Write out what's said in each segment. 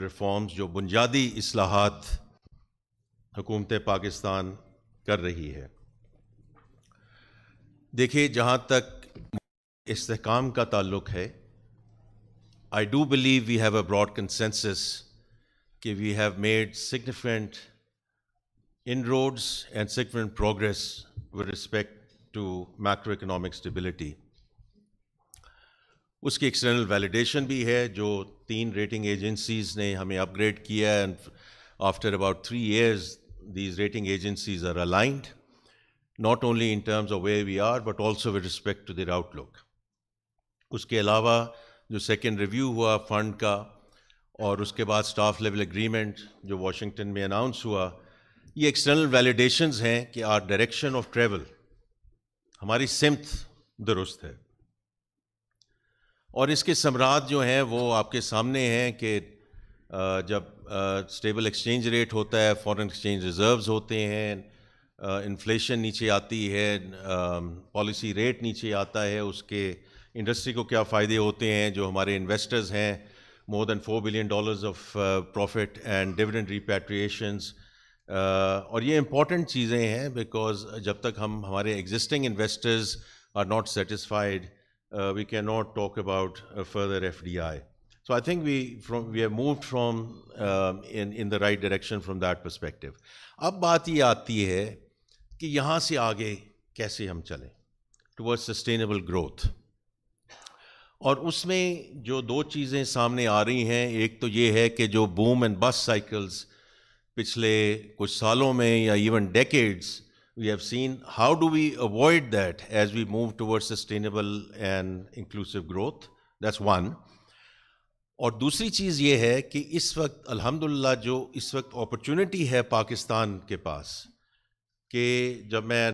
Reforms جو بنیادی اصلاحات حکومت پاکستان کر رہی ہے. دیکھیے جہاں تک استحکام کا تعلق ہے, I do believe we have a broad consensus کہ we have made significant inroads and significant progress with respect to macroeconomic stability. اس کی ایکسٹرنل ویلیڈیشن بھی ہے جو 3 ریٹنگ ایجنسیز نے ہمیں اپ گریڈ کیا ہے, and after about 3 years these rating agencies are aligned, not only in terms of where we are but also with respect to their outlook. اس کے علاوہ جو سیکنڈ ریویو ہوا فنڈ کا اور اس کے بعد اسٹاف لیول اگریمنٹ جو واشنگٹن میں اناؤنس ہوا, یہ ایکسٹرنل ویلیڈیشنز ہیں کہ آر ڈائریکشن آف ٹریول, ہماری سمت درست ہے. اور اس کے ثمرات جو ہیں وہ آپ کے سامنے ہیں کہ جب اسٹیبل ایکسچینج ریٹ ہوتا ہے, فارن ایکسچینج ریزروز ہوتے ہیں, انفلیشن نیچے آتی ہے, پالیسی ریٹ نیچے آتا ہے, اس کے انڈسٹری کو کیا فائدے ہوتے ہیں, جو ہمارے انویسٹرز ہیں more than $4 billion of profit and dividend repatriations. اور یہ امپورٹنٹ چیزیں ہیں بیکاز جب تک ہمارے existing investors are not satisfied, we cannot talk about further FDI. So I think we have moved from in the right direction from that perspective. اب بات یہ آتی ہے کہ یہاں سے آگے کیسے ہم چلیں towards sustainable growth. اور اس میں جو 2 چیزیں سامنے آ رہی ہیں, ایک تو یہ ہے کہ جو بوم اینڈ بس سائیکلز پچھلے کچھ سالوں میں یا even decades we have seen, how do we avoid that as we move towards sustainable and inclusive growth? That's one. اور دوسری چیز یہ ہے کہ اس وقت الحمدللہ جو اس وقت اپرچونٹی ہے پاکستان کے پاس, کہ جب میں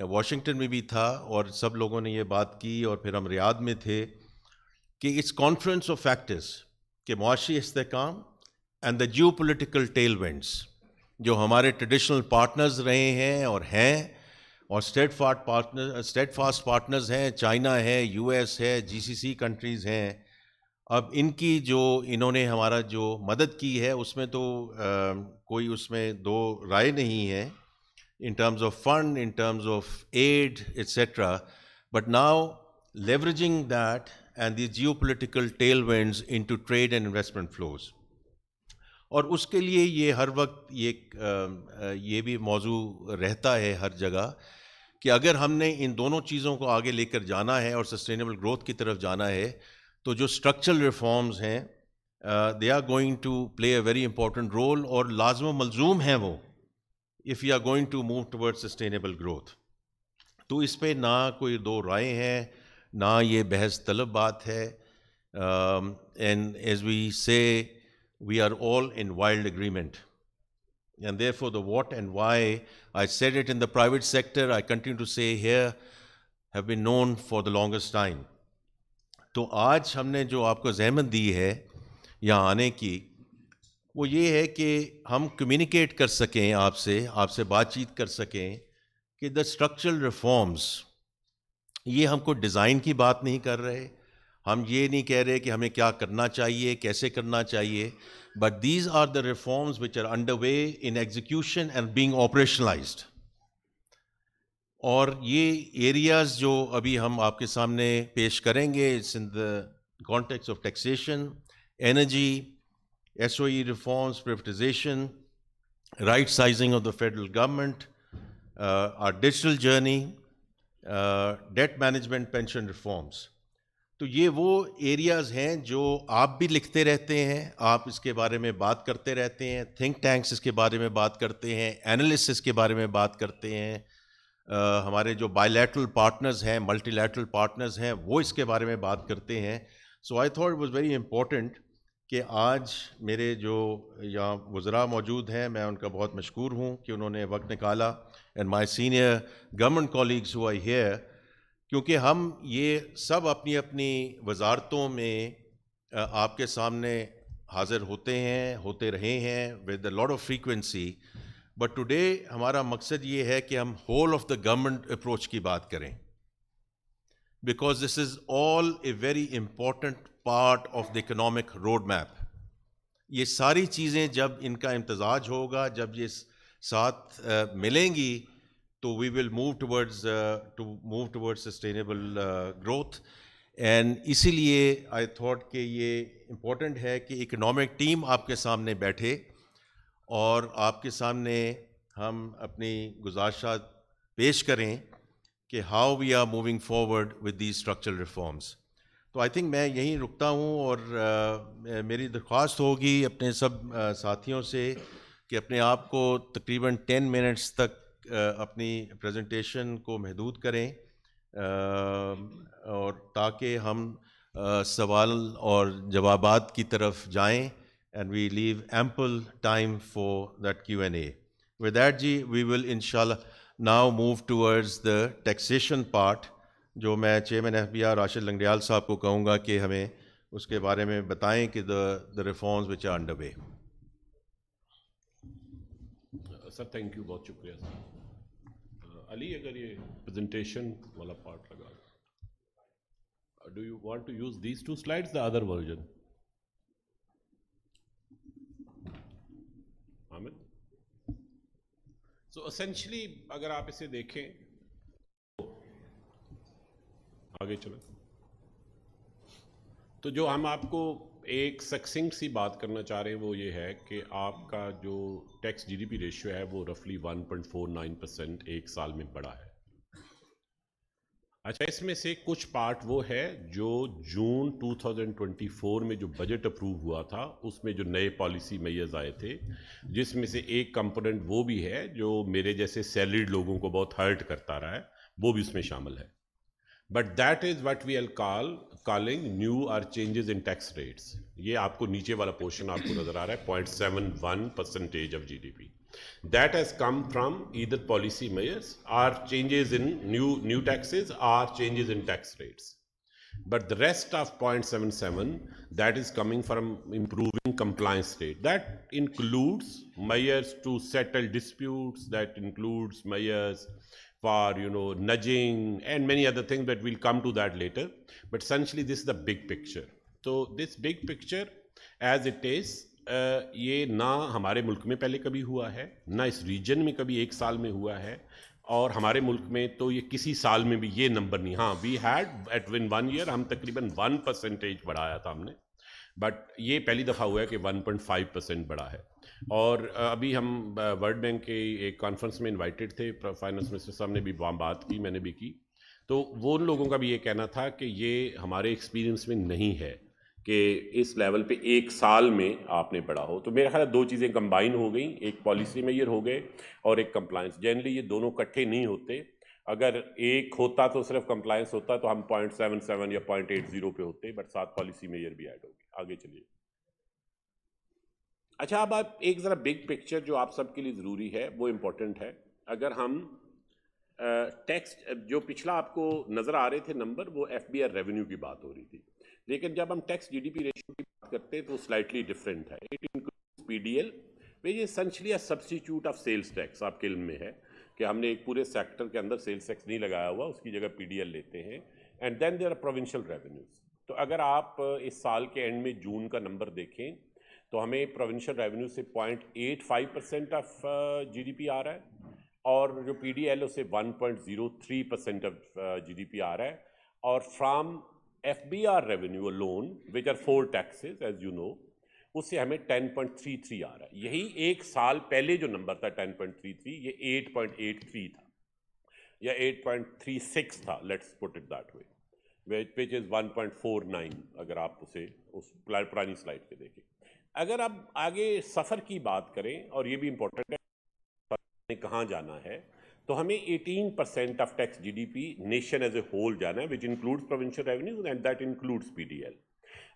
واشنگٹن میں بھی تھا اور سب لوگوں نے یہ بات کی اور پھر ہم ریاض میں تھے, کہ اٹس کانفلوئنس آف فیکٹرز, کہ معاشی استحکام and the geopolitical tailwinds جو ہمارے ٹریڈیشنل پارٹنرز رہے ہیں اور ہیں, اور اسٹیٹ فاسٹ پارٹنرز ہیں, چائنا ہے, یو ایس ہے, جی سی سی کنٹریز ہیں. اب ان کی جو انہوں نے ہمارا جو مدد کی ہے اس میں تو کوئی اس میں 2 رائے نہیں ہے in terms of fund, in terms of aid, etc. But now leveraging that and the geopolitical tailwinds into trade and investment flows. اور اس کے لیے یہ ہر وقت یہ بھی موضوع رہتا ہے ہر جگہ کہ اگر ہم نے ان دونوں چیزوں کو آگے لے کر جانا ہے اور سسٹینیبل گروتھ کی طرف جانا ہے, تو جو اسٹرکچرل ریفارمز ہیں they are going to play a very important role, اور لازم و ملزوم ہیں وہ if we are going to move towards sustainable growth. تو اس پہ نہ کوئی 2 رائے ہیں, نہ یہ بحث طلب بات ہے, and as we say we are all in wild agreement, and therefore the what and why, I said it in the private sector, I continue to say here, have been known for the longest time. تو آج ہم نے جو آپ کو زحمت دی ہے یہاں آنے کی, وہ یہ ہے کہ ہم کمیونیکیٹ کر سکیں آپ سے بات چیت کر سکیں کہ دا اسٹرکچرل ریفارمز, یہ ہم کو ڈیزائن کی بات نہیں کر رہے, ہم یہ نہیں کہہ رہے کہ ہمیں کیا کرنا چاہیے, کیسے کرنا چاہیے, but these are the reforms which are under way in execution and being operationalised. اور یہ ایریاز جو ابھی ہم آپ کے سامنے پیش کریں گے, it's in the context of taxation, energy, SOE reforms, privatization, right sizing of the federal government, our digital journey, debt management, pension reforms. تو یہ وہ ایریاز ہیں جو آپ بھی لکھتے رہتے ہیں, آپ اس کے بارے میں بات کرتے رہتے ہیں, تھنک ٹینکس اس کے بارے میں بات کرتے ہیں, اینالسٹ اس کے بارے میں بات کرتے ہیں, ہمارے جو بائی لیٹرل پارٹنرز ہیں, ملٹی لیٹرل پارٹنرز ہیں, وہ اس کے بارے میں بات کرتے ہیں. So I thought it was very important کہ آج میرے جو یہاں وزراء موجود ہیں, میں ان کا بہت مشکور ہوں کہ انہوں نے وقت نکالا, and my senior government colleagues who are here, کیونکہ ہم یہ سب اپنی اپنی وزارتوں میں آپ کے سامنے حاضر ہوتے رہے ہیں with a lot of frequency, but today ہمارا مقصد یہ ہے کہ ہم whole of the government approach کی بات کریں, because this is all a very important part of the economic roadmap. یہ ساری چیزیں جب ان کا امتزاج ہوگا, جب یہ ساتھ ملیں گی, تو we will move towards sustainable growth. And اسی لیے آئی تھاٹ کہ یہ امپورٹنٹ ہے کہ اکنامک ٹیم آپ کے سامنے بیٹھے اور آپ کے سامنے ہم اپنی گزارشات پیش کریں کہ how we are moving forward with the structural reforms. تو آئی تھنک میں یہیں رکتا ہوں, اور میری درخواست ہوگی اپنے سب ساتھیوں سے کہ اپنے آپ کو تقریباً 10 منٹس تک اپنی پریزنٹیشن کو محدود کریں, اور تاکہ ہم سوال اور جوابات کی طرف جائیں, and we leave ample time for that Q&A. With that جی وی ول انشاءاللہ now move towards the taxation part, جو میں چیئرمین FBR راشد لنگڑیال صاحب کو کہوں گا کہ ہمیں اس کے بارے میں بتائیں کہ the reforms which are under way. Sir thank you, بہت شکریہ سر. علی, اگر یہ پریزنٹیشن والا پارٹ لگا, do you want to use these 2 slides, the other version? Hamid. So essentially اگر آپ اسے دیکھیں, آگے چلیں, تو جو ہم آپ کو ایک سکسنکٹ سی بات کرنا چاہ رہے ہیں وہ یہ ہے کہ آپ کا جو ٹیکس GDP ریشیو ہے وہ رفلی 1.49% ایک سال میں بڑھا ہے. اچھا, اس میں سے کچھ پارٹ وہ ہے جو جون 2024 میں جو بجٹ اپروو ہوا تھا اس میں جو نئے پالیسی میئرز آئے تھے, جس میں سے ایک کمپوننٹ وہ بھی ہے جو میرے جیسے سیلریڈ لوگوں کو بہت ہرٹ کرتا رہا ہے, وہ بھی اس میں شامل ہے. But that is what we are calling new or changes in tax rates. یہ آپ کو نیچے والا پورشن آپ کو نظر آ رہا ہے 0.71% of GDP. That has come from either policy measures or changes in new taxes or changes in tax rates. But the rest of 0.77, that is coming from improving compliance rate. That includes measures to settle disputes, that includes measures for, nudging and many other things, but we'll come to that later. But essentially this is the big picture. So this big picture as it is, یہ نہ ہمارے ملک میں پہلے کبھی ہوا ہے, نہ اس region میں کبھی ایک سال میں ہوا ہے, اور ہمارے ملک میں تو یہ کسی سال میں بھی یہ نمبر نہیں. ہاں, we had at one 1 year ہم تقریباً 1% بڑھایا تھا ہم نے, بٹ یہ پہلی دفعہ ہوا ہے کہ 1.5% بڑھا ہے. اور ابھی ہم ورلڈ بینک کے ایک کانفرنس میں انوائٹیڈ تھے, فائنانس منسٹر صاحب نے بھی بات کی, میں نے بھی کی, تو وہ ان لوگوں کا بھی یہ کہنا تھا کہ یہ ہمارے ایکسپیرینس میں نہیں ہے کہ اس لیول پہ ایک سال میں آپ نے بڑھا ہو. تو میرا خیال ہے 2 چیزیں کمبائن ہو گئیں, ایک پالیسی میئر ہو گئے اور ایک کمپلائنس. جنرلی یہ دونوں کٹھے نہیں ہوتے, اگر ایک ہوتا تو صرف کمپلائنس ہوتا تو ہم 0.77 یا 0.80 پہ ہوتے, بٹ ساتھ پالیسی میئر بھی ایڈ ہوگی. آگے چلیے. اچھا, اب آپ ایک ذرا بگ پکچر جو آپ سب کے لیے ضروری ہے وہ امپورٹنٹ ہے. اگر ہم ٹیکس جو پچھلا آپ کو نظر آ رہے تھے نمبر, وہ FBR ریونیو کی بات ہو رہی تھی, لیکن جب ہم ٹیکس GDP ریشیو کی بات کرتے ہیں تو سلائٹلی ڈفرینٹ ہے. It includes PDL which is essentially a substitute of sales tax. آپ کے علم میں ہے کہ ہم نے ایک پورے سیکٹر کے اندر سیلز ٹیکس نہیں لگایا ہوا, اس کی جگہ PDL لیتے ہیں. And then there are provincial revenues. تو اگر آپ اس سال کے اینڈ میں جون کا نمبر دیکھیں تو ہمیں پروونشل ریونیو سے 0.85% آف GDP آ رہا ہے, اور جو PDL اسے 1.03% آف GDP آ رہا ہے. اور from FBR revenue alone, which are 4 taxes as you know, اس سے ہمیں 10.33 آ رہا ہے. یہی ایک سال پہلے جو نمبر تھا 10.33, یہ 8.83 تھا یا 8.36 تھا, let's put it that way, which is 1.49 اگر آپ اسے اس پرانی سلائڈ پہ دیکھیں. اگر اب آگے سفر کی بات کریں, اور یہ بھی امپورٹنٹ ہے کہاں جانا ہے, تو ہمیں 18% of tax GDP nation as a whole جانا ہے, which includes provincial revenues and that includes PDL.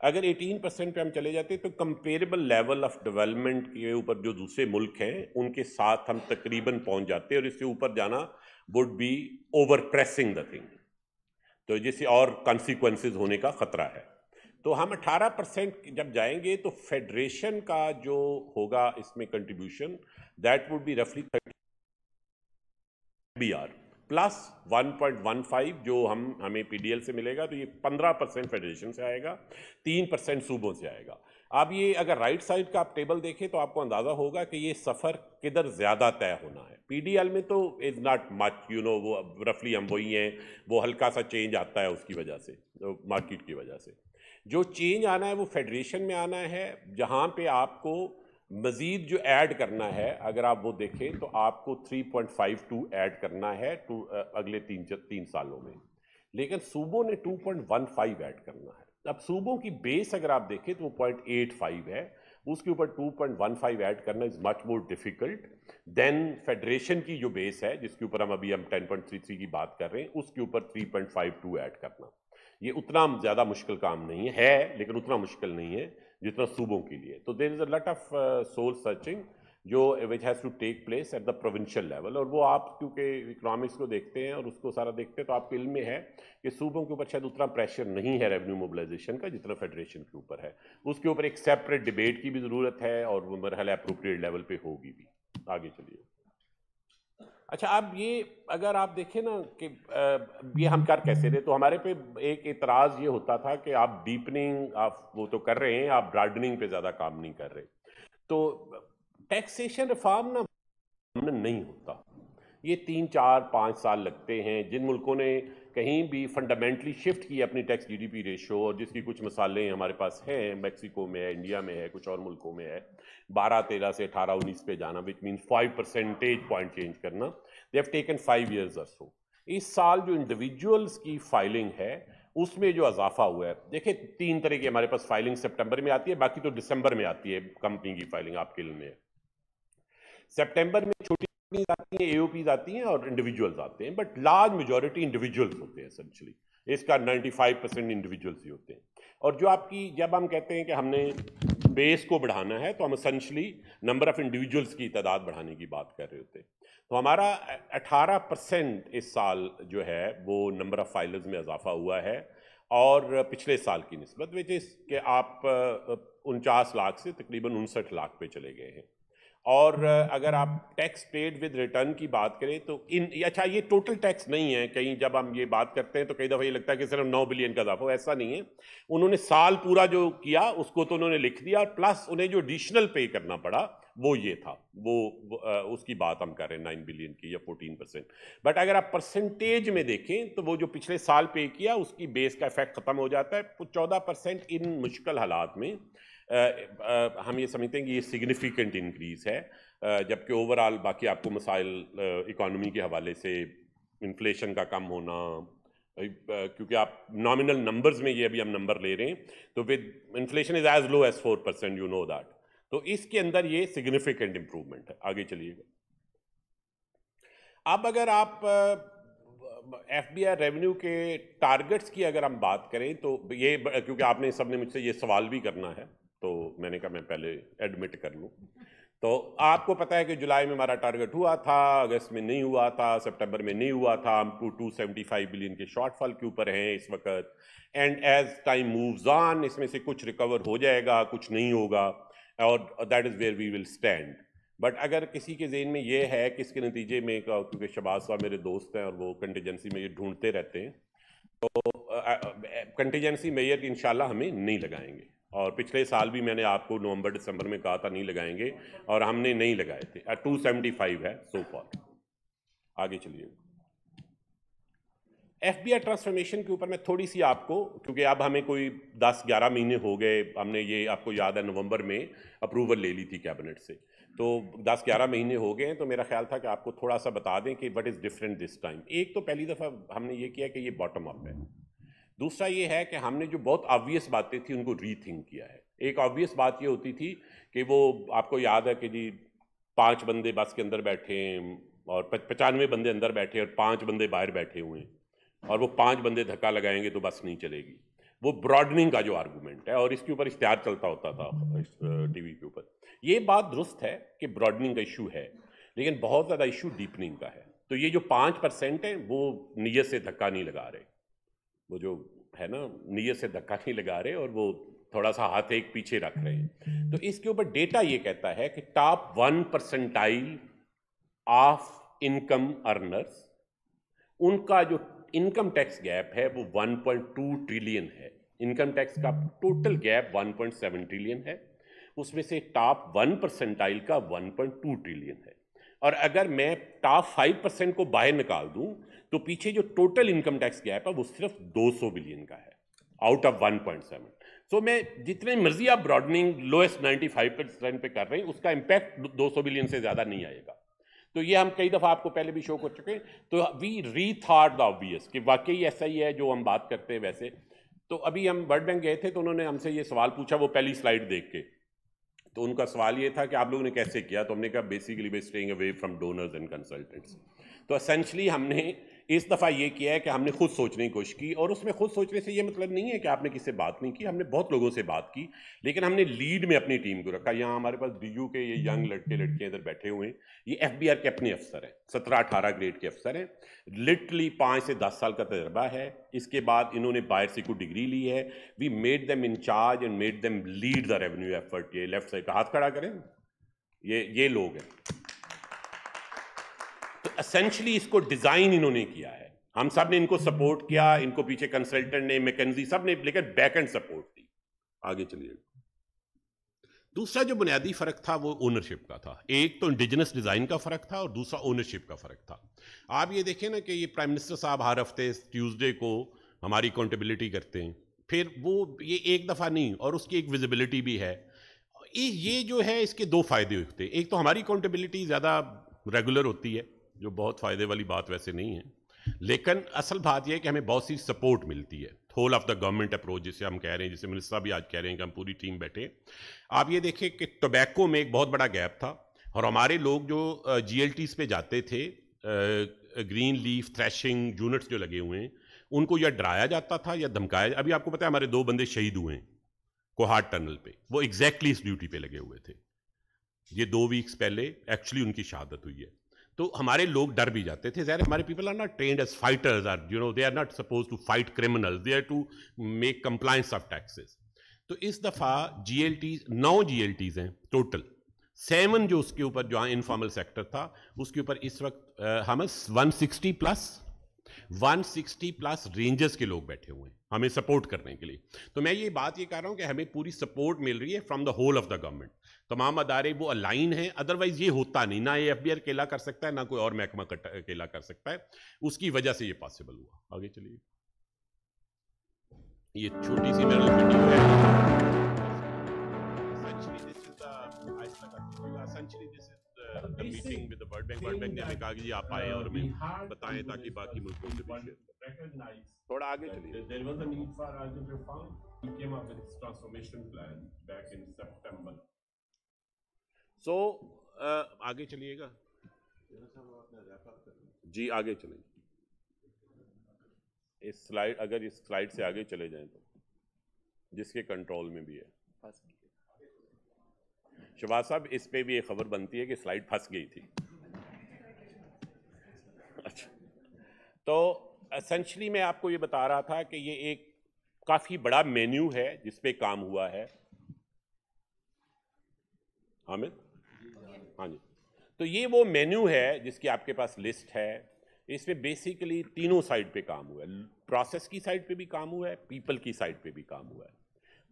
اگر 18% پہ ہم چلے جاتے تو کمپیریبل لیول آف ڈیولپمنٹ کے اوپر جو دوسرے ملک ہیں ان کے ساتھ ہم تقریباً پہنچ جاتے, اور اس سے اوپر جانا would be over pressing the thing, تو جس سے اور کانسیکوینسز ہونے کا خطرہ ہے. تو ہم 18% جب جائیں گے تو فیڈریشن کا جو ہوگا اس میں کنٹریبیوشن, دیٹ وڈ بی رفلی 30 BR پلس 1.15 جو ہمیں PDL سے ملے گا, تو یہ 15% فیڈریشن سے آئے گا, 3% صوبوں سے آئے گا. اب یہ اگر رائٹ سائڈ کا آپ ٹیبل دیکھیں تو آپ کو اندازہ ہوگا کہ یہ سفر کدھر زیادہ طے ہونا ہے. پی ڈی ایل میں تو از ناٹ مچ وہ رفلی ہم وہی ہیں, وہ ہلکا سا چینج آتا ہے اس کی وجہ سے, مارکیٹ کی وجہ سے. جو چینج آنا ہے وہ فیڈریشن میں آنا ہے, جہاں پہ آپ کو مزید جو ایڈ کرنا ہے, اگر آپ وہ دیکھیں تو آپ کو 3.52 ایڈ کرنا ہے اگلے 3 سالوں میں, لیکن صوبوں نے 2.15 ایڈ کرنا ہے. اب صوبوں کی بیس اگر آپ دیکھیں تو وہ 0.85 ہے, اس کے اوپر 2.15 ایڈ کرنا از مچ مور ڈیفیکلٹ دین فیڈریشن کی جو بیس ہے, جس کے اوپر ہم 10.33 کی بات کر رہے ہیں, اس کے اوپر 3.52 ایڈ کرنا. یہ اتنا زیادہ مشکل کام نہیں ہے, لیکن اتنا مشکل نہیں ہے جتنا صوبوں کے لیے. تو there is a lot of soul searching جو which has to take place at the provincial level. اور وہ آپ کیونکہ اکنامکس کو دیکھتے ہیں اور اس کو سارا دیکھتے ہیں تو آپ کے علم میں ہے کہ صوبوں کے اوپر شاید اتنا پریشر نہیں ہے ریونیو موبلائزیشن کا جتنا فیڈریشن کے اوپر ہے. اس کے اوپر ایک سیپریٹ ڈیبیٹ کی بھی ضرورت ہے, اور وہ مرحلہ اپروپریٹ لیول پہ ہوگی بھی. آگے چلیے. اچھا, اب یہ اگر آپ دیکھیں نا کہ یہ ہم کر کیسے رہے, تو ہمارے پہ ایک اعتراض یہ ہوتا تھا کہ آپ ڈیپننگ آپ وہ تو کر رہے ہیں, آپ براڈننگ پہ زیادہ کام نہیں کر رہے. تو ٹیکسیشن ریفارم نا نہیں ہوتا, یہ 3 4 5 سال لگتے ہیں. جن ملکوں نے کہیں بھی فنڈامنٹلی شفٹ کی اپنی tax G D P ratio, اور جس کی کچھ مثالیں ہمارے پاس ہیں, میکسیکو میں ہے, انڈیا میں ہے, کچھ اور ملکوں میں ہے, 12-13 سے 18-19 پہ جانا, which minus 5 percentage point change کرنا. They have taken 5 years or so. اس سال جو انڈیویجولز کی فائلنگ ہے اس میں جو اضافہ ہوا ہے, دیکھیں 3 طرح کی ہمارے پاس فائلنگ سپٹمبر میں آتی ہے, باقی تو دسمبر میں آتی ہے کمپنی کی فائلنگ, آپ کے علم میں ہے. سپٹمبر میں چھوٹی آتی ہیں, اے او پیز آتی ہیں, اور انڈیویجولز آتے ہیں, بٹ لارج میجورٹی انڈیویجولز ہوتے ہیں اسینشلی. اس کا 95% انڈیویجولز ہی ہوتے ہیں. اور جو آپ کی جب ہم کہتے ہیں کہ ہم نے بیس کو بڑھانا ہے تو ہم اسینشلی نمبر آف انڈیویجولز کی تعداد بڑھانے کی بات کر رہے ہوتے ہیں. تو ہمارا 18% اس سال جو ہے وہ نمبر آف فائلرز میں اضافہ ہوا ہے, اور پچھلے سال کی نسبت وچ اس کہ آپ 49 لاکھ سے تقریباً 59 لاکھ پہ چلے گئے ہیں. اور اگر آپ ٹیکس پیڈ ود ریٹرن کی بات کریں تو اچھا یہ ٹوٹل ٹیکس نہیں ہے, کہیں جب ہم یہ بات کرتے ہیں تو کئی دفعہ یہ لگتا ہے کہ صرف 9 بلین کا اضافہ, ایسا نہیں ہے. انہوں نے سال پورا جو کیا اس کو تو انہوں نے لکھ دیا, پلس انہیں جو ایڈیشنل پے کرنا پڑا وہ یہ تھا, وہ اس کی بات ہم کر رہے ہیں 9 بلین کی یا 14%. بٹ اگر آپ پرسنٹیج میں دیکھیں تو وہ جو پچھلے سال پے کیا اس کی بیس کا افیکٹ ختم ہو جاتا ہے. 14% ان مشکل حالات میں ہم یہ سمجھتے ہیں کہ یہ سگنیفیکنٹ انکریز ہے, جبکہ اوورآل باقی آپ کو مسائل اکانومی کے حوالے سے انفلیشن کا کم ہونا, کیونکہ آپ نامنل نمبرز میں یہ ابھی ہم نمبر لے رہے ہیں تو with inflation is as low as 4%, you know that. تو اس کے اندر یہ سگنیفیکنٹ امپروومنٹ ہے. آگے چلیے گا. اب اگر آپ ایف بی آئی ریونیو کے ٹارگٹس کی اگر ہم بات کریں تو یہ, کیونکہ آپ نے سب نے مجھ سے یہ سوال بھی کرنا ہے تو میں نے کہا میں پہلے ایڈمٹ کر لوں. تو آپ کو پتہ ہے کہ جولائی میں ہمارا ٹارگٹ ہوا تھا, اگست میں نہیں ہوا تھا, سپٹمبر میں نہیں ہوا تھا. ہم 275 بلین کے شارٹ فال کے اوپر ہیں اس وقت, and as time moves on اس میں سے کچھ ریکور ہو جائے گا, کچھ نہیں ہوگا, اور that is where we will stand. But اگر کسی کے ذہن میں یہ ہے کہ اس کے نتیجے میں, کیونکہ شہباز صاحب میرے دوست ہیں اور وہ کنٹیجنسی میں یہ ڈھونڈتے رہتے ہیں, تو کنٹیجنسی میئر انشاءاللہ ہمیں نہیں لگائیں گے. اور پچھلے سال بھی میں نے آپ کو نومبر دسمبر میں کہا تھا نہیں لگائیں گے, اور ہم نے نہیں لگائے تھے. 275 ہے سو فار. آگے چلیے. ایف بی آئی ٹرانسفارمیشن کے اوپر میں تھوڑی سی آپ کو, کیونکہ اب ہمیں کوئی 10-11 مہینے ہو گئے, ہم نے یہ آپ کو یاد ہے نومبر میں اپروول لے لی تھی کیبنٹ سے, تو 10-11 مہینے ہو گئے ہیں, تو میرا خیال تھا کہ آپ کو تھوڑا سا بتا دیں کہ what is different this time. ایک تو پہلی دفعہ ہم نے یہ کیا کہ یہ باٹم اپ ہے. دوسرا یہ ہے کہ ہم نے جو بہت آبویس باتیں تھیں ان کو ری تھنک کیا ہے. ایک آبویس بات یہ ہوتی تھی کہ وہ آپ کو یاد ہے کہ جی 5 بندے بس کے اندر بیٹھے ہیں اور 95 بندے اندر بیٹھے اور 5 بندے باہر بیٹھے ہوئے ہیں, اور وہ 5 بندے دھکا لگائیں گے تو بس نہیں چلے گی. وہ براڈننگ کا جو آرگومنٹ ہے, اور اس کے اوپر اشتہار چلتا ہوتا تھا ٹی وی کے اوپر. یہ بات درست ہے کہ براڈننگ کا ایشو ہے, لیکن بہت زیادہ ایشو ڈیپننگ کا ہے. تو یہ جو 5% ہیں وہ نیت سے دھکا نہیں لگا رہے, وہ جو ہے نا نیت سے دھکا نہیں لگا رہے, اور وہ تھوڑا سا ہاتھ ایک پیچھے رکھ رہے ہیں. تو اس کے اوپر ڈیٹا یہ کہتا ہے کہ ٹاپ 1% آف انکم ارنرز, ان کا جو انکم ٹیکس گیپ ہے وہ 1.2 ٹریلین ہے. انکم ٹیکس کا ٹوٹل گیپ 1.7 ٹریلین ہے، اس میں سے ٹاپ 1% کا 1.2 ٹریلین ہے، اور اگر میں ٹاپ 5% کو باہر نکال دوں تو پیچھے جو ٹوٹل انکم ٹیکس گیپ ہے وہ صرف 200 بلین کا ہے آؤٹ آف 1.7. سو میں جتنے مرضی آپ براڈننگ لوئسٹ 95% پہ کر رہے ہیں، اس کا امپیکٹ 200 بلین سے زیادہ نہیں آئے گا. تو یہ ہم کئی دفعہ آپ کو پہلے بھی شو کر چکے ہیں. تو وی ری تھاٹ دا آبویس کہ واقعی ایسا ہی ہے جو ہم بات کرتے ہیں ویسے. تو ابھی ہم ورلڈ بینک گئے تھے تو انہوں نے ہم سے یہ سوال پوچھا وہ پہلی سلائیڈ دیکھ کے. تو ان کا سوال یہ تھا کہ آپ لوگوں نے کیسے کیا؟ تو ہم نے کہا basically we staying away from donors and consultants. تو اسینشلی ہم نے اس دفعہ یہ کیا ہے کہ ہم نے خود سوچنے کی کوشش کی، اور اس میں خود سوچنے سے یہ مطلب نہیں ہے کہ آپ نے کس سے بات نہیں کی. ہم نے بہت لوگوں سے بات کی، لیکن ہم نے لیڈ میں اپنی ٹیم کو رکھا. یہاں ہمارے پاس ڈی یو کے یہ ینگ لڑکے لڑکیاں ادھر بیٹھے ہوئے ہیں، یہ ایف بی آر کے اپنے افسر ہیں، 17-18 گریڈ کے افسر ہیں. لٹرلی 5 سے 10 سال کا تجربہ ہے. اس کے بعد انہوں نے باہر سے کوئی ڈگری لی ہے. We made them in charge and made them lead the revenue effort. یہ لیفٹ سائڈ کا ہاتھ کھڑا کریں، یہ لوگ ہیں. تو اسینشلی اس کو ڈیزائن انہوں نے کیا ہے، ہم سب نے ان کو سپورٹ کیا، ان کو پیچھے کنسلٹنٹ نے، میکنزی سب نے، لیکن بیک اینڈ سپورٹ دی. آگے چلیے. دوسرا جو بنیادی فرق تھا وہ اونرشپ کا تھا. ایک تو انڈیجنس ڈیزائن کا فرق تھا اور دوسرا اونرشپ کا فرق تھا. آپ یہ دیکھیں نا کہ یہ پرائم منسٹر صاحب ہر ہفتے ٹیوزڈے کو ہماری اکاؤنٹیبلٹی کرتے ہیں، پھر وہ یہ ایک دفعہ نہیں، اور اس کی ایک ویزیبلٹی بھی ہے. یہ جو ہے اس کے 2 فائدے ہوتے ہیں. ایک تو ہماری اکاؤنٹیبلٹی زیادہ ریگولر ہوتی ہے، جو بہت فائدے والی بات ویسے نہیں ہے، لیکن اصل بات یہ ہے کہ ہمیں بہت سی سپورٹ ملتی ہے. Whole of the government approach جسے ہم کہہ رہے ہیں، جسے منسٹر بھی آج کہہ رہے ہیں کہ ہم پوری ٹیم بیٹھے. آپ یہ دیکھیں کہ ٹوبیکو میں ایک بہت بڑا گیپ تھا، اور ہمارے لوگ جو جی ایل ٹیز پہ جاتے تھے، گرین لیف تھریشنگ یونٹس جو لگے ہوئے ہیں، ان کو یا ڈرایا جاتا تھا یا دھمکایا. ابھی آپ کو پتا ہے ہمارے 2 بندے شہید ہوئے ہیں کوہاٹ ٹنل پہ، وہ ایگزیکٹلی اس ڈیوٹی پہ لگے ہوئے تھے. یہ 2 ویکس پہلے ایکچولی ان کی شہادت ہوئی ہے. تو ہمارے لوگ ڈر بھی جاتے تھے. ظاہر ہمارے people are not trained as fighters, they are not suppose to fight criminals, they are to make compliance of taxes. تو اس دفعہ G L Ts 9 G L Ts ہیں ٹوٹل. 7 جو اس کے اوپر جہاں انفارمل سیکٹر تھا اس کے اوپر اس وقت ہم 160 پلس رینجرز کے لوگ بیٹھے ہوئے ہیں ہمیں سپورٹ کرنے کے لیے. تو میں یہ بات یہ کہہ رہا ہوں کہ ہمیں پوری سپورٹ مل رہی ہے from the whole of the government. تمام ادارے وہ الائن ہیں، ادروائز یہ ہوتا نہیں. نہ یہ ایف بی آر اکیلا کر سکتا ہے، نہ کوئی اور محکمہ اکیلا کر سکتا ہے. اس کی وجہ سے یہ پاسبل ہوا. آگے چلیے. یہ چھوٹی سی میرا ویڈیو ہے. Meeting with world bank. World bank نے کہا کہ آپ آئے اور ہمیں بتائیں تاکہ باقی ملکوں سے بھی شیئر. تھوڑا آگے چلیے. There was a need for urgent reform. He came up with his transformation plan back in September. So آگے چلیے گا جی، آگے چلیں. اس سلائیڈ، اگر اس سلائیڈ سے آگے چلے جائیں تو جس کے کنٹرول میں بھی ہے. شہباز صاحب اس پہ بھی ایک خبر بنتی ہے کہ سلائیڈ پھنس گئی تھی. اچھا، تو اسینشلی میں آپ کو یہ بتا رہا تھا کہ یہ ایک کافی بڑا مینیو ہے جس پہ کام ہوا ہے. حامد، ہاں جی. تو یہ وہ مینیو ہے جس کی آپ کے پاس لسٹ ہے. اس میں بیسیکلی تینوں سائڈ پہ کام ہوا ہے. پروسیس کی سائڈ پہ بھی کام ہوا ہے، پیپل کی سائڈ پہ بھی کام ہوا ہے،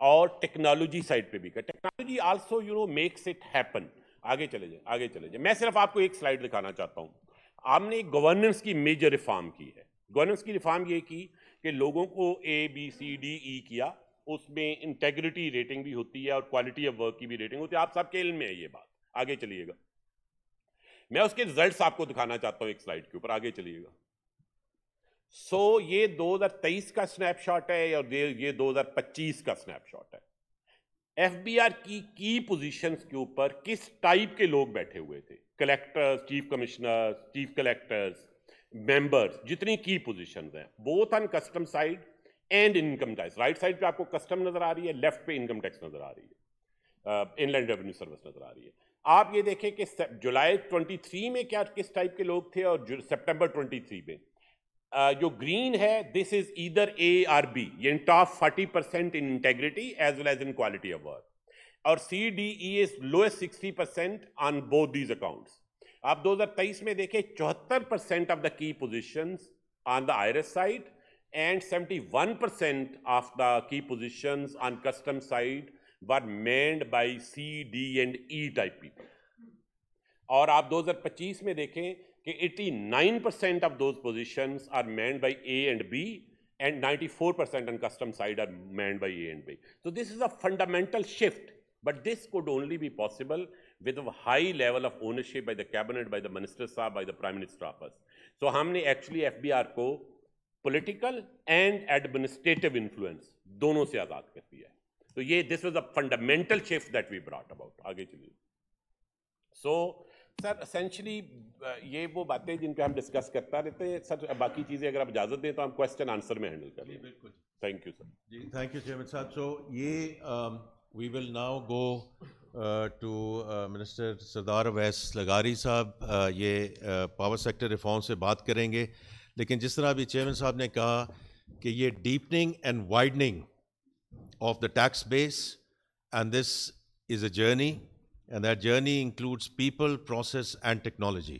اور ٹیکنالوجی سائڈ پہ بھی. Technology also makes it happen. آگے چلے جائیں، آگے چلے جائیں. میں صرف آپ کو ایک سلائیڈ دکھانا چاہتا ہوں. آپ نے ایک گورننس کی میجر ریفارم کی ہے. گورننس کی ریفارم یہ کی کہ لوگوں کو ABCDE کیا. اس میں انٹیگریٹی ریٹنگ بھی ہوتی ہے اور کوالٹی آف ورک کی بھی ریٹنگ ہوتی ہے. آپ سب کے علم میں ہے یہ بات. آگے چلیے گا. میں اس کے ریزلٹس آپ کو دکھانا چاہتا ہوں ایک سلائیڈ کے اوپر. آگے چلیے گا. سو یہ 2023 کا سنیپ شاٹ ہے اور یہ 2025 کا سنیپ شاٹ ہے. ایف بی آر کی پوزیشنز کے اوپر کس ٹائپ کے لوگ بیٹھے ہوئے تھے. Collectors, chief commissioners, chief collectors, members, جتنی کی پوزیشنز ہیں both on custom side and income tax. Right side پہ آپ کو کسٹم نظر آ رہی ہے، لیفٹ پہ انکم ٹیکس نظر آ رہی ہے، ان لینڈ ریونیو سروس نظر آ رہی ہے. آپ یہ دیکھیں کہ جولائی 23 میں کیا کس ٹائپ کے لوگ تھے اور سپٹمبر 23 میں. جو گرین ہے دس از ایدر A اور B، یہ top 40% in integrity as well as in quality of work, اور CDE is lowest 60% on both these accounts. آپ 2023 میں دیکھیں 74% of the key positions on the IRS side and 71% of the key positions on custom side were manned by C, D and E type people. اور آپ 2025 میں دیکھیں کہ 89% of those positions are manned by A and B and 94% on custom side are manned by A and B. So this is a fundamental shift, but this could only be possible with a high level of ownership by the cabinet, by the minister صاحب, by the prime minister office. So ہم نے actually FBR کو political and administrative influence دونوں سے آزاد کر دیا ہے. تو یہ this was a fundamental shift that we brought about. آگے چلیے. سو سر اسینشلی یہ وہ باتیں جن پہ ہم ڈسکس کرتا رہتے ہیں سر. باقی چیزیں اگر آپ اجازت دیں تو ہم کوشچن آنسر میں ہینڈل کر لیں. بالکل. Thank you sir. جی تھینک یو چیئرمین صاحب. سو یہ we will now go to minister Sardar Awais لغاری صاحب. یہ پاور سیکٹر ریفارم سے بات کریں گے, لیکن جس طرح ابھی چیئرمین صاحب نے کہا کہ یہ deepening and widening of the tax base and this is a journey and that journey includes people, process and technology.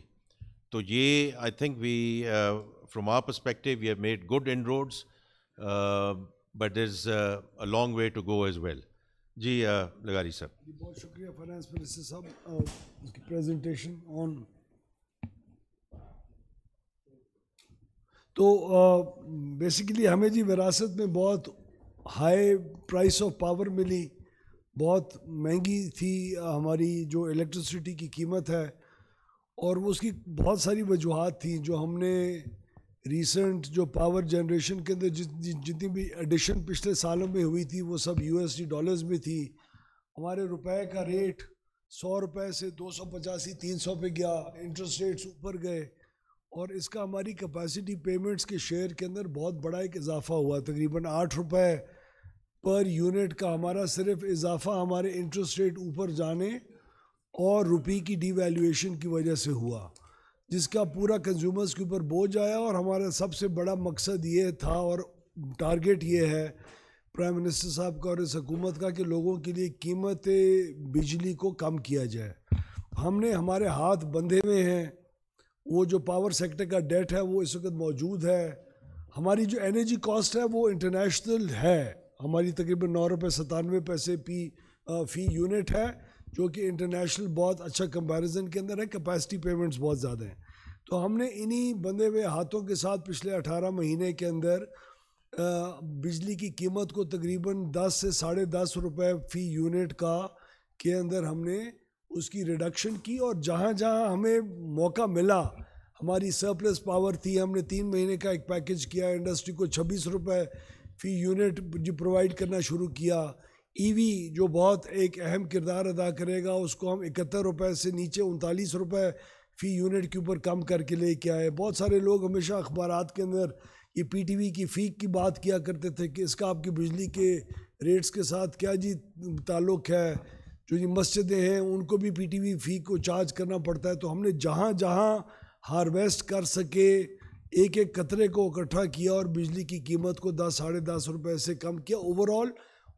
تو یہ I think we from our perspective we have made good inroads but there is a long way to go as well. جی لغاری صاحب. بہت شکریہ finance minister صاحب اس کی presentation آن. تو بیسیکلی ہمیں جی وراثت میں بہت ہائی پرائس آف پاور ملی, بہت مہنگی تھی ہماری جو الیکٹرسٹی کی قیمت ہے, اور اس کی بہت ساری وجوہات تھیں جو ہم نے ریسنٹ جو پاور جنریشن کے اندر جتنی بھی ایڈیشن پچھلے سالوں میں ہوئی تھی وہ سب USD ڈالرز میں تھی. ہمارے روپے کا ریٹ 100 روپے سے 285 300 پہ گیا, انٹرسٹ ریٹس اوپر گئے, اور اس کا ہماری کیپیسٹی پیمنٹس کے شیئر کے اندر بہت بڑا ایک اضافہ ہوا. تقریباً 8 روپے پر یونٹ کا ہمارا صرف اضافہ ہمارے انٹرسٹ ریٹ اوپر جانے اور روپی کی ڈی ویلیویشن کی وجہ سے ہوا, جس کا پورا کنزیومرز کے اوپر بوجھ آیا. اور ہمارا سب سے بڑا مقصد یہ تھا اور ٹارگٹ یہ ہے پرائم منسٹر صاحب کا اور اس حکومت کا کہ لوگوں کے لیے قیمت بجلی کو کم کیا جائے. ہم نے ہمارے ہاتھ بندھے ہوئے ہیں, وہ جو پاور سیکٹر کا ڈیٹ ہے وہ اس وقت موجود ہے. ہماری جو انرجی کاسٹ ہے وہ انٹرنیشنل ہے, ہماری تقریباً 9 روپے 97 پیسے فی یونٹ ہے, جو کہ انٹرنیشنل بہت اچھا کمپیریزن کے اندر ہے. کیپیسٹی پیمنٹس بہت زیادہ ہیں. تو ہم نے انہی بندھے ہوئے ہاتھوں کے ساتھ پچھلے 18 مہینے کے اندر بجلی کی قیمت کو تقریباً 10 سے 10.5 روپے فی یونٹ کا کے اندر ہم نے اس کی ریڈکشن کی. اور جہاں جہاں ہمیں موقع ملا, ہماری سرپلس پاور تھی, ہم نے 3 مہینے کا ایک پیکج کیا, انڈسٹری کو 26 روپے فی یونٹ پرووائڈ کرنا شروع کیا. ای وی جو بہت ایک اہم کردار ادا کرے گا, اس کو ہم 71 روپے سے نیچے 39 روپے فی یونٹ کے اوپر کم کر کے لے کے آئے. بہت سارے لوگ ہمیشہ اخبارات کے اندر یہ پی ٹی وی کی فی کی بات کیا کرتے تھے کہ اس کا آپ کی بجلی کے ریٹس کے ساتھ کیا جی تعلق ہے. جو یہ مسجدیں ہیں ان کو بھی پی ٹی وی فی کو چارج کرنا پڑتا ہے. تو ہم نے جہاں جہاں ہارویسٹ کر سکے ایک ایک قطرے کو اکٹھا کیا اور بجلی کی قیمت کو 10-10.5 روپے سے کم کیا اوور آل,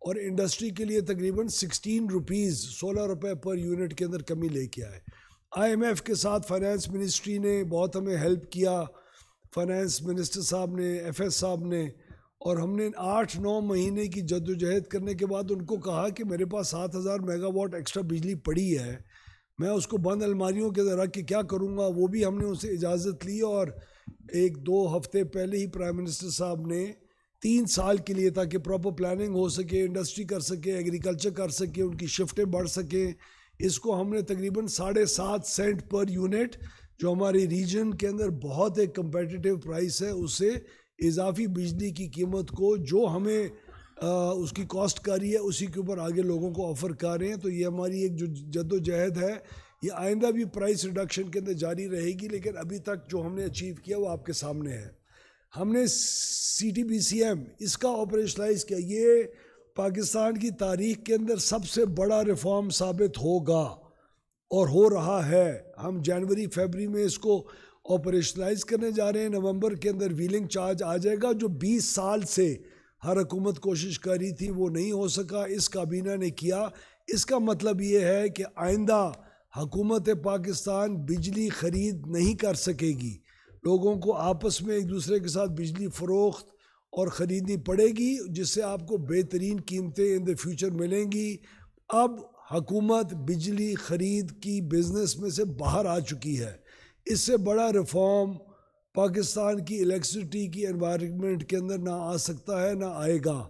اور انڈسٹری کے لیے تقریباً 16 روپیز 16 روپے پر یونٹ کے اندر کمی لے کے آئے. IMF کے ساتھ فائنانس منسٹری نے بہت ہمیں ہیلپ کیا, فائنانس منسٹر صاحب نے, FS صاحب نے, اور ہم نے 8-9 مہینے کی جدوجہد کرنے کے بعد ان کو کہا کہ میرے پاس 7000 میگا واٹ ایکسٹرا بجلی پڑی ہے, میں اس کو بند الماریوں کے اندر رکھ کے کیا کروں گا. وہ بھی ہم نے ان سے اجازت لی, اور 1-2 ہفتے پہلے ہی پرائم منسٹر صاحب نے 3 سال کے لیے, تاکہ پراپر پلاننگ ہو سکے, انڈسٹری کر سکے, ایگریکلچر کر سکے, ان کی شفٹیں بڑھ سکیں, اس کو ہم نے تقریباً 7.5 سینٹ پر یونٹ, جو ہماری ریجن کے اندر بہت ایک کمپیٹیٹیو پرائس ہے, اس سے اضافی بجلی کی قیمت کو جو ہمیں اس کی کاسٹ کاری ہے اسی کے اوپر آگے لوگوں کو آفر کر رہے ہیں. تو یہ ہماری ایک جو جد و جہد ہے, یہ آئندہ بھی پرائس ریڈکشن کے اندر جاری رہے گی. لیکن ابھی تک جو ہم نے اچیو کیا وہ آپ کے سامنے ہے. ہم نے CTBCM اس کا آپریشنلائز کیا. یہ پاکستان کی تاریخ کے اندر سب سے بڑا ریفارم ثابت ہوگا اور ہو رہا ہے. ہم جنوری-فیبری میں اس کو آپریشنلائز کرنے جا رہے ہیں. نومبر کے اندر ویلنگ چارج آ جائے گا, جو 20 سال سے ہر حکومت کوشش کر رہی تھی, وہ نہیں ہو سکا, اس کابینہ نے کیا. اس کا مطلب یہ ہے کہ آئندہ حکومت پاکستان بجلی خرید نہیں کر سکے گی. لوگوں کو آپس میں ایک دوسرے کے ساتھ بجلی فروخت اور خریدنی پڑے گی جس سے آپ کو بہترین قیمتیں ان دا فیوچر ملیں گی. اب حکومت بجلی خرید کی بزنس میں سے باہر آ چکی ہے. اس سے بڑا ریفارم پاکستان کی الیکٹرسٹی کی انوائرمنٹ کے اندر نہ آ سکتا ہے نہ آئے گا.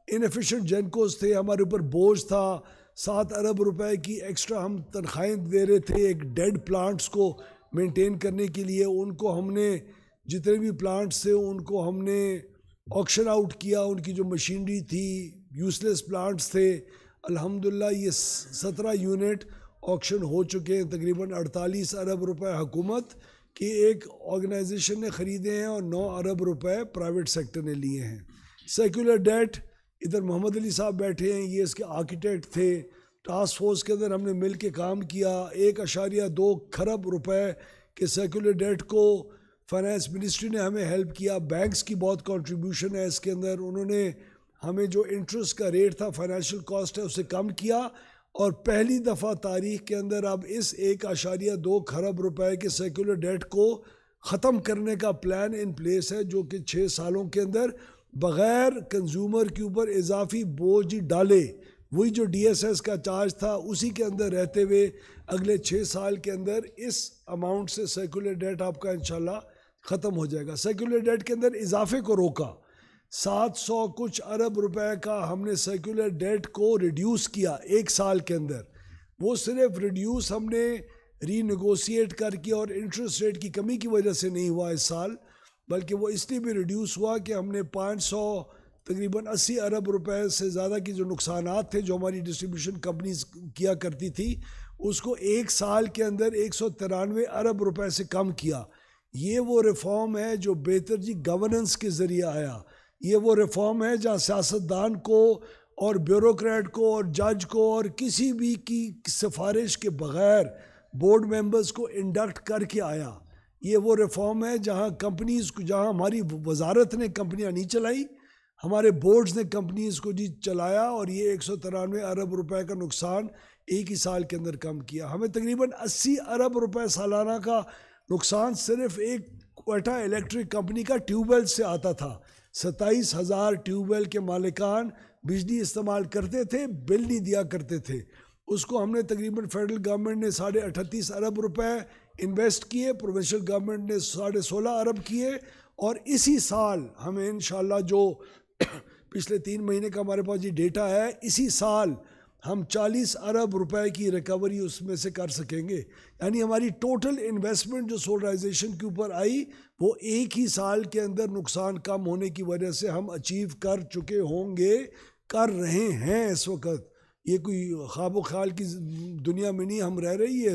انیفیشنٹ جینکوز تھے, ہمارے اوپر بوجھ تھا, 7 ارب روپے کی ایکسٹرا ہم تنخواہیں دے رہے تھے ایک ڈیڈ پلانٹس کو مینٹین کرنے کے لیے. ان کو ہم نے جتنے بھی پلانٹس تھے ان کو ہم نے آکشن آؤٹ کیا, ان کی جو مشینری تھی یوز لیس پلانٹس تھے. الحمدللہ یہ 17 یونٹ آکشن ہو چکے ہیں, تقریباً 48 ارب روپے حکومت کی ایک آرگنائزیشن نے خریدے ہیں اور 9 ارب روپے پرائیویٹ سیکٹر نے لیے ہیں. سیکولر ڈیٹ, ادھر محمد علی صاحب بیٹھے ہیں, یہ اس کے آرکیٹیکٹ تھے. ٹاسک فورس کے اندر ہم نے مل کے کام کیا. 1.2 کھرب روپے کے سیکولر ڈیٹ کو فائنانس منسٹری نے ہمیں ہیلپ کیا. بینکس کی بہت کنٹریبیوشن ہے اس کے اندر. انہوں نے ہمیں جو انٹرسٹ کا ریٹ تھا فائنینشیل کاسٹ ہے اسے کم کیا, اور پہلی دفعہ تاریخ کے اندر اب اس 1.2 کھرب روپے کے سیکولر ڈیٹ کو ختم کرنے کا پلان ان پلیس ہے, جو کہ 6 سالوں کے اندر بغیر کنزیومر کے اوپر اضافی بوجھ ڈالے, وہی جو ڈی ایس ایس کا چارج تھا اسی کے اندر رہتے ہوئے اگلے 6 سال کے اندر اس اماؤنٹ سے سیکولر ڈیٹ آپ کا انشاءاللہ ختم ہو جائے گا. سیکولر ڈیٹ کے اندر اضافے کو روکا. 700 کچھ ارب روپے کا ہم نے سیکولر ڈیٹ کو ریڈیوس کیا 1 سال کے اندر. وہ صرف ریڈیوس ہم نے ری نیگوسیٹ کر کے اور انٹرسٹ ریٹ کی کمی کی وجہ سے نہیں ہوا اس سال, بلکہ وہ اس لیے بھی ریڈیوس ہوا کہ ہم نے 500 تقریباً 80 ارب روپے سے زیادہ کی جو نقصانات تھے جو ہماری ڈسٹریبیوشن کمپنیز کیا کرتی تھی اس کو 1 سال کے اندر 193 ارب روپے سے کم کیا. یہ وہ ریفارم ہے جو بہتر گورننس کے ذریعے آیا. یہ وہ ریفارم ہے جہاں سیاستدان کو اور بیوروکریٹ کو اور جج کو اور کسی بھی کی سفارش کے بغیر بورڈ ممبرز کو انڈکٹ کر کے آیا. یہ وہ ریفارم ہے جہاں کمپنیز کو, جہاں ہماری وزارت نے کمپنیاں نہیں چلائی, ہمارے بورڈز نے کمپنیز کو چلایا, اور یہ 193 ارب روپے کا نقصان 1 ہی سال کے اندر کم کیا. ہمیں تقریباً 80 ارب روپے سالانہ کا نقصان صرف ایک کوئٹہ الیکٹرک کمپنی کا ٹیوب ویل سے آتا تھا. 27,000 ٹیوب ویل کے مالکان بجلی استعمال کرتے تھے, بل نہیں دیا کرتے تھے. اس کو ہم نے تقریباً فیڈرل گورنمنٹ نے 38.5 ارب روپے انویسٹ کیے, پروونشل گورنمنٹ نے 16.5 ارب کیے, اور اسی سال ہمیں انشاءاللہ جو پچھلے 3 مہینے کا ہمارے پاس یہ ڈیٹا ہے, اسی سال ہم 40 ارب روپے کی ریکوری اس میں سے کر سکیں گے. یعنی ہماری ٹوٹل انویسٹمنٹ جو سولرائزیشن کے اوپر آئی وہ 1 ہی سال کے اندر نقصان کم ہونے کی وجہ سے ہم اچیو کر چکے ہوں گے, کر رہے ہیں اس وقت. یہ کوئی خواب و خیال کی دنیا میں نہیں ہم رہ رہی ہے,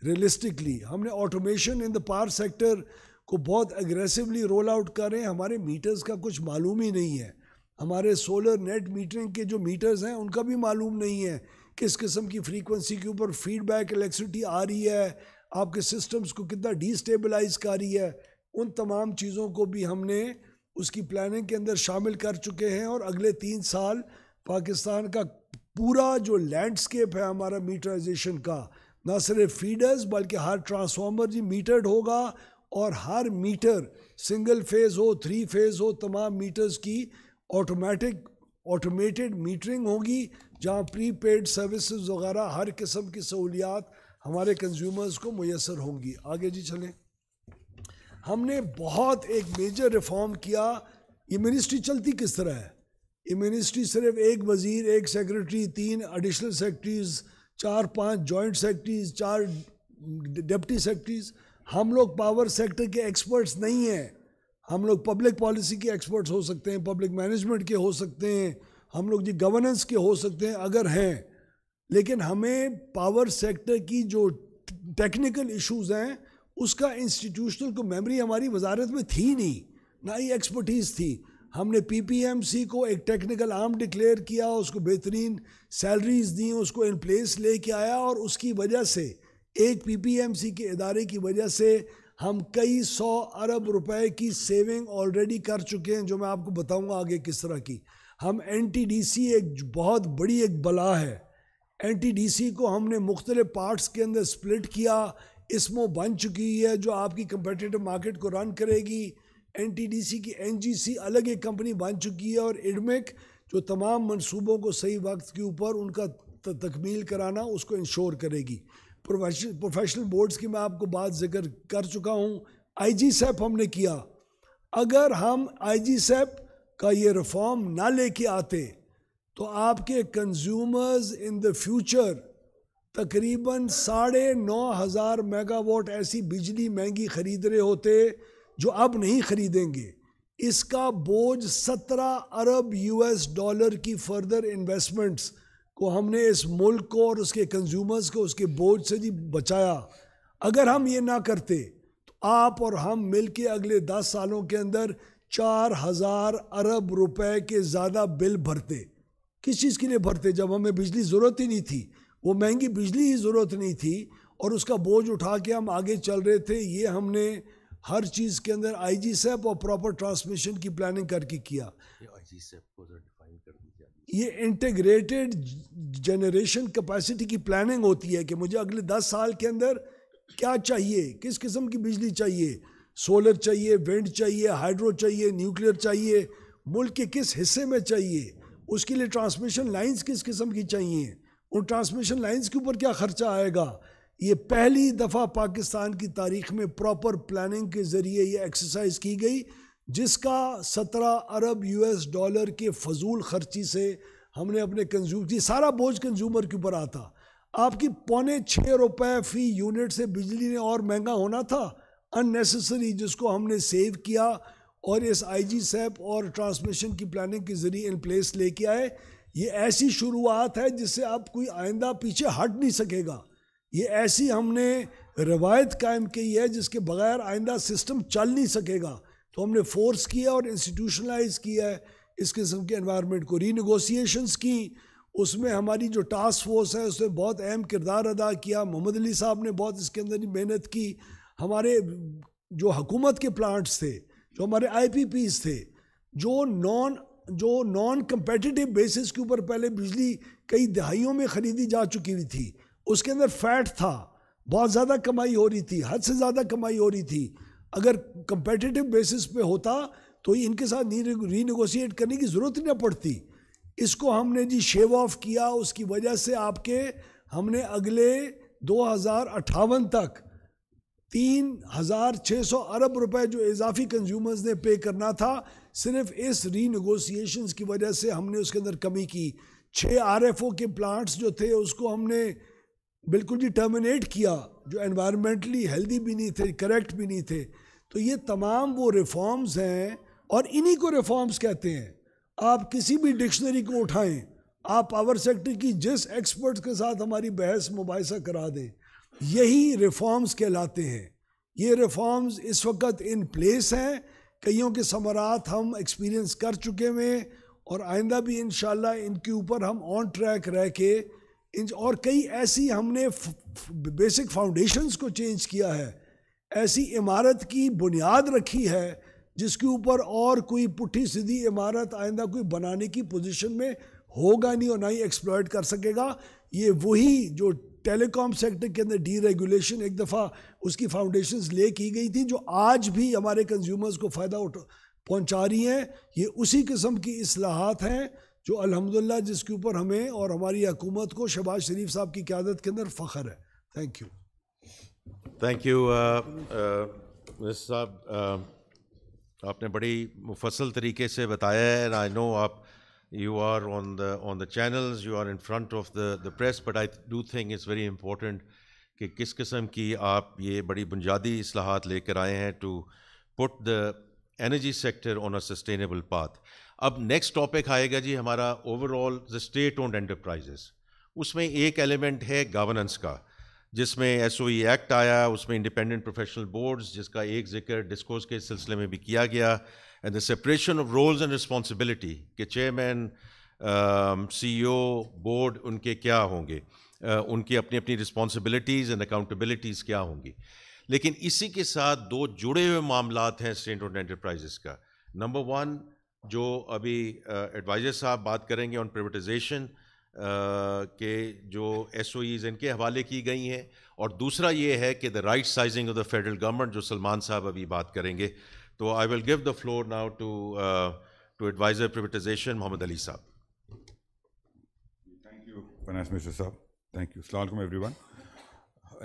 ریئلسٹکلی ہم نے automation in the power sector کو بہت اگریسولی رول آؤٹ کر رہے ہیں. ہمارے میٹرز کا کچھ معلوم ہی نہیں ہے. ہمارے سولر نیٹ میٹرنگ کے جو میٹرز ہیں ان کا بھی معلوم نہیں ہے کس قسم کی فریکوینسی کے اوپر فیڈ بیک الیکٹرسٹی آ رہی ہے, آپ کے سسٹمز کو کتنا ڈی اسٹیبلائز کر رہی ہے. ان تمام چیزوں کو بھی ہم نے اس کی پلاننگ کے اندر شامل کر چکے ہیں, اور اگلے 3 سال پاکستان کا پورا جو لینڈسکیپ ہے ہمارا میٹرائزیشن کا, نہ صرف فیڈرز بلکہ ہر ٹرانسفارمر میٹرڈ ہوگا, اور ہر میٹر سنگل فیز ہو 3 فیز ہو, تمام میٹرز کی آٹومیٹڈ میٹرنگ ہوگی, جہاں پری پیڈ سروسز وغیرہ ہر قسم کی سہولیات ہمارے کنزیومرز کو میسر ہوں گی. آگے جی چلیں. ہم نے بہت ایک میجر ریفارم کیا. یہ منسٹری چلتی کس طرح ہے؟ یہ منسٹری صرف 1 وزیر, 1 secretary, 3 additional secretaries, 4-5 joint secretaries, 4 deputy secretaries. ہم لوگ پاور سیکٹر کے ایکسپرٹس نہیں ہیں. ہم لوگ پبلک پالیسی کے ایکسپرٹس ہو سکتے ہیں, پبلک مینجمنٹ کے ہو سکتے ہیں, ہم لوگ گورننس کے ہو سکتے ہیں اگر ہیں, لیکن ہمیں پاور سیکٹر کی جو ٹیکنیکل ایشوز ہیں اس کا انسٹیٹیوشنل کو میموری ہماری وزارت میں تھی نہیں, نہ ہی ایکسپرٹیز تھی. ہم نے پی پی ایم سی کو ایک ٹیکنیکل آرم ڈکلیئر کیا, اس کو بہترین سیلریز دیں, اس کو ان پلیس لے کے آیا, اور اس کی وجہ سے ایک پی پی ایم سی کے ادارے کی وجہ سے ہم کئی 100 ارب روپے کی سیونگ آلریڈی کر چکے ہیں, جو میں آپ کو بتاؤں گا آگے کس طرح کی. ہم این ٹی ڈی سی ایک بہت بڑی ایک بلا ہے. این ٹی ڈی سی کو ہم نے مختلف پارٹس کے اندر سپلٹ کیا, اسمو بن چکی ہے جو آپ کی کمپیٹیٹو مارکیٹ کو رن کرے گی. NTDC کی NGC الگ ایک کمپنی بن چکی ہے, اور IDMEC جو تمام منصوبوں کو صحیح وقت کے اوپر ان کا تکمیل کرانا اس کو انشور کرے گی. پروفیشنل بورڈز کی میں آپ کو بات ذکر کر چکا ہوں. IG SEP ہم نے کیا. اگر ہم IG SEP کا یہ ریفارم نہ لے کے آتے تو آپ کے کنزیومرز ان دا فیوچر تقریباً 9,500 میگا واٹ ایسی بجلی مہنگی خرید رہے ہوتے جو اب نہیں خریدیں گے. اس کا بوجھ 17 ارب $US کی فردر انویسٹمنٹس کو ہم نے اس ملک کو اور اس کے کنزیومرز کو اس کے بوجھ سے بچایا. اگر ہم یہ نہ کرتے تو آپ اور ہم مل کے اگلے 10 سالوں کے اندر 4,000 ارب روپے کے زیادہ بل بھرتے. کس چیز کے لیے بھرتے؟ جب ہمیں بجلی ضرورت ہی نہیں تھی, وہ مہنگی بجلی ہی ضرورت نہیں تھی, اور اس کا بوجھ اٹھا کے ہم آگے چل رہے تھے. یہ ہم نے ہر چیز کے اندر IG SEP اور پراپر ٹرانسمیشن کی پلاننگ کر کے کیا. یہ انٹیگریٹڈ جنریشن کیپیسٹی کی پلاننگ ہوتی ہے کہ مجھے اگلے 10 سال کے اندر کیا چاہیے, کس قسم کی بجلی چاہیے, سولر چاہیے, ونڈ چاہیے, ہائیڈرو چاہیے, نیوکلیئر چاہیے, ملک کے کس حصے میں چاہیے, اس کے لیے ٹرانسمیشن لائنز کس قسم کی چاہیے, ان ٹرانسمیشن لائنز کے اوپر کیا خرچہ آئے گا. یہ پہلی دفعہ پاکستان کی تاریخ میں پراپر پلاننگ کے ذریعے یہ ایکسرسائز کی گئی, جس کا 17 ارب $US کے فضول خرچی سے ہم نے اپنے کنزیومر, سارا بوجھ کنزیومر کے اوپر آتا. آپ کی 5.6 روپے فی یونٹ سے بجلی نے اور مہنگا ہونا تھا اننیسیسری, جس کو ہم نے سیو کیا اور اس IG SEP اور ٹرانسمیشن کی پلاننگ کے ذریعے ان پلیس لے کے آئے. یہ ایسی شروعات ہے جس سے اب کوئی آئندہ پیچھے ہٹ نہیں سکے گا. یہ ایسی ہم نے روایت قائم کی ہے جس کے بغیر آئندہ سسٹم چل نہیں سکے گا. تو ہم نے فورس کیا اور انسٹیٹیوشنلائز کیا ہے اس قسم کے انوائرمنٹ کو. ری نیگوسیشنز کی, اس میں ہماری جو ٹاسک فورس ہے اس نے بہت اہم کردار ادا کیا. محمد علی صاحب نے بہت اس کے اندر محنت کی. ہمارے جو حکومت کے پلانٹس تھے, جو ہمارے IPPs تھے, جو نان کمپیٹیٹیو بیسس کے اوپر پہلے بجلی کئی دہائیوں میں خریدی جا چکی ہوئی تھی, اس کے اندر فیٹ تھا, بہت زیادہ کمائی ہو رہی تھی, حد سے زیادہ کمائی ہو رہی تھی. اگر کمپیٹیٹیو بیسس پہ ہوتا تو ان کے ساتھ ری نیگوشیٹ کرنے کی ضرورت ہی نہ پڑتی. اس کو ہم نے شیو آف کیا. اس کی وجہ سے آپ کے ہم نے اگلے 2058 تک 3,600 ارب روپے جو اضافی کنزیومرز نے پے کرنا تھا, صرف اس ری نیگوسیشنز کی وجہ سے ہم نے اس کے اندر کمی کی. 6 RFO کے پلانٹس جو تھے اس کو ہم نے بالکل ٹرمینیٹ کیا, جو انوائرمنٹلی ہیلدی بھی نہیں تھے, کریکٹ بھی نہیں تھے. تو یہ تمام وہ ریفارمز ہیں, اور انہی کو ریفارمز کہتے ہیں. آپ کسی بھی ڈکشنری کو اٹھائیں, آپ پاور سیکٹر کی جس ایکسپرٹ کے ساتھ ہماری بحث مباحثہ کرا دیں, یہی ریفارمز کہلاتے ہیں. یہ ریفارمز اس وقت ان پلیس ہیں, کئیوں کے ثمرات ہم ایکسپیرینس کر چکے ہیں, اور آئندہ بھی انشاءاللہ ان کے اوپر ہم آن ٹریک رہ کے, اور کئی ایسی ہم نے بیسک فاؤنڈیشنز کو چینج کیا ہے, ایسی عمارت کی بنیاد رکھی ہے جس کے اوپر اور کوئی پٹھی سیدھی عمارت آئندہ کوئی بنانے کی پوزیشن میں ہوگا نہیں, اور نہ ہی ایکسپلائٹ کر سکے گا. یہ وہی جو ٹیلی کام سیکٹر کے اندر ڈی ریگولیشن ایک دفعہ اس کی فاؤنڈیشنز لے کی گئی تھی, جو آج بھی ہمارے کنزیومرز کو فائدہ پہنچا رہی ہیں. یہ اسی قسم کی اصلاحات ہیں جو الحمدللہ جس کے اوپر ہمیں اور ہماری حکومت کو شہباز شریف صاحب کی قیادت کے اندر فخر ہے. Thank you. Thank you minister صاحب, آپ نے بڑی مفصل طریقے سے بتایا ہے. آئی نو آپ you are on the channels, you are in front of the press, but I do think it's very important کہ کس قسم کی آپ یہ بڑی بنیادی اصلاحات لے کر آئے ہیں to put the energy sector on a sustainable path. اب نیکسٹ ٹاپک آئے گا جی ہمارا over all the state owned enterprises. اس میں ایک ایلیمنٹ ہے گورننس کا, جس میں SOE ایکٹ آیا, اس میں انڈیپینڈنٹ پروفیشنل بورڈز جس کا ایک ذکر ڈسکورس کے سلسلے میں بھی کیا گیا, and the separation of roles and responsibility کہ چیئرمین, CEO, بورڈ ان کے کیا ہوں گے, ان کی اپنی اپنی رسپانسبلٹیز اینڈ اکاؤنٹیبلٹیز کیا ہوں گی. لیکن اسی کے ساتھ دو جڑے ہوئے معاملات ہیں اسٹیٹ اونڈ انٹرپرائزز کا. نمبر 1 جو ابھی ایڈوائزر صاحب بات کریں گے آن پریویٹائزیشن کہ جو SOEs ان کے حوالے کی گئی ہیں, اور دوسرا یہ ہے کہ the right sizing of the federal government جو سلمان صاحب ابھی بات کریں گے. So I will give the floor now to Advisor Privatization, Mohammed Ali Saab. Thank you, Finance Minister Saab. Thank you. Assalamu alaikum everyone.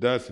10,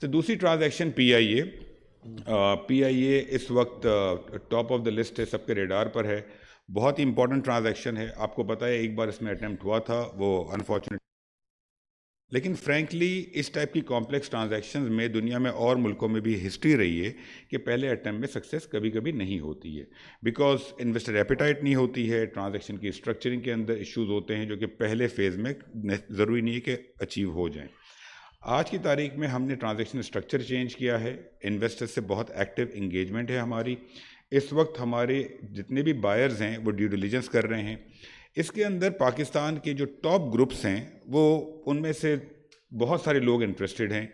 تو دوسری ٹرانزیکشن PIA. PIA اس وقت top of the list ہے, سب کے ریڈار پر ہے, بہت ہی important transaction ہے. آپ کو پتہ ہے ایک بار اس میں اٹیمپٹ ہوا تھا, وہ انفارچونیٹ, لیکن فرینکلی اس ٹائپ کی کمپلیکس ٹرانزیکشنز میں دنیا میں اور ملکوں میں بھی ہسٹری رہی ہے کہ پہلے اٹیمپٹ میں سکسیس کبھی کبھی نہیں ہوتی ہے, بیکاز انویسٹر ایپیٹائٹ نہیں ہوتی ہے, ٹرانزیکشن کی اسٹرکچرنگ کے اندر ایشوز ہوتے ہیں جو کہ پہلے فیز میں ضروری نہیں ہے کہ اچیو ہو جائیں. آج کی تاریخ میں ہم نے ٹرانزیکشن اسٹرکچر چینج کیا ہے, انویسٹر سے بہت ایکٹیو انگیجمنٹ ہے ہماری. اس وقت ہمارے جتنے بھی بائرز ہیں وہ ڈیو ڈیلیجنس کر رہے ہیں. اس کے اندر پاکستان کے جو ٹاپ گروپس ہیں وہ ان میں سے بہت سارے لوگ انٹرسٹڈ ہیں.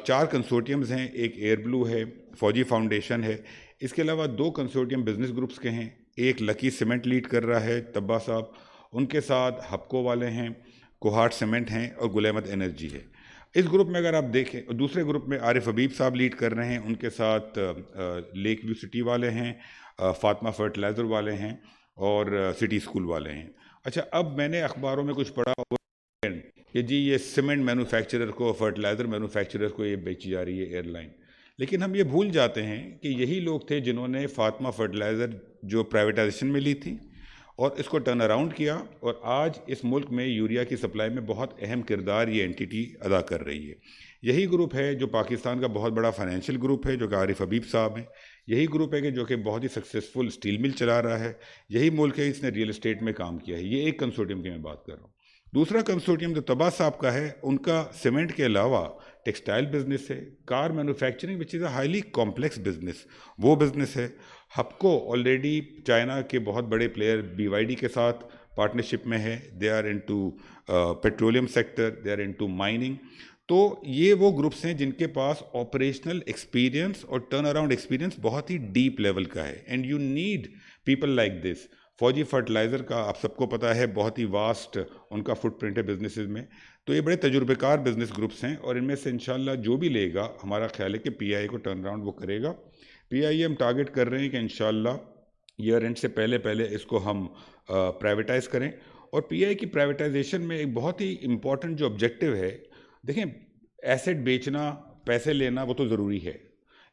4 کنسورٹیمز ہیں, ایک ایئر بلو ہے, فوجی فاؤنڈیشن ہے, اس کے علاوہ 2 کنسورٹیم بزنس گروپس کے ہیں, ایک لکی سیمنٹ لیڈ کر رہا ہے طبا صاحب, ان کے ساتھ ہپکو والے ہیں, کوہاٹ سیمنٹ ہیں, اور گل احمد انرجی ہے. اس گروپ میں اگر آپ دیکھیں, دوسرے گروپ میں عارف حبیب صاحب لیڈ کر رہے ہیں, ان کے ساتھ لیک ویو سٹی والے ہیں, فاطمہ فرٹیلائزر والے ہیں, اور سٹی اسکول والے ہیں. اچھا, اب میں نے اخباروں میں کچھ پڑھا کہ جی یہ سیمنٹ مینوفیکچرر کو, فرٹیلائزر مینوفیکچرر کو یہ بیچی جا رہی ہے ایئر لائن. لیکن ہم یہ بھول جاتے ہیں کہ یہی لوگ تھے جنہوں نے فاطمہ فرٹیلائزر جو پرائیویٹائزیشن میں لی تھی اور اس کو ٹرن اراؤنڈ کیا, اور آج اس ملک میں یوریا کی سپلائی میں بہت اہم کردار یہ اینٹیٹی ادا کر رہی ہے. یہی گروپ ہے جو پاکستان کا بہت بڑا فائنینشیل گروپ ہے, جو کہ عارف حبیب صاحب ہیں. یہی گروپ ہے کہ جو کہ بہت ہی سکسیزفل اسٹیل مل چلا رہا ہے. یہی ملک ہے اس نے ریئل اسٹیٹ میں کام کیا ہے. یہ ایک کنسورٹیم کی میں بات کر رہا ہوں. دوسرا کنسورٹیم جو طبا صاحب کا ہے, ان کا سیمنٹ کے علاوہ ٹیکسٹائل بزنس ہے, car manufacturing which is a highly complex business, وہ بزنس ہے. ہپکو آلریڈی چائنا کے بہت بڑے پلیئر BYD کے ساتھ پارٹنرشپ میں ہے, they are into petroleum sector, they are into mining. تو یہ وہ گروپس ہیں جن کے پاس آپریشنل ایکسپیرینس اور ٹرن اراؤنڈ ایکسپیرینس بہت ہی ڈیپ لیول کا ہے, and you need people like this. Fauji fertilizer کا آپ سب کو پتہ ہے بہت ہی واسٹ ان کا فٹ پرنٹ ہے بزنسز میں. تو یہ بڑے تجربے کار بزنس گروپس ہیں, اور ان میں سے انشاءاللہ جو بھی لے گا, ہمارا خیال ہے کہ PIA کو ٹرن اراؤنڈ وہ کرے گا. PIA ہم ٹارگٹ کر رہے ہیں کہ انشاءاللہ ایئر اینڈ سے پہلے اس کو ہم پرائیویٹائز کریں. اور PIA کی پرائیویٹائزیشن میں ایک بہت ہی امپورٹنٹ جو آبجیکٹیو ہے, دیکھیں ایسیٹ بیچنا, پیسے لینا وہ تو ضروری ہے,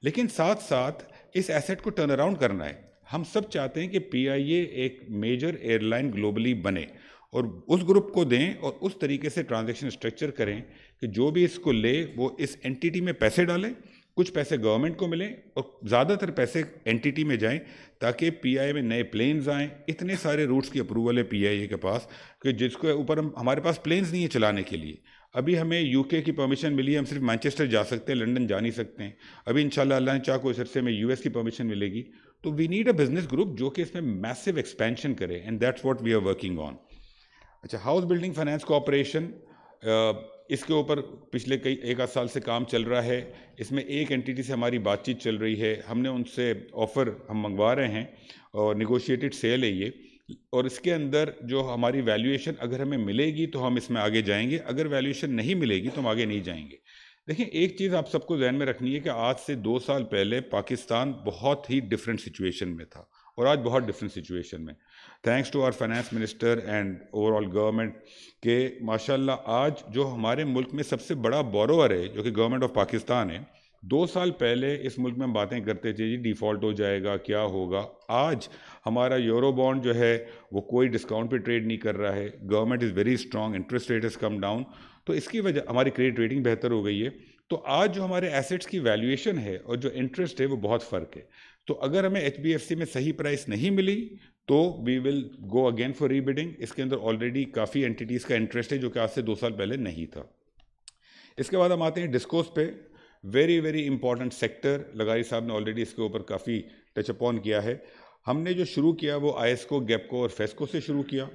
لیکن ساتھ ساتھ اس ایسیٹ کو ٹرن اراؤنڈ کرنا ہے. ہم سب چاہتے ہیں کہ PIA ایک میجر ایئر لائن گلوبلی بنے, اور اس گروپ کو دیں اور اس طریقے سے ٹرانزیکشن اسٹرکچر کریں کہ جو بھی اس کو لے وہ اس اینٹیٹی میں پیسے ڈالیں, کچھ پیسے گورنمنٹ کو ملیں, اور زیادہ تر پیسے اینٹیٹی میں جائیں تاکہ PIA میں نئے پلینز آئیں. اتنے سارے روٹس کی اپروول ہے PIA کے پاس کہ جس کو اوپر ہمارے پاس پلینز نہیں ہیں چلانے کے لیے. ابھی ہمیں UK کی پرمیشن ملی ہے, ہم صرف مانچسٹر جا سکتے ہیں, لنڈن جا نہیں سکتے ہیں. ابھی انشاءاللہ اللہ نے چاہ کو اس عرصے میں US کی پرمیشن ملے گی. تو we need a business group جو کہ اس میں میسو ایکسپینشن کرے, and that's what we are working on. اچھا, ہاؤس بلڈنگ فائنانس کارپوریشن, اس کے اوپر پچھلے ایک آدھ سال سے کام چل رہا ہے. اس میں ایک اینٹیٹی سے ہماری بات چیت چل رہی ہے, ہم نے ان سے آفر ہم منگوا رہے ہیں, اور نیگوشیٹڈ سیل ہے یہ. اور اس کے اندر جو ہماری ویلیویشن اگر ہمیں ملے گی تو ہم اس میں آگے جائیں گے, اگر ویلیویشن نہیں ملے گی تو ہم آگے نہیں جائیں گے. دیکھیں, ایک چیز آپ سب کو ذہن میں رکھنی ہے کہ آج سے 2 سال پہلے پاکستان بہت ہی ڈفرینٹ سچویشن میں تھا, اور آج بہت ڈفرینٹ سچویشن میں, thanks to our finance minister and overall government, کہ ماشاءاللہ آج جو ہمارے ملک میں سب سے بڑا بورور ہے جو کہ گورنمنٹ آف پاکستان ہے. 2 سال پہلے اس ملک میں ہم باتیں کرتے تھے جی ڈیفالٹ ہو جائے گا, کیا ہوگا. آج ہمارا یورو بانڈ جو ہے وہ کوئی ڈسکاؤنٹ پہ ٹریڈ نہیں کر رہا ہے, government is very strong, interest rate is come down, تو اس کی وجہ ہماری کریڈٹ ریٹنگ بہتر ہو گئی ہے. تو آج جو ہمارے ایسیٹس کی ویلیویشن ہے اور جو انٹرسٹ ہے وہ بہت فرق ہے. تو اگر ہمیں HBFC میں صحیح پرائس نہیں ملی تو we will go again for rebidding. اس کے اندر آلریڈی کافی اینٹیٹیز کا انٹرسٹ ہے جو کہ آج سے 2 سال پہلے نہیں تھا. اس کے بعد ہم آتے ہیں ڈسکوز پہ, ویری امپورٹنٹ سیکٹر. لغاری صاحب نے آلریڈی اس کے اوپر کافی ٹچ اپون کیا ہے. ہم نے جو شروع کیا وہ ISCO, گیپکو اور فیسکو سے شروع کیا.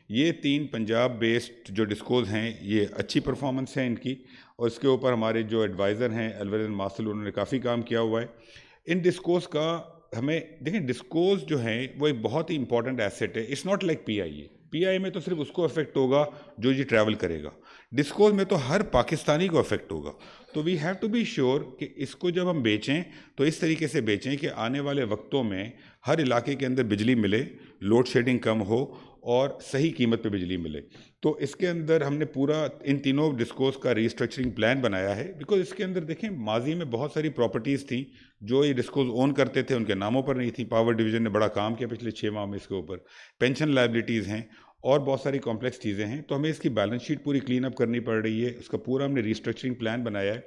یہ 3 پنجاب بیسڈ جو ڈسکوز ہیں یہ اچھی پرفارمنس ہے ان کی, اور اس کے اوپر ہمارے جو ایڈوائزر ہیں الورن ماسل, انہوں نے کافی کام کیا ہوا ہے. ان ڈسکوز کا ہمیں دیکھیں, ڈسکوز جو ہیں وہ ایک بہت ہی امپورٹنٹ ایسیٹ ہے. اٹس ناٹ لائک PIA میں تو صرف اس کو افیکٹ ہوگا جو یہ ٹریول کرے گا, ڈسکوز میں تو ہر پاکستانی کو افیکٹ ہوگا. تو we have to be sure کہ اس کو جب ہم بیچیں تو اس طریقے سے بیچیں کہ آنے والے وقتوں میں ہر علاقے کے اندر بجلی ملے, لوڈ شیڈنگ کم ہو, اور صحیح قیمت پہ بجلی ملے. تو اس کے اندر ہم نے پورا ان تینوں ڈسکوز کا ریسٹرکچرنگ پلان بنایا ہے, بیکاز اس کے اندر دیکھیں ماضی میں بہت ساری پراپرٹیز تھیں جو یہ ڈسکوز اون کرتے تھے, ان کے ناموں پر نہیں تھیں. پاور ڈویژن نے بڑا کام کیا پچھلے 6 ماہ میں اس کے اوپر. پینشن لائبلٹیز ہیں اور بہت ساری کمپلیکس چیزیں ہیں, تو ہمیں اس کی بیلنس شیٹ پوری کلین اپ کرنی پڑ رہی ہے. اس کا پورا ہم نے ریسٹرکچرنگ پلان بنایا ہے.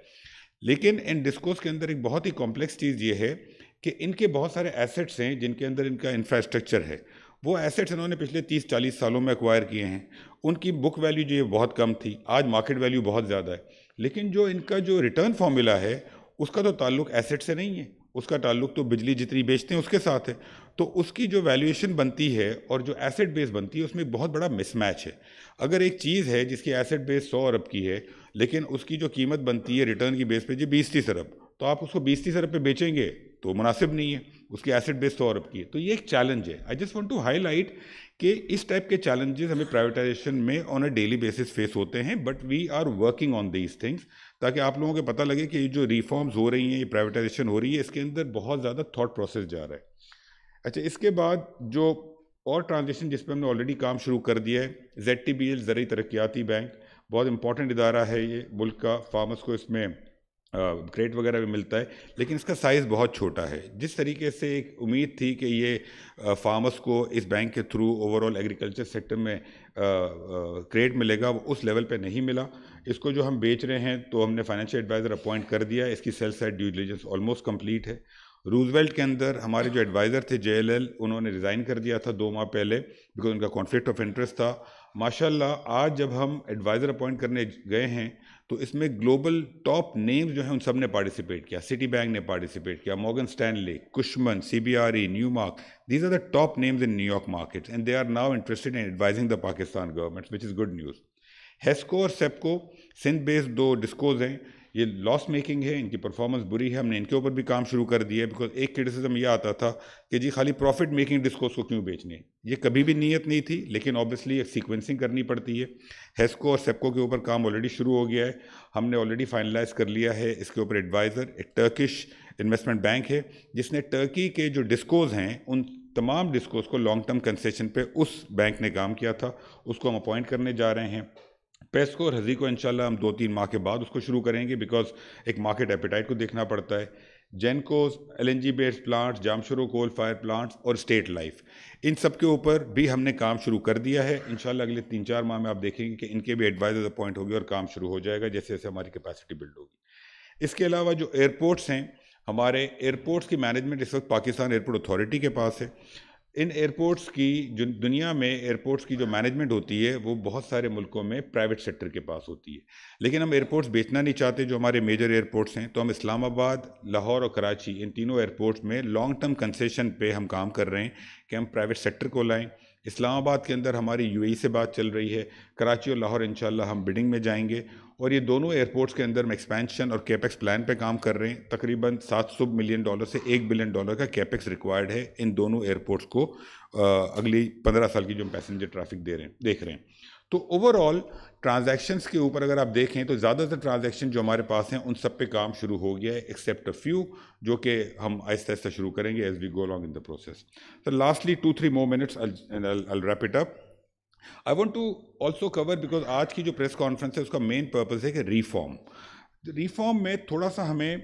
لیکن ان ڈسکوز کے اندر ایک بہت ہی کمپلیکس چیز یہ ہے کہ ان کے بہت سارے ایسیٹس ہیں جن کے اندر ان کا انفراسٹرکچر ہے. وہ ایسیٹس انہوں نے پچھلے 30-40 سالوں میں ایکوائر کیے ہیں. ان کی بک ویلیو جو ہے بہت کم تھی, آج مارکیٹ ویلیو بہت زیادہ ہے. لیکن جو ان کا جو ریٹرن فارمولا ہے اس کا تو تعلق ایسیٹ سے نہیں ہے, اس کا تعلق تو بجلی جتنی بیچتے ہیں اس کے ساتھ ہے. تو اس کی جو ویلیویشن بنتی ہے اور جو ایسیٹ بیس بنتی ہے اس میں ایک بہت بڑا مس میچ ہے. اگر ایک چیز ہے جس کی ایسیٹ بیس 100 ارب کی ہے لیکن اس کی جو قیمت بنتی ہے ریٹرن کی بیس پہ جی 20-30 ارب, تو آپ اس کو 20-30 ارب پہ بیچیں گے تو مناسب نہیں ہے, اس کی ایسیٹ بیس 100 ارب کی ہے. تو یہ ایک چیلنج ہے. I just want to highlight کہ اس ٹائپ کے چیلنجز ہمیں پرائیویٹائزیشن میں on a daily basis face ہوتے ہیں, but we are working on these things, تاکہ آپ لوگوں کو پتہ لگے کہ یہ جو ریفارمز ہو رہی ہیں, یہ پرائیویٹائزیشن ہو رہی ہے, اس کے اندر بہت زیادہ تھاٹ پروسیس جا رہا ہے. اچھا, اس کے بعد جو اور ٹرانزیکشن جس پہ ہم نے آلریڈی کام شروع کر دیا ہے, ZTBL زرعی ترقیاتی بینک, بہت امپورٹنٹ ادارہ ہے یہ ملک کا. فارمرز کو اس میں کریڈٹ وغیرہ بھی ملتا ہے, لیکن اس کا سائز بہت چھوٹا ہے. جس طریقے سے ایک امید تھی کہ یہ فارمرز کو اس بینک کے through over all agriculture sector میں کریڈٹ ملے گا, وہ اس لیول پہ نہیں ملا. اس کو جو ہم بیچ رہے ہیں تو ہم نے فائنینشیل ایڈوائزر اپوائنٹ کر دیا ہے. اس کی sell side due diligence almost complete ہے. روزویلٹ کے اندر ہمارے جو ایڈوائزر تھے JLL, انہوں نے ریزائن کر دیا تھا 2 ماہ پہلے بیکاز ان کا کانفلکٹ آف انٹرسٹ تھا. ماشاءاللہ آج جب ہم ایڈوائزر اپوائنٹ کرنے گئے ہیں تو اس میں گلوبل ٹاپ نیمز جو ہیں ان سب نے پارٹیسپیٹ کیا. سٹی بینک نے پارٹیسپیٹ کیا, Morgan Stanley, Cushman, CBRE, Newmark. These are the top names in New York market and they are now interested in advising the Pakistan government, which is good news. HESCO اور SEPCO Sindh based 2 discos ہیں, یہ لاس making ہے, ان کی performance بری ہے. ہم نے ان کے اوپر بھی کام شروع کر دیا ہے, بیکاز ایک کرٹیسزم یہ آتا تھا کہ جی خالی پروفٹ میکنگ ڈسکوز کو کیوں بیچنے. یہ کبھی بھی نیت نہیں تھی, لیکن آبویسلی ایک سیکوینسنگ کرنی پڑتی ہے. ہیسکو اور سیپکو کے اوپر کام آلریڈی شروع ہو گیا ہے, ہم نے آلریڈی فائنلائز کر لیا ہے. اس کے اوپر ایڈوائزر ایک ٹرکش انویسٹمنٹ بینک ہے جس نے ٹرکی کے جو ڈسکوز ہیں ان تمام ڈسکوز کو لانگ ٹرم کنسیشن پہ اس بینک نے کام کیا تھا, اس کو ہم اپوائنٹ کرنے جا رہے ہیں. پیسکو اور ہزی کو انشاءاللہ ہم 2-3 ماہ کے بعد اس کو شروع کریں گے, بیکاز ایک مارکیٹ ایپیٹائٹ کو دیکھنا پڑتا ہے. GENCOs, LNG based plants, Jamshoro کول فائر پلانٹس اور اسٹیٹ لائف, ان سب کے اوپر بھی ہم نے کام شروع کر دیا ہے. انشاءاللہ اگلے 3-4 ماہ میں آپ دیکھیں گے کہ ان کے بھی ایڈوائزرز اپوائنٹ ہوگی اور کام شروع ہو جائے گا جیسے جیسے ہماری کیپیسٹی بلڈ ہوگی. اس کے علاوہ جو ایئرپورٹس ہیں, ہمارے ایئرپورٹس کی مینجمنٹ اس وقت پاکستان ایئرپورٹ اتھارٹی کے پاس ہے. ان ایئرپورٹس کی جو دنیا میں ایئرپورٹس کی جو مینجمنٹ ہوتی ہے وہ بہت سارے ملکوں میں پرائیویٹ سیکٹر کے پاس ہوتی ہے, لیکن ہم ایئرپورٹس بیچنا نہیں چاہتے جو ہمارے میجر ایئرپورٹس ہیں. تو ہم اسلام آباد, لاہور اور کراچی, ان تینوں ایئرپورٹس میں لانگ ٹرم کنسیشن پہ ہم کام کر رہے ہیں کہ ہم پرائیویٹ سیکٹر کو لائیں. اسلام آباد کے اندر ہماری UAE سے بات چل رہی ہے, کراچی اور لاہور انشاءاللہ ہم بڈنگ میں جائیں گے, اور یہ دونوں ایئرپورٹس کے اندر ہم ایکسپینشن اور کیپیکس پلان پہ کام کر رہے ہیں. تقریباً $700 ملین سے $1 بلین کا کیپیکس ریکوائرڈ ہے ان دونوں ایئرپورٹس کو اگلی 15 سال کی جو ہم پیسنجر ٹریفک دیکھ رہے ہیں. تو اوور آل ٹرانزیکشنز کے اوپر اگر آپ دیکھیں تو زیادہ تر ٹرانزیکشن جو ہمارے پاس ہیں ان سب پہ کام شروع ہو گیا ہے, ایکسیپٹ اے فیو جو کہ ہم آہستہ آہستہ شروع کریں گے as we go along in the process. So lastly 2-3 more minutes and I'll wrap it up. I want to also cover, because آج کی جو پریس کانفرنس ہے اس کا مین پرپز ہے کہ ریفارم میں تھوڑا سا ہمیں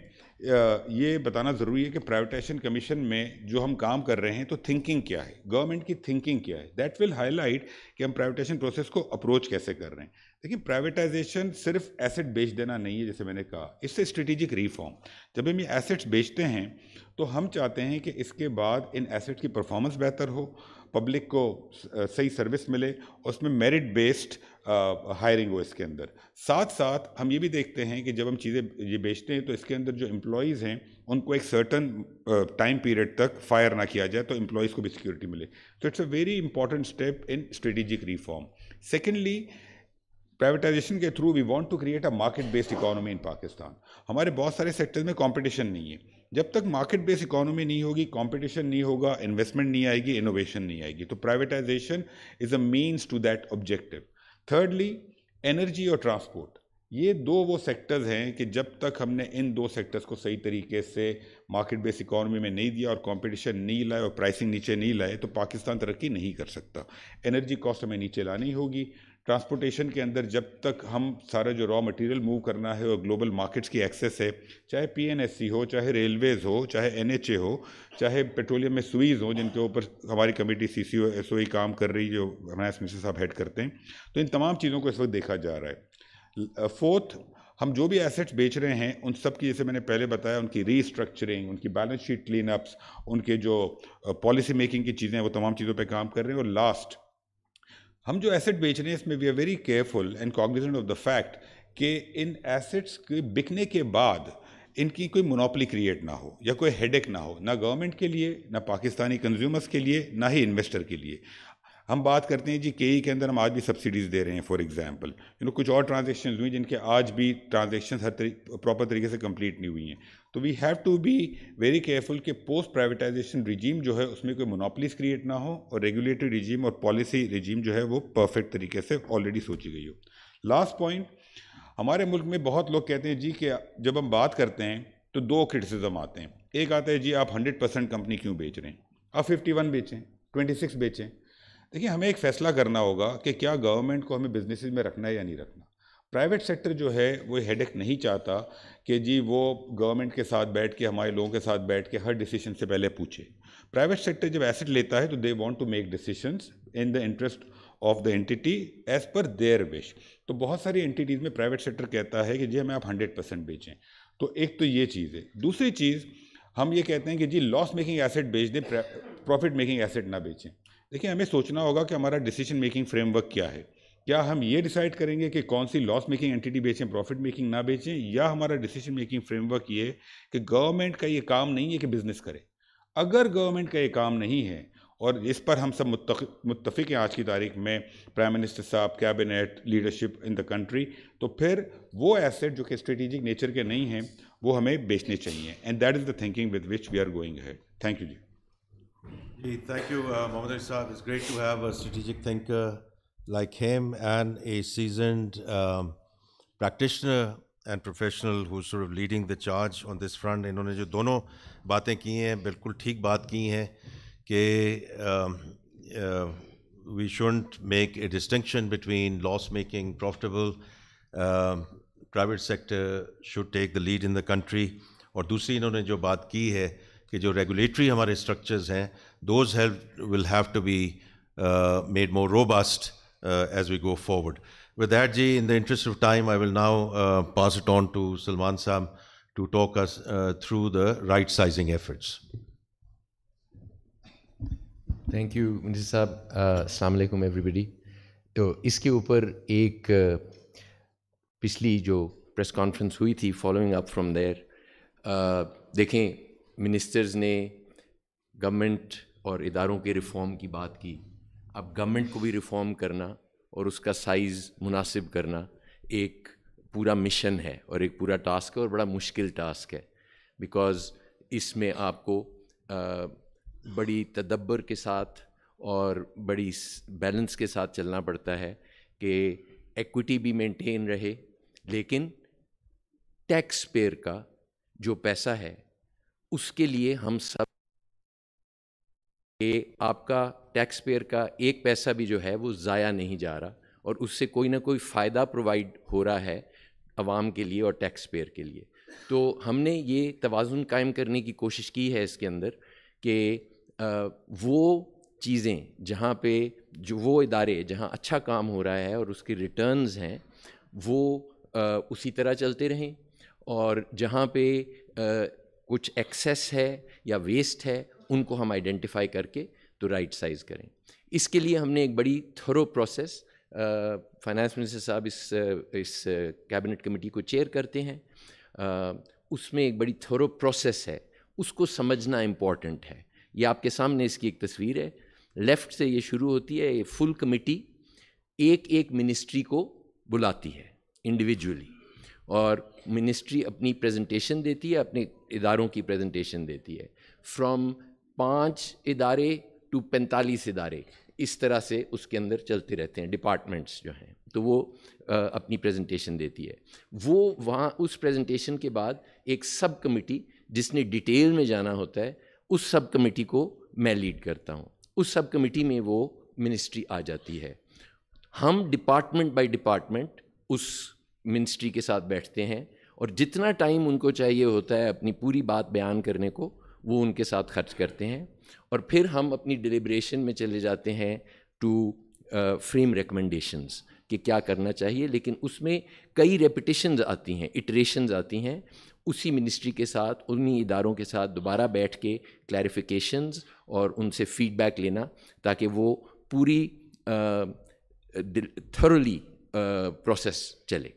یہ بتانا ضروری ہے کہ پرائیویٹائزیشن کمیشن میں جو ہم کام کر رہے ہیں تو تھنکنگ کیا ہے, گورنمنٹ کی تھنکنگ کیا ہے. دیٹ ول ہائی لائٹ کہ ہم پرائیویٹائزیشن پروسیس کو اپروچ کیسے کر رہے ہیں. لیکن پرائیویٹائزیشن صرف ایسٹ بیچ دینا نہیں ہے, جیسے میں نے کہا, اس سے اسٹریٹجک ریفارم. جب ہم یہ ایسٹس بیچتے ہیں تو ہم چاہتے ہیں کہ اس کے بعد ان ایسٹ کی پرفارمنس بہتر ہو, پبلک کو صحیح سروس ملے, اور اس میں میرٹ بیسڈ ہائرنگ ہو اس کے اندر. ساتھ ساتھ ہم یہ بھی دیکھتے ہیں کہ جب ہم چیزیں یہ بیچتے ہیں تو اس کے اندر جو امپلائیز ہیں ان کو ایک سرٹن ٹائم پیریڈ تک فائر نہ کیا جائے, تو امپلائیز کو بھی سیکورٹی ملے. تو it's a very important step in strategic reform. Secondly, privatization کے through we want to create a market based economy in Pakistan. ہمارے بہت سارے سیکٹرز میں کمپٹیشن نہیں ہے. جب تک مارکیٹ بیس اکانومی نہیں ہوگی, کمپٹیشن نہیں ہوگا, انویسٹمنٹ نہیں آئے گی, انوویشن نہیں آئے گی. تو privatization is a means to that objective. Thirdly, energy اور ٹرانسپورٹ, یہ دو وہ سیکٹرز ہیں کہ جب تک ہم نے ان دو سیکٹرز کو صحیح طریقے سے مارکیٹ بیس اکانومی میں نہیں دیا اور کمپٹیشن نہیں لائے اور پرائسنگ نیچے نہیں لائے تو پاکستان ترقی نہیں کر سکتا. انرجی کاسٹ ہمیں نیچے لانی ہوگی. ٹرانسپورٹیشن کے اندر جب تک ہم سارا جو را مٹیریل موو کرنا ہے اور گلوبل مارکیٹس کی ایکسیس ہے, چاہے پی این ایس سی ہو, چاہے ریلویز ہو, چاہے این ایچ اے ہو, چاہے پیٹرولیم میں سوئیز ہو جن کے اوپر ہماری کمیٹی سی سی او ایس او ای کام کر رہی ہے جو فائنانس منسٹر صاحب ہیڈ کرتے ہیں, تو ان تمام چیزوں کو اس وقت دیکھا جا رہا ہے. فورتھ, ہم جو بھی ایسیٹس بیچ رہے ہیں ان سب کی, جیسے میں نے پہلے بتایا, ان کی ری اسٹرکچرنگ, ان کی بیلنس شیٹ کلین اپس, ان کے جو پالیسی میکنگ کی چیزیں ہیں وہ تمام چیزوں پہ کام کر رہے ہیں. اور لاسٹ, ہم جو ایسیٹ بیچ رہے ہیں اس میں we are very careful and cognizant of the fact کہ ان ایسیٹس کے بکنے کے بعد ان کی کوئی مونوپلی کریٹ نہ ہو یا کوئی ہیڈ ایک نہ ہو, نہ گورنمنٹ کے لیے, نہ پاکستانی کنزیومرز کے لیے, نہ ہی انویسٹر کے لیے. ہم بات کرتے ہیں جی کے ای کے اندر ہم آج بھی سبسڈیز دے رہے ہیں فار ایگزامپل, کچھ اور ٹرانزیکشنز ہوئی جن کے آج بھی ٹرانزیکشنز پراپر طریقے سے کمپلیٹ نہیں ہوئی ہیں. تو we have to be very careful کہ پوسٹ پرائیویٹائزیشن ریجیم جو ہے اس میں کوئی مونوپلیز کریٹ نہ ہو اور ریگولیٹری ریجیم اور پالیسی ریجیم جو ہے وہ پرفیکٹ طریقے سے آلریڈی سوچی گئی ہو. لاسٹ پوائنٹ, ہمارے ملک میں بہت لوگ کہتے ہیں جی کہ جب ہم بات کرتے ہیں تو دو کرٹیسزم آتے ہیں. ایک آتا ہے جی آپ 100% کمپنی کیوں بیچ رہے ہیں, آپ 51 بیچیں, 26 بیچیں. دیکھیں, ہمیں ایک فیصلہ کرنا ہوگا کہ کیا گورنمنٹ کو ہمیں بزنسز میں رکھنا ہے یا نہیں رکھنا. پرائیویٹ سیکٹر جو ہے وہ ہیڈ ایک نہیں چاہتا کہ جی وہ گورنمنٹ کے ساتھ بیٹھ کے, ہمارے لوگوں کے ساتھ بیٹھ کے ہر ڈیسیشن سے پہلے پوچھے. پرائیویٹ سیکٹر جب ایسٹ لیتا ہے تو they want to make decisions in the interest of the entities per their wish. تو بہت ساری اینٹیز میں پرائیویٹ سیکٹر کہتا ہے کہ جی ہمیں آپ 100% بیچیں. تو ایک تو یہ چیز ہے. دوسری چیز, ہم یہ کہتے ہیں کہ جی لاس میکنگ ایسٹ بیچ دیں, پروفٹ میکنگ ایسٹ نہ بیچیں. دیکھیں, ہمیں سوچنا ہوگا کہ ہمارا ڈیسیجن میکنگ فریم ورک کیا ہے. کیا ہم یہ ڈیسائیڈ کریں گے کہ کون سی لاس میکنگ اینٹی بیچیں, پروفٹ میکنگ نہ بیچیں, یا ہمارا ڈیسیجن میکنگ فریم ورک یہ ہے کہ گورنمنٹ کا یہ کام نہیں ہے کہ بزنس کرے. اگر گورنمنٹ کا یہ کام نہیں ہے, اور اس پر ہم سب متفق ہیں آج کی تاریخ میں, پرائم منسٹر صاحب, cabinet, leadership in the country, تو پھر وہ ایسٹ جو کہ اسٹریٹجک نیچر کے نہیں ہیں وہ ہمیں بیچنے چاہیے. And that is the thinking with which we are going ahead. Thank you ji. Thank you, Mohammad Ali Saab. It's great to have a strategic thinker like him and a seasoned practitioner and professional who's sort of leading the charge on this front. انہوں نے جو دونوں باتیں کی ہیں بالکل ٹھیک بات کی ہیں کہ we shouldn't make a distinction between loss making, profitable. Private sector should take the lead in the country. اور دوسری انہوں نے جو بات کی ہے کہ جو ریگولیٹری ہمارے اسٹرکچرز ہیں, those will have to be made more robust as we go forward. With that, Ji, in the interest of time, I will now pass it on to Salman Saab to talk us through the right-sizing efforts. Thank you, Minister Saab. Assalamu alaikum everybody. تو اس کے اوپر ایک پچھلی جو press conference ہوئی تھی, following up from دیر, دیکھیں منسٹرز نے گورنمنٹ اور اداروں کے ریفارم کی بات کی. اب گورنمنٹ کو بھی ریفارم کرنا اور اس کا سائز مناسب کرنا ایک پورا مشن ہے اور ایک پورا ٹاسک ہے, اور بڑا مشکل ٹاسک ہے, بیکاز اس میں آپ کو بڑی تدبر کے ساتھ اور بڑی بیلنس کے ساتھ چلنا پڑتا ہے کہ ایکوٹی بھی مینٹین رہے, لیکن ٹیکس پیئر کا جو پیسہ ہے اس کے لیے ہم سب, کہ آپ کا ٹیکس پیئر کا ایک پیسہ بھی جو ہے وہ ضائع نہیں جا رہا, اور اس سے کوئی نہ کوئی فائدہ پرووائڈ ہو رہا ہے عوام کے لیے اور ٹیکس پیئر کے لیے. تو ہم نے یہ توازن قائم کرنے کی کوشش کی ہے اس کے اندر کہ وہ چیزیں جہاں پہ جو وہ ادارے جہاں اچھا کام ہو رہا ہے اور اس کے ریٹرنز ہیں وہ اسی طرح چلتے رہیں, اور جہاں پہ کچھ ایکسیس ہے یا ویسٹ ہے ان کو ہم آئیڈینٹیفائی کر کے تو رائٹ سائز کریں. اس کے لیے ہم نے ایک بڑی تھورو پروسیس, فائنانس منسٹر صاحب اس کیبنٹ کمیٹی کو چیئر کرتے ہیں, اس میں ایک بڑی تھورو پروسیس ہے, اس کو سمجھنا امپورٹنٹ ہے. یہ آپ کے سامنے اس کی ایک تصویر ہے, لیفٹ سے یہ شروع ہوتی ہے. یہ فل کمیٹی ایک ایک منسٹری کو بلاتی ہے انڈیویجولی, اور منسٹری اپنی پریزنٹیشن دیتی ہے, اپنے اداروں کی پریزنٹیشن دیتی ہے, فرام 5 ادارے ٹو 45 ادارے. اس طرح سے اس کے اندر چلتے رہتے ہیں ڈپارٹمنٹس جو ہیں. تو وہ اپنی پریزنٹیشن دیتی ہے. وہ وہاں اس پریزنٹیشن کے بعد ایک سب کمیٹی جس نے ڈیٹیل میں جانا ہوتا ہے, اس سب کمیٹی کو میں لیڈ کرتا ہوں. اس سب کمیٹی میں وہ منسٹری آ جاتی ہے. ہم ڈپارٹمنٹ بائی ڈپارٹمنٹ اس منسٹری کے ساتھ بیٹھتے ہیں اور جتنا ٹائم ان کو چاہیے ہوتا ہے اپنی پوری بات بیان کرنے کو وہ ان کے ساتھ خرچ کرتے ہیں. اور پھر ہم اپنی ڈیلیبریشن میں چلے جاتے ہیں ٹو فریم ریکمنڈیشنز کہ کیا کرنا چاہیے. لیکن اس میں کئی ریپیٹیشنز آتی ہیں, ایٹریشنز آتی ہیں. اسی منسٹری کے ساتھ, انہی اداروں کے ساتھ دوبارہ بیٹھ کے کلیریفیکیشنز اور ان سے فیڈ بیک لینا تاکہ وہ پوری تھرولی پروسیس چلے.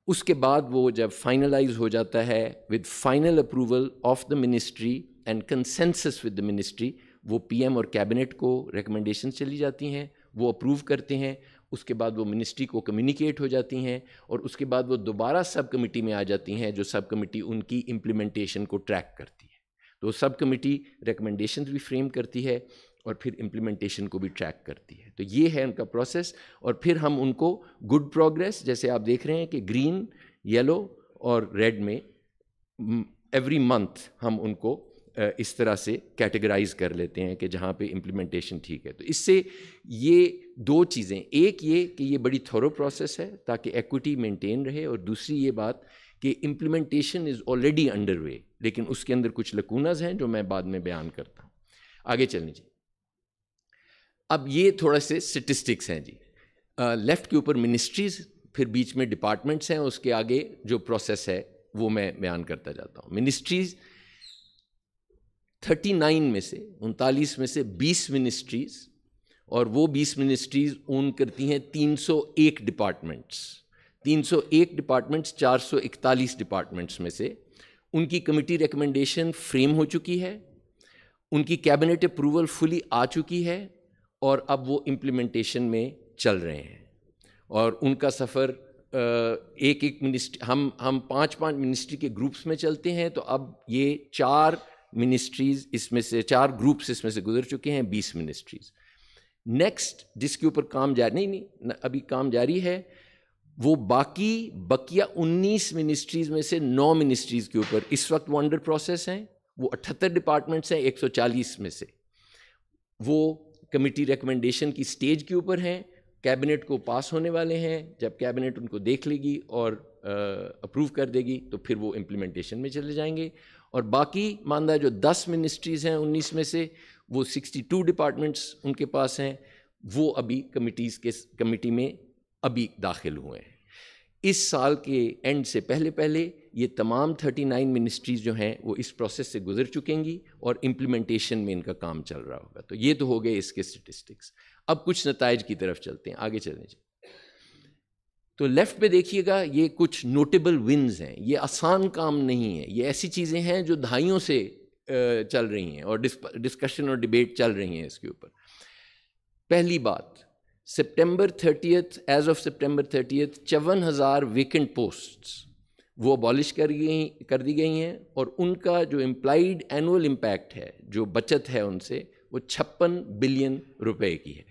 اس کے بعد وہ جب فائنلائز ہو جاتا ہے with final approval of the ministry and consensus with the ministry, وہ پی ایم اور کیبنٹ کو ریکمنڈیشن چلی جاتی ہیں, وہ اپروو کرتے ہیں. اس کے بعد وہ منسٹری کو کمیونیکیٹ ہو جاتی ہیں اور اس کے بعد وہ دوبارہ سب کمیٹی میں آ جاتی ہیں, جو سب کمیٹی ان کی امپلیمنٹیشن کو ٹریک کرتی ہے. تو سب کمیٹی ریکمنڈیشنز بھی فریم کرتی ہے اور پھر امپلیمنٹیشن کو بھی ٹریک کرتی ہے. تو یہ ہے ان کا پروسیس. اور پھر ہم ان کو گڈ پروگریس, جیسے آپ دیکھ رہے ہیں کہ گرین, یلو اور ریڈ میں ایوری منتھ ہم ان کو اس طرح سے کیٹیگرائز کر لیتے ہیں کہ جہاں پہ امپلیمنٹیشن ٹھیک ہے. تو اس سے یہ دو چیزیں, ایک یہ کہ یہ بڑی تھورو پروسیس ہے تاکہ ایکوٹی مینٹین رہے, اور دوسری یہ بات کہ امپلیمنٹیشن از آلریڈی انڈر وے لیکن اس کے اندر کچھ لکونز ہیں جو میں بعد میں بیان کرتا ہوں. آگے چلیں جی. اب یہ تھوڑا سے سٹیسٹکس ہیں جی. لیفٹ کے اوپر منسٹریز, پھر بیچ میں ڈپارٹمنٹس ہیں, اس کے آگے جو پروسیس ہے وہ میں بیان کرتا جاتا ہوں. منسٹریز 39 میں سے 39 میں سے 20 منسٹریز, اور وہ 20 منسٹریز اون کرتی ہیں 301 ڈپارٹمنٹس. 301 ڈپارٹمنٹس 441 ڈپارٹمنٹس میں سے ان کی کمیٹی ریکمنڈیشن فریم ہو چکی ہے, ان کی کیبنٹ اپروول فلی آ چکی ہے, اور اب وہ امپلیمنٹیشن میں چل رہے ہیں. اور ان کا سفر ایک ایک منسٹری, ہم 5 منسٹری کے گروپس میں چلتے ہیں. تو اب یہ 4 منسٹریز اس میں سے, 4 گروپس اس میں سے گزر چکے ہیں, 20 منسٹریز. نیکسٹ جس کے اوپر کام جاری نہیں ابھی کام جاری ہے, وہ بقیہ 19 منسٹریز میں سے 9 منسٹریز کے اوپر اس وقت وہ انڈر پروسیس ہیں. وہ 78 ڈپارٹمنٹس ہیں 140 میں سے, وہ کمیٹی ریکمنڈیشن کی سٹیج کے اوپر ہیں, کیبنٹ کو پاس ہونے والے ہیں. جب کیبنٹ ان کو دیکھ لے گی اور اپروو کر دے گی تو پھر وہ امپلیمنٹیشن میں چلے جائیں گے. اور باقی ماندہ جو 10 منسٹریز ہیں 19 میں سے, وہ 62 ڈپارٹمنٹس ان کے پاس ہیں, وہ ابھی کمیٹی میں ابھی داخل ہوئے ہیں. اس سال کے اینڈ سے پہلے یہ تمام 39 منسٹریز جو ہیں وہ اس پروسیس سے گزر چکیں گی اور امپلیمنٹیشن میں ان کا کام چل رہا ہوگا. تو یہ تو ہو گئے اس کے سٹیٹسٹکس. اب کچھ نتائج کی طرف چلتے ہیں, آگے چلیں جی. تو لیفٹ پہ دیکھیے گا, یہ کچھ نوٹیبل ونز ہیں. یہ آسان کام نہیں ہے, یہ ایسی چیزیں ہیں جو دہائیوں سے چل رہی ہیں اور ڈسکشن اور ڈیبیٹ چل رہی ہیں اس کے اوپر. پہلی بات, September 30 as of September 30 54,000 vacant posts وہ ابالش کر دی گئی ہیں, اور ان کا جو امپلائیڈ اینول امپیکٹ ہے, جو بچت ہے ان سے, وہ 56 بلین روپے کی ہے.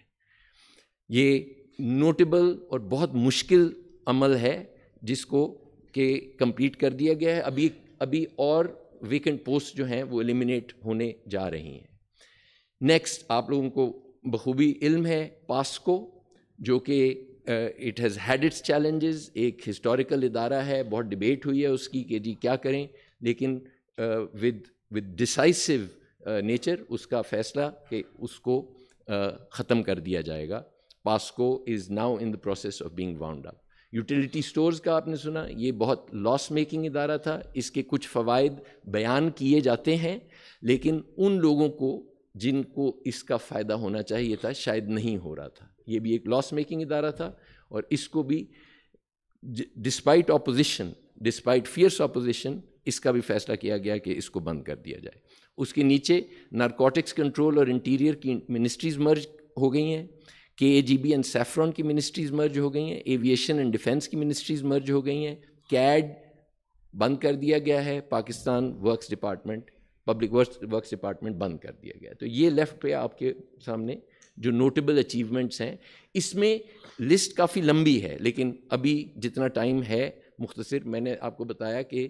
یہ نوٹیبل اور بہت مشکل عمل ہے جس کو کہ کمپلیٹ کر دیا گیا ہے. ابھی اور ویکنٹ پوسٹ جو ہیں وہ ایلیمینیٹ ہونے جا رہی ہیں. نیکسٹ, آپ لوگوں کو بخوبی علم ہے پاسکو, جو کہ it has had its challenges. ایک ہسٹوریکل ادارہ ہے, بہت ڈبیٹ ہوئی ہے اس کی کہ جی کیا کریں, لیکن ود ڈیسائسو نیچر اس کا فیصلہ کہ اس کو ختم کر دیا جائے گا. PASSCO is now in the process of being wound up. Utility stores کا آپ نے سنا, یہ بہت لاس میکنگ ادارہ تھا. اس کے کچھ فوائد بیان کیے جاتے ہیں, لیکن ان لوگوں کو جن کو اس کا فائدہ ہونا چاہیے تھا شاید نہیں ہو رہا تھا. یہ بھی ایک لاس میکنگ ادارہ تھا, اور اس کو بھی despite opposition, despite fierce opposition, اس کا بھی فیصلہ کیا گیا کہ اس کو بند کر دیا جائے. اس کے نیچے نارکوٹکس کنٹرول اور انٹیریئر کی منسٹریز مرج ہو گئی ہیں, KAGB اینڈ سیفرون کی منسٹریز مرج ہو گئی ہیں, ایویشن اینڈ ڈیفینس کی منسٹریز مرج ہو گئی ہیں, کیڈ بند کر دیا گیا ہے, Pakistan works department, public works department بند کر دیا گیا. تو یہ لیفٹ پہ آپ کے سامنے جو نوٹیبل اچیومنٹس ہیں. اس میں لسٹ کافی لمبی ہے لیکن ابھی جتنا ٹائم ہے مختصر. میں نے آپ کو بتایا کہ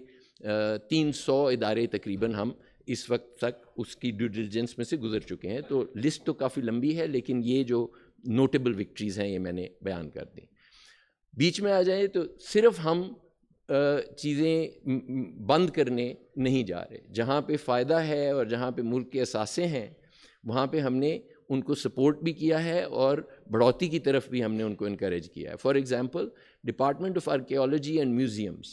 300 ادارے تقریباً ہم اس وقت تک اس کی ڈیو ڈیلیجنس میں سے گزر چکے ہیں. تو لسٹ تو کافی لمبی ہے لیکن یہ جو نوٹیبل وکٹریز ہیں یہ میں نے بیان کر دیں. بیچ میں آ جائیں تو صرف ہم چیزیں بند کرنے نہیں جا رہے. جہاں پہ فائدہ ہے اور جہاں پہ ملک کے اثاثے ہیں وہاں پہ ہم نے ان کو سپورٹ بھی کیا ہے اور بڑھوتی کی طرف بھی ہم نے ان کو انکریج کیا ہے. For example department of archaeology and museums,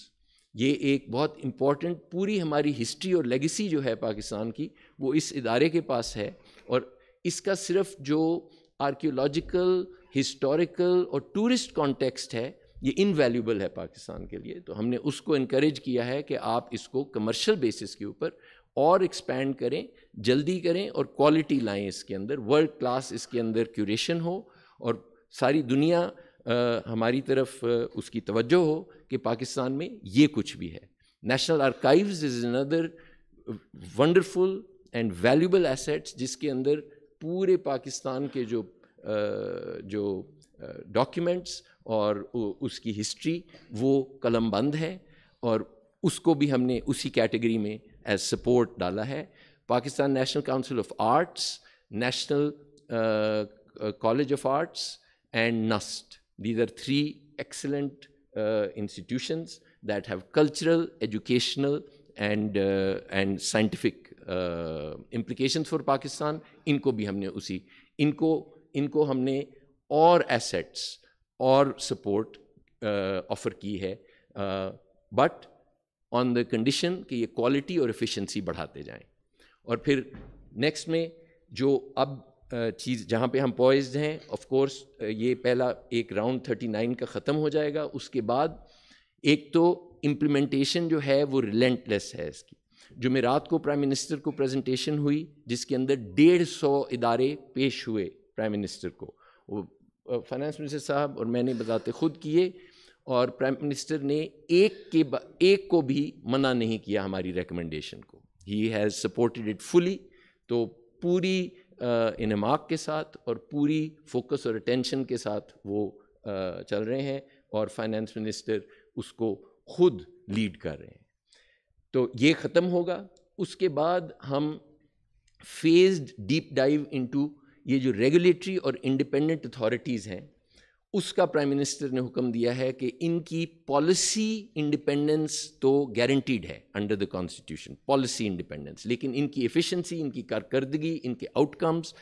یہ ایک بہت امپورٹنٹ پوری ہماری ہسٹری اور لیگیسی جو ہے پاکستان کی وہ اس ادارے کے پاس ہے. اور اس کا صرف جو آرکیولوجیکل, ہسٹوریکل اور ٹورسٹ کانٹیکسٹ ہے یہ انویلیوبل ہے پاکستان کے لیے. تو ہم نے اس کو انکریج کیا ہے کہ آپ اس کو کمرشل بیسس کے اوپر اور ایکسپینڈ کریں, جلدی کریں اور کوالٹی لائیں اس کے اندر, ورلڈ کلاس اس کے اندر کیوریشن ہو اور ساری دنیا ہماری طرف اس کی توجہ ہو کہ پاکستان میں یہ کچھ بھی ہے. National archives is another wonderful and valuable assets جس کے اندر پورے پاکستان کے جو ڈاکیومنٹس اور اس کی ہسٹری وہ قلم بند ہے اور اس کو بھی ہم نے اسی کیٹیگری میں ایز سپورٹ ڈالا ہے. Pakistan national council of arts, national college of arts and NUST, these are 3 excellent institutions that have cultural, educational and scientific implications for Pakistan. ان کو بھی ہم نے ان کو ہم نے اور ایسیٹس اور سپورٹ آفر کی ہے, بٹ آن دا کنڈیشن کہ یہ کوالٹی اور ایفیشنسی بڑھاتے جائیں. اور پھر نیکسٹ میں جو اب چیز جہاں پہ ہم پوائزڈ ہیں, آف کورس یہ پہلا ایک راؤنڈ 39 کا ختم ہو جائے گا. اس کے بعد ایک تو امپلیمنٹیشن جو ہے وہ ریلنٹلیس ہے اس کی. جمعرات کو پرائم منسٹر کو پریزنٹیشن ہوئی جس کے اندر 150 ادارے پیش ہوئے پرائم منسٹر کو. وہ فائنانس منسٹر صاحب اور میں نے بذات خود کیے اور پرائم منسٹر نے ایک کو بھی منع نہیں کیا ہماری ریکمنڈیشن کو. ہی ہیز سپورٹڈ اٹ فلی. تو پوری انعماق کے ساتھ اور پوری فوکس اور اٹینشن کے ساتھ وہ چل رہے ہیں اور فائنانس منسٹر اس کو خود لیڈ کر رہے ہیں. تو یہ ختم ہوگا. اس کے بعد ہم فیزڈ ڈیپ ڈائیو انٹو یہ جو ریگولیٹری اور انڈیپینڈنٹ اتھارٹیز ہیں اس کا پرائم منسٹر نے حکم دیا ہے کہ ان کی پالیسی انڈیپینڈنس تو گارنٹیڈ ہے under the constitution, policy independence, لیکن ان کی ایفیشنسی, ان کی کارکردگی, ان کے آؤٹ کمز,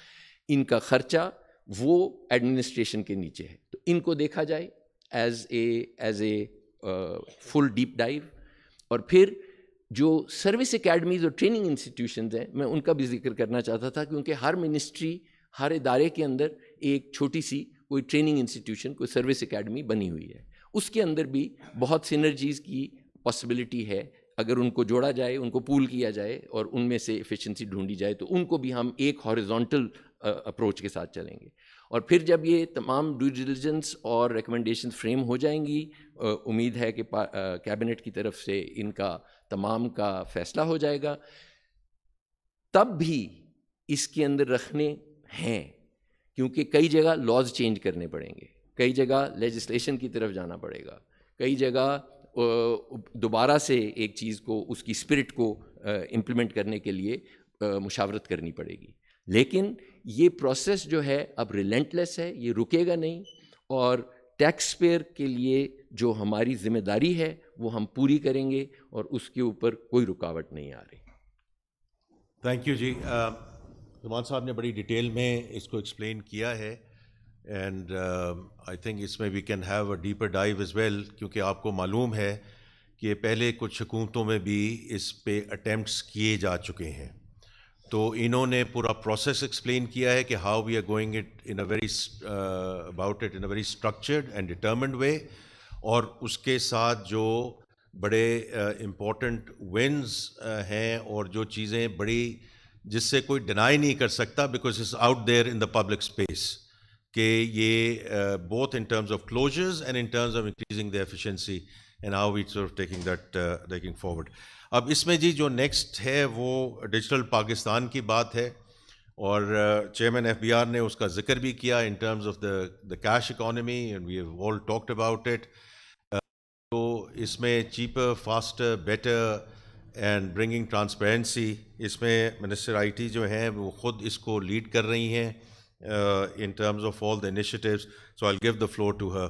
ان کا خرچہ وہ ایڈمنسٹریشن کے نیچے ہے. تو ان کو دیکھا جائے as a full deep dive. اور پھر جو سروس اکیڈمیز اور ٹریننگ انسٹیٹیوشنز ہیں میں ان کا بھی ذکر کرنا چاہتا تھا, کیونکہ ہر منسٹری, ہر ادارے کے اندر ایک چھوٹی سی کوئی ٹریننگ انسٹیٹیوشن, کوئی سروس اکیڈمی بنی ہوئی ہے. اس کے اندر بھی بہت سینرجیز کی پاسبلٹی ہے. اگر ان کو جوڑا جائے, ان کو پول کیا جائے اور ان میں سے ایفیشنسی ڈھونڈی جائے تو ان کو بھی ہم ایک ہاریزونٹل اپروچ کے ساتھ چلیں گے. اور پھر جب یہ تمام ڈیو ڈیلیجنس اور ریکمنڈیشن فریم ہو جائیں گی, امید ہے کہ کیبنٹ کی طرف سے ان کا تمام کا فیصلہ ہو جائے گا. تب بھی اس کے اندر رکھنے ہیں کیونکہ کئی جگہ لاز چینج کرنے پڑیں گے, کئی جگہ لیجسلیشن کی طرف جانا پڑے گا, کئی جگہ دوبارہ سے ایک چیز کو, اس کی اسپرٹ کو امپلیمنٹ کرنے کے لیے مشاورت کرنی پڑے گی. لیکن یہ پروسیس جو ہے اب ریلنٹلیس ہے, یہ رکے گا نہیں, اور ٹیکس پیئر کے لیے جو ہماری ذمہ داری ہے وہ ہم پوری کریں گے اور اس کے اوپر کوئی رکاوٹ نہیں آ رہی. تھینک یو جی. زمان صاحب نے بڑی ڈیٹیل میں اس کو ایکسپلین کیا ہے, اینڈ آئی تھنک اس میں we can have a deeper dive as well, کیونکہ آپ کو معلوم ہے کہ پہلے کچھ حکومتوں میں بھی اس پہ اٹیمپٹس کیے جا چکے ہیں. تو انہوں نے پورا پروسیس ایکسپلین کیا ہے کہ how we are going it in a very about it in a very structured and determined way, اور اس کے ساتھ جو بڑے امپورٹنٹ ونز ہیں اور جو چیزیں بڑی جس سے کوئی ڈینائی نہیں کر سکتا because it's out there in the public space, کہ یہ both in terms of closures and in terms of increasing the efficiency and how we sort taking that taking forward. اب اس میں جی جو نیکسٹ ہے وہ ڈیجیٹل پاکستان کی بات ہے. اور چیئرمین ایف بی آر نے اس کا ذکر بھی کیا in terms of the cash economy and we have all talked about it. تو اس میں cheaper faster better and bringing transparency, اس میں منسٹر آئی ٹی جو ہیں وہ خود اس کو لیڈ کر رہی ہیں in terms of all the initiatives. So I'll give the floor to her.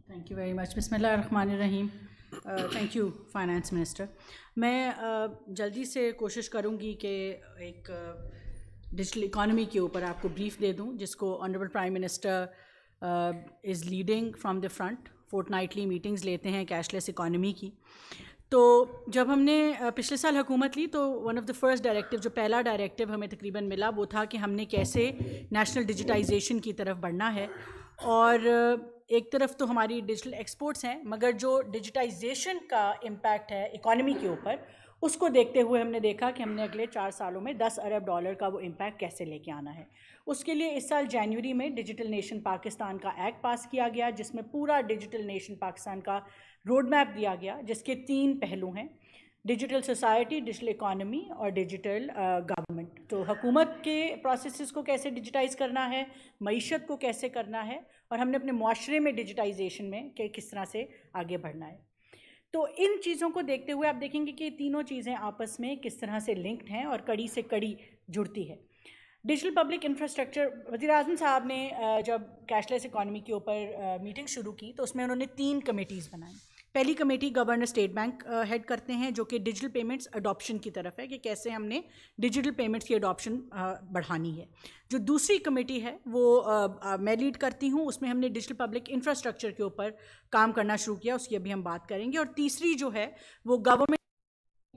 Thank you very much. Bismillah ar-Rahman ar-Rahim. Thank you, Finance Minister. میں جلدی سے کوشش کروں گی کہ ایک ڈیجیٹل اکانومی کے اوپر آپ کو بریف دے دوں، جس کو honourable prime minister is leading from the front. Fortnightly meetings لیتے ہیں کیش لیس اکانومی کی. تو جب ہم نے پچھلے سال حکومت لی تو one of the first directive, جو پہلا ڈائریکٹیو ہمیں تقریباً ملا، وہ تھا کہ ہم نے کیسے نیشنل ڈیجیٹائزیشن کی طرف بڑھنا ہے. اور ایک طرف تو ہماری ڈیجیٹل ایکسپورٹس ہیں، مگر جو ڈیجیٹائزیشن کا امپیکٹ ہے اکانومی کے اوپر، اس کو دیکھتے ہوئے ہم نے دیکھا کہ ہم نے اگلے 4 سالوں میں $10 ارب کا وہ امپیکٹ کیسے لے کے آنا ہے. اس کے لیے اس سال جنوری میں ڈیجیٹل نیشن پاکستان کا ایکٹ پاس کیا گیا، جس میں پورا ڈیجیٹل نیشن پاکستان کا روڈ میپ دیا گیا، جس کے 3 پہلو ہیں: ڈیجیٹل سوسائٹی، ڈیجیٹل اکانومی اور ڈیجیٹل گورنمنٹ. تو حکومت کے پروسیسز کو کیسے ڈیجیٹائز کرنا ہے، معیشت کو کیسے کرنا ہے، اور ہم نے اپنے معاشرے میں ڈیجیٹائزیشن میں کہ کس طرح سے آگے بڑھنا ہے. تو ان چیزوں کو دیکھتے ہوئے آپ دیکھیں گے کہ یہ تینوں چیزیں آپس میں کس طرح سے لنکڈ ہیں اور کڑی سے کڑی جڑتی ہے. ڈیجیٹل پبلک انفراسٹرکچر، وزیر اعظم صاحب نے جب کیش لیس اکانومی کے اوپر میٹنگ شروع کی تو اس میں انہوں نے 3 کمیٹیز بنائیں. پہلی committee governor state bank head کرتے ہیں، جو کہ ڈیجیٹل پیمنٹس اڈاپشن کی طرف ہے، کہ کیسے ہم نے ڈیجیٹل پیمنٹس کی اڈاپشن بڑھانی ہے. جو دوسری کمیٹی ہے وہ میں لیڈ کرتی ہوں، اس میں ہم نے ڈیجیٹل پبلک انفراسٹرکچر کے اوپر کام کرنا شروع کیا، اس کی ابھی ہم بات کریں گے. اور تیسری جو ہے وہ گورنمنٹ،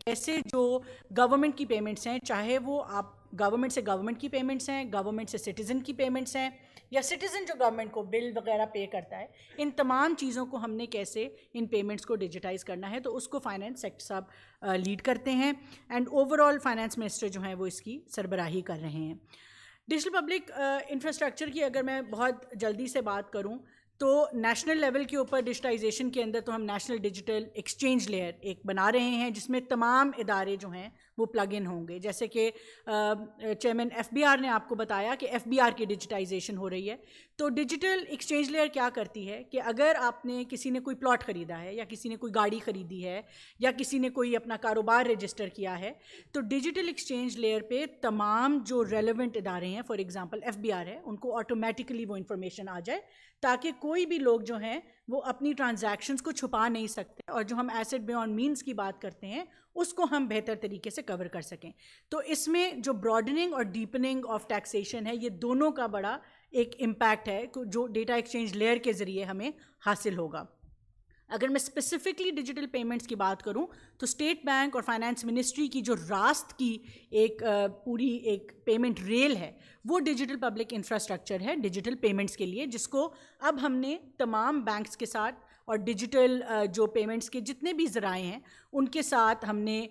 کیسے جو گورنمنٹ کی پیمنٹس ہیں، چاہے وہ آپ گورنمنٹ سے گورنمنٹ کی پیمنٹس ہیں، گورنمنٹ سے سٹیزن کی پیمنٹس ہیں، یا سٹیزن جو گورنمنٹ کو بل وغیرہ پے کرتا ہے، ان تمام چیزوں کو ہم نے کیسے ان پیمنٹس کو ڈیجیٹائز کرنا ہے. تو اس کو فائنانس سیکٹر صاحب لیڈ کرتے ہیں، and over all finance minister جو ہیں وہ اس کی سربراہی کر رہے ہیں. ڈیجیٹل پبلک انفراسٹرکچر کی اگر میں بہت جلدی سے بات کروں تو نیشنل لیول کے اوپر ڈیجیٹائزیشن کے اندر تو ہم نیشنل ڈیجیٹل ایکسچینج لیئر ایک بنا رہے ہیں، جس میں تمام ادارے جو ہیں وہ پلگ ان ہوں گے. جیسے کہ چیئرمین ایف بی آر نے آپ کو بتایا کہ ایف بی آر کی ڈیجیٹائزیشن ہو رہی ہے. تو ڈیجیٹل ایکسچینج لیئر کیا کرتی ہے کہ اگر آپ نے کسی نے کوئی پلاٹ خریدا ہے، یا کسی نے کوئی گاڑی خریدی ہے، یا کسی نے کوئی اپنا کاروبار رجسٹر کیا ہے، تو ڈیجیٹل ایکسچینج لیئر پہ تمام جو ریلیونٹ ادارے ہیں، for example F B R ہے، ان کو آٹومیٹکلی وہ انفارمیشن آ جائے، تاکہ کوئی بھی لوگ جو ہیں وہ اپنی ٹرانزیکشنز کو چھپا نہیں سکتے، اور جو ہم ایسٹ بیونڈ مینس کی بات کرتے ہیں اس کو ہم بہتر طریقے سے کور کر سکیں. تو اس میں جو براڈننگ اور ڈیپننگ آف ٹیکسیشن ہے، یہ دونوں کا بڑا ایک امپیکٹ ہے جو ڈیٹا ایکسچینج لیئر کے ذریعے ہمیں حاصل ہوگا. اگر میں اسپیسیفکلی ڈیجیٹل پیمنٹس کی بات کروں تو اسٹیٹ بینک اور فائنانس منسٹری کی جو راست کی ایک پوری ایک پیمنٹ ریل ہے، وہ ڈیجیٹل پبلک انفراسٹرکچر ہے ڈیجیٹل پیمنٹس کے لیے، جس کو اب ہم نے تمام بینکس کے ساتھ اور ڈیجیٹل جو پیمنٹس کے جتنے بھی ذرائع ہیں ان کے ساتھ ہم نے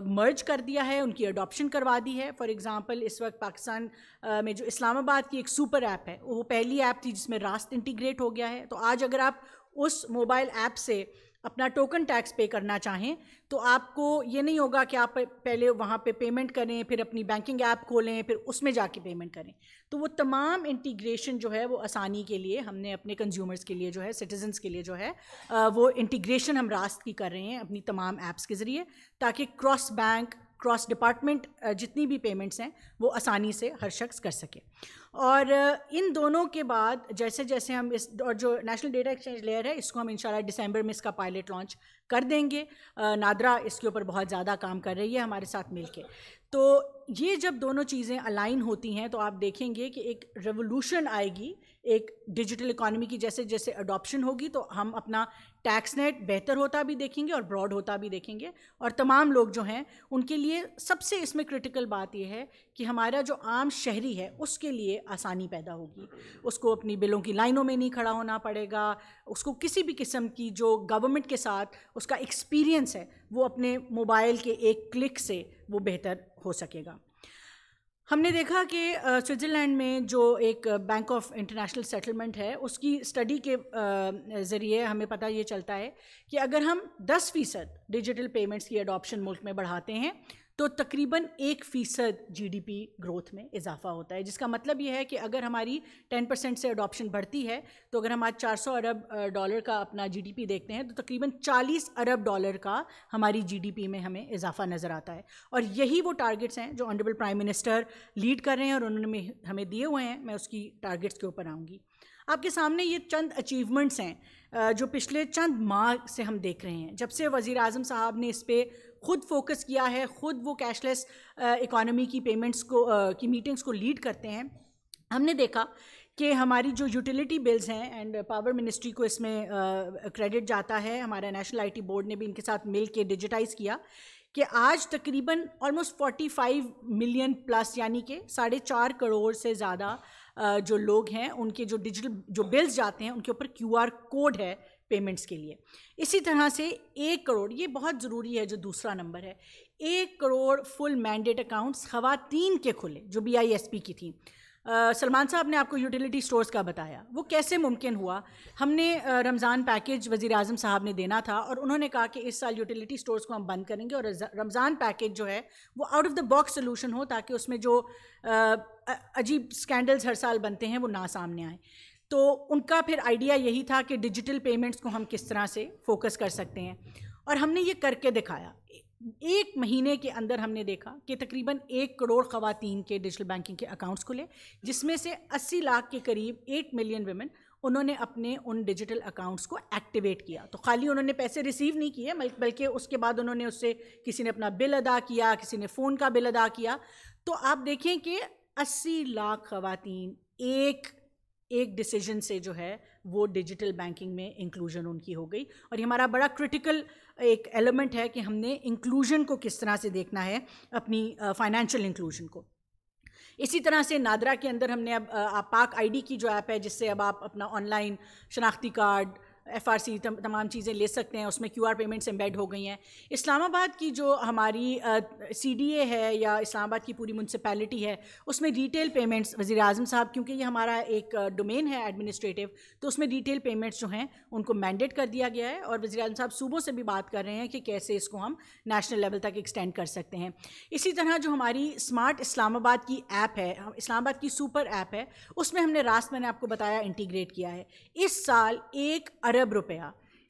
مرج کر دیا ہے، ان کی اڈاپشن کروا دی ہے. فار ایگزامپل اس وقت پاکستان میں جو اسلام آباد کی ایک سپر ایپ ہے، وہ پہلی ایپ تھی جس میں راست انٹیگریٹ ہو گیا ہے. تو آج اگر آپ اس موبائل ایپ سے اپنا ٹوکن ٹیکس پے کرنا چاہیں تو آپ کو یہ نہیں ہوگا کہ آپ پہلے وہاں پہ پیمنٹ کریں، پھر اپنی بینکنگ ایپ کھولیں، پھر اس میں جا کے پیمنٹ کریں. تو وہ تمام انٹیگریشن جو ہے وہ آسانی کے لیے ہم نے اپنے کنزیومرز کے لیے جو ہے، سٹیزنس کے لیے جو ہے وہ انٹیگریشن ہم راست کی کر رہے ہیں اپنی تمام ایپس کے ذریعے، تاکہ کراس بینک، کراس ڈپارٹمنٹ جتنی بھی پیمنٹس ہیں وہ آسانی سے ہر شخص کر سکے. اور ان دونوں کے بعد جیسے جیسے ہم اس، اور جو نیشنل ڈیٹا ایکسچینج لیئر ہے اس کو ہم انشاءاللہ دسمبر میں اس کا پائلٹ لانچ کر دیں گے. نادرا اس کے اوپر بہت زیادہ کام کر رہی ہے ہمارے ساتھ مل کے. تو یہ جب دونوں چیزیں الائن ہوتی ہیں تو آپ دیکھیں گے کہ ایک ریولوشن آئے گی ایک ڈیجیٹل اکانومی کی. جیسے جیسے اڈاپشن ہوگی تو ہم اپنا ٹیکس نیٹ بہتر ہوتا بھی دیکھیں گے اور براڈ ہوتا بھی دیکھیں گے. اور تمام لوگ جو ہیں ان کے لیے سب سے اس میں کرٹیکل بات یہ ہے کہ ہمارا جو عام شہری ہے اس کے لیے آسانی پیدا ہوگی. اس کو اپنی بلوں کی لائنوں میں نہیں کھڑا ہونا پڑے گا، اس کو کسی بھی قسم کی جو گورنمنٹ کے ساتھ اس کا ایکسپیرینس ہے وہ اپنے موبائل کے ایک کلک سے وہ بہتر ہو سکے گا. ہم نے دیکھا کہ سوئٹزرلینڈ میں جو ایک بینک آف انٹرنیشنل سیٹلمنٹ ہے اس کی اسٹڈی کے ذریعے ہمیں پتہ یہ چلتا ہے کہ اگر ہم 10% ڈیجیٹل پیمنٹس کی اڈاپشن ملک میں بڑھاتے ہیں تو تقریباً 1% GDP گروتھ میں اضافہ ہوتا ہے، جس کا مطلب یہ ہے کہ اگر ہماری 10% سے اڈاپشن بڑھتی ہے تو اگر ہم آج 400 ارب ڈالر کا اپنا GDP دیکھتے ہیں تو تقریباً 40 ارب ڈالر کا ہماری GDP میں ہمیں اضافہ نظر آتا ہے. اور یہی وہ ٹارگٹس ہیں جو آنریبل پرائم منسٹر لیڈ کر رہے ہیں اور انہوں نے ہمیں دیے ہوئے ہیں. میں اس کی ٹارگٹس کے اوپر آؤں گی. آپ کے سامنے یہ چند اچیومنٹس ہیں جو پچھلے چند ماہ سے ہم دیکھ رہے ہیں. جب سے وزیر اعظم صاحب نے اس پہ خود فوکس کیا ہے، خود وہ کیش لیس اکانومی کی پیمنٹس کو کی میٹنگس کو لیڈ کرتے ہیں، ہم نے دیکھا کہ ہماری جو یوٹیلیٹی بلز ہیں اینڈ پاور منسٹری کو اس میں کریڈٹ جاتا ہے. ہمارا نیشنل IT بورڈ نے بھی ان کے ساتھ مل کے ڈیجیٹائز کیا کہ آج تقریباً آلموسٹ 45 ملین پلس، یعنی کہ 4.5 کروڑ سے زیادہ جو لوگ ہیں ان کے جو ڈیجیٹل جو بلز جاتے ہیں ان کے اوپر QR کوڈ ہے پیمنٹس کے لیے. اسی طرح سے 1 کروڑ، یہ بہت ضروری ہے جو دوسرا نمبر ہے، 1 کروڑ فل مینڈیٹ اکاؤنٹس خواتین کے کھلے جو BISP کی تھیں. سلمان صاحب نے آپ کو یوٹیلیٹی سٹورز کا بتایا، وہ کیسے ممکن ہوا. ہم نے رمضان پیکیج وزیر اعظم صاحب نے دینا تھا اور انہوں نے کہا کہ اس سال یوٹیلیٹی سٹورز کو ہم بند کریں گے اور رمضان پیکیج جو ہے وہ out of the box solution ہو تاکہ اس میں جو عجیب سکینڈلز ہر سال بنتے ہیں وہ نہ سامنے آئیں. تو ان کا پھر آئیڈیا یہی تھا کہ ڈیجیٹل پیمنٹس کو ہم کس طرح سے فوکس کر سکتے ہیں، اور ہم نے یہ کر کے دکھایا. 1 مہینے کے اندر ہم نے دیکھا کہ تقریباً 1 کروڑ خواتین کے ڈیجیٹل بینکنگ کے اکاؤنٹس کھلے، جس میں سے 80 لاکھ کے قریب 8 ملین ویمن انہوں نے اپنے ان ڈیجیٹل اکاؤنٹس کو ایکٹیویٹ کیا. تو خالی انہوں نے پیسے ریسیو نہیں کیے بلکہ اس کے بعد انہوں نے اس سے کسی نے اپنا بل ادا کیا، کسی نے فون کا بل ادا کیا. تو آپ دیکھیں کہ 80 لاکھ خواتین ایک ڈیسیجن سے جو ہے وہ ڈیجیٹل بینکنگ میں انکلوژن ان کی ہو گئی. اور یہ ہمارا بڑا کرٹیکل ایک ایلیمنٹ ہے کہ ہم نے انکلوژن کو کس طرح سے دیکھنا ہے، اپنی فائنینشیل انکلوژن کو. اسی طرح سے نادرا کے اندر ہم نے اب پاک ID کی جو ایپ ہے جس سے اب آپ اپنا آن لائن شناختی کارڈ، FRC تمام چیزیں لے سکتے ہیں، اس میں QR پیمنٹس ایمبیڈ ہو گئی ہیں. اسلام آباد کی جو ہماری CDA ہے یا اسلام آباد کی پوری میونسپیلٹی ہے اس میں ریٹیل پیمنٹس وزیر اعظم صاحب، کیونکہ یہ ہمارا ایک ڈومین ہے ایڈمنسٹریٹو، تو اس میں ریٹیل پیمنٹس جو ہیں ان کو مینڈیٹ کر دیا گیا ہے. اور وزیر اعظم صاحب صوبوں سے بھی بات کر رہے ہیں کہ کیسے اس کو ہم نیشنل لیول تک ایکسٹینڈ کر سکتے ہیں. اسی طرح جو ہماری اسمارٹ اسلام آباد کی ایپ ہے، اسلام آباد کی سپر ایپ ہے، اس میں ہم نے میں نے آپ کو بتایا انٹیگریٹ کیا ہے. اس سال 1 ارب روپیہ